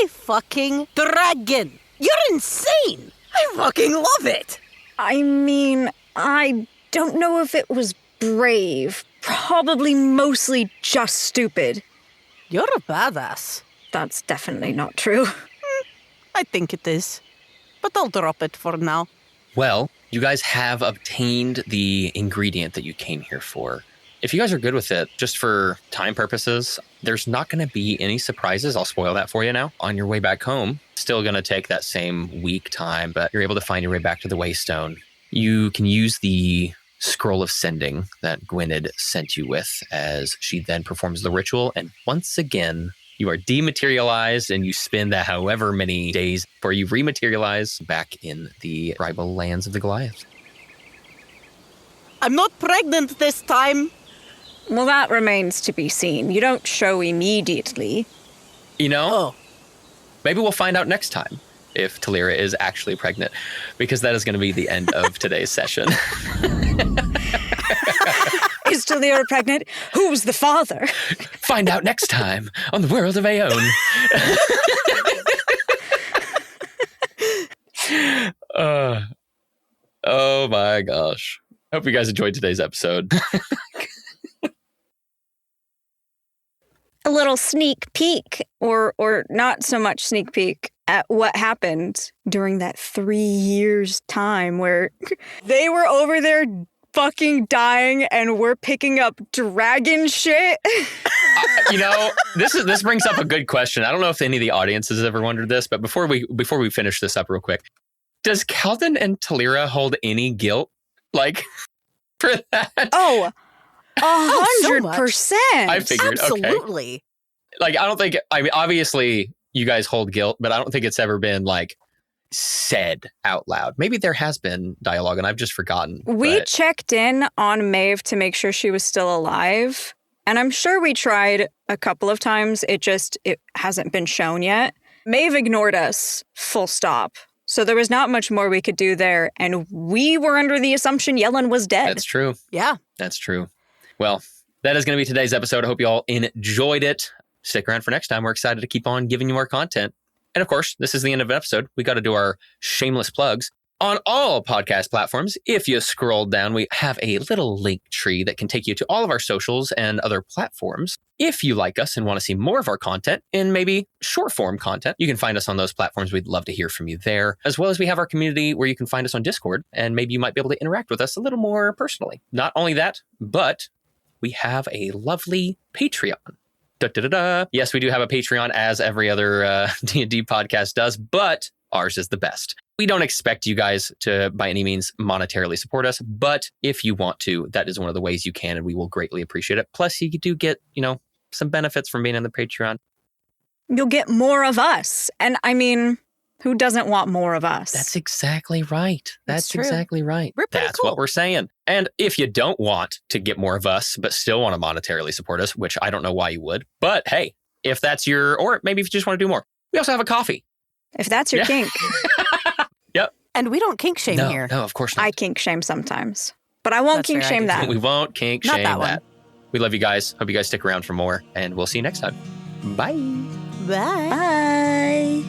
A fucking dragon. You're insane. I fucking love it. I mean, I don't know if it was brave. probably mostly just stupid. You're a badass. That's definitely not true. I think it is. But I'll drop it for now. Well, you guys have obtained the ingredient that you came here for. If you guys are good with it, just for time purposes, there's not going to be any surprises. I'll spoil that for you now. On your way back home, still going to take that same week time, but you're able to find your way back to the Waystone. You can use the scroll of sending that Gwynedd sent you with as she then performs the ritual. And once again, you are dematerialized and you spend that however many days before you rematerialize back in the tribal lands of the Goliath. I'm not pregnant this time. Well, that remains to be seen. You don't show immediately. You know, maybe we'll find out next time if Thalira is actually pregnant, because that is going to be the end of today's session. Is Thalira pregnant? Who's the father? Find out next time on the World of Ae'oene. Oh my gosh. Hope you guys enjoyed today's episode. A little sneak peek, or not so much sneak peek, at what happened during that 3 years time where they were over there fucking dying and we're picking up dragon shit. This brings up a good question. I don't know if any of the audiences have ever wondered this, but before we finish this up real quick, does Kaldin and Thalira hold any guilt, for that? Oh, 100%. So I figured. Absolutely. Okay. I don't think. I mean, obviously, you guys hold guilt, but I don't think it's ever been said out loud. Maybe there has been dialogue, and I've just forgotten. We checked in on Maeve to make sure she was still alive, and I'm sure we tried a couple of times. It hasn't been shown yet. Maeve ignored us, full stop. So there was not much more we could do there, and we were under the assumption Yellen was dead. That's true. Yeah. That's true. Well, that is going to be today's episode. I hope you all enjoyed it. Stick around for next time. We're excited to keep on giving you more content. And of course, this is the end of an episode. We got to do our shameless plugs. On all podcast platforms, if you scroll down, we have a little link tree that can take you to all of our socials and other platforms. If you like us and want to see more of our content in maybe short form content, you can find us on those platforms. We'd love to hear from you there, as well as we have our community where you can find us on Discord, and maybe you might be able to interact with us a little more personally. Not only that, but we have a lovely Patreon. Da-da-da-da. Yes, we do have a Patreon, as every other D&D podcast does, but ours is the best. We don't expect you guys to, by any means, monetarily support us, but if you want to, that is one of the ways you can, and we will greatly appreciate it. Plus, you do get, some benefits from being on the Patreon. You'll get more of us. And I mean, who doesn't want more of us? That's exactly right. That's true. exactly right. We're pretty That's cool. what we're saying. And if you don't want to get more of us, but still want to monetarily support us, which I don't know why you would, but hey, if that's or maybe if you just want to do more, we also have a coffee. If that's your kink. Yep. And we don't kink shame here. No, of course not. I kink shame sometimes. But I won't That's kink fair, I shame do that. too. We won't kink Not shame that that. one. We love you guys. Hope you guys stick around for more, and we'll see you next time. Bye. Bye. Bye.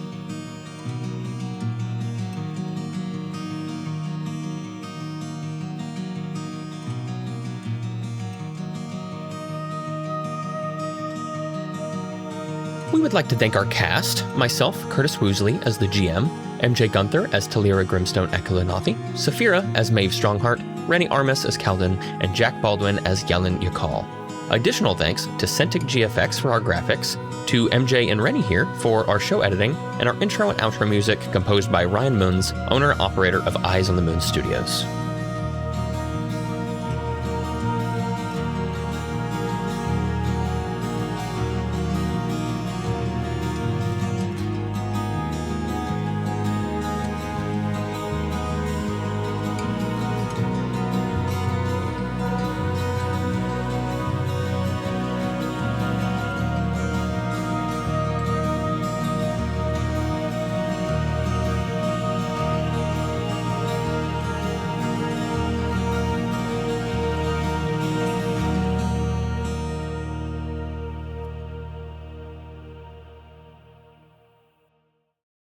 We would like to thank our cast, myself, Curtis Woosley, as the GM, MJ Guenther as Thalira Grimstone Eku'Lanath, Sapheara as Maeve Strongheart, Rennie Armas as Kaldin, and Jack Baldwin as Yellen Ykalle. Additional thanks to Sentic GFX for our graphics, to MJ and Rennie here for our show editing, and our intro and outro music composed by Ryan Moons, owner-operator of Eyes on the Moon Studios.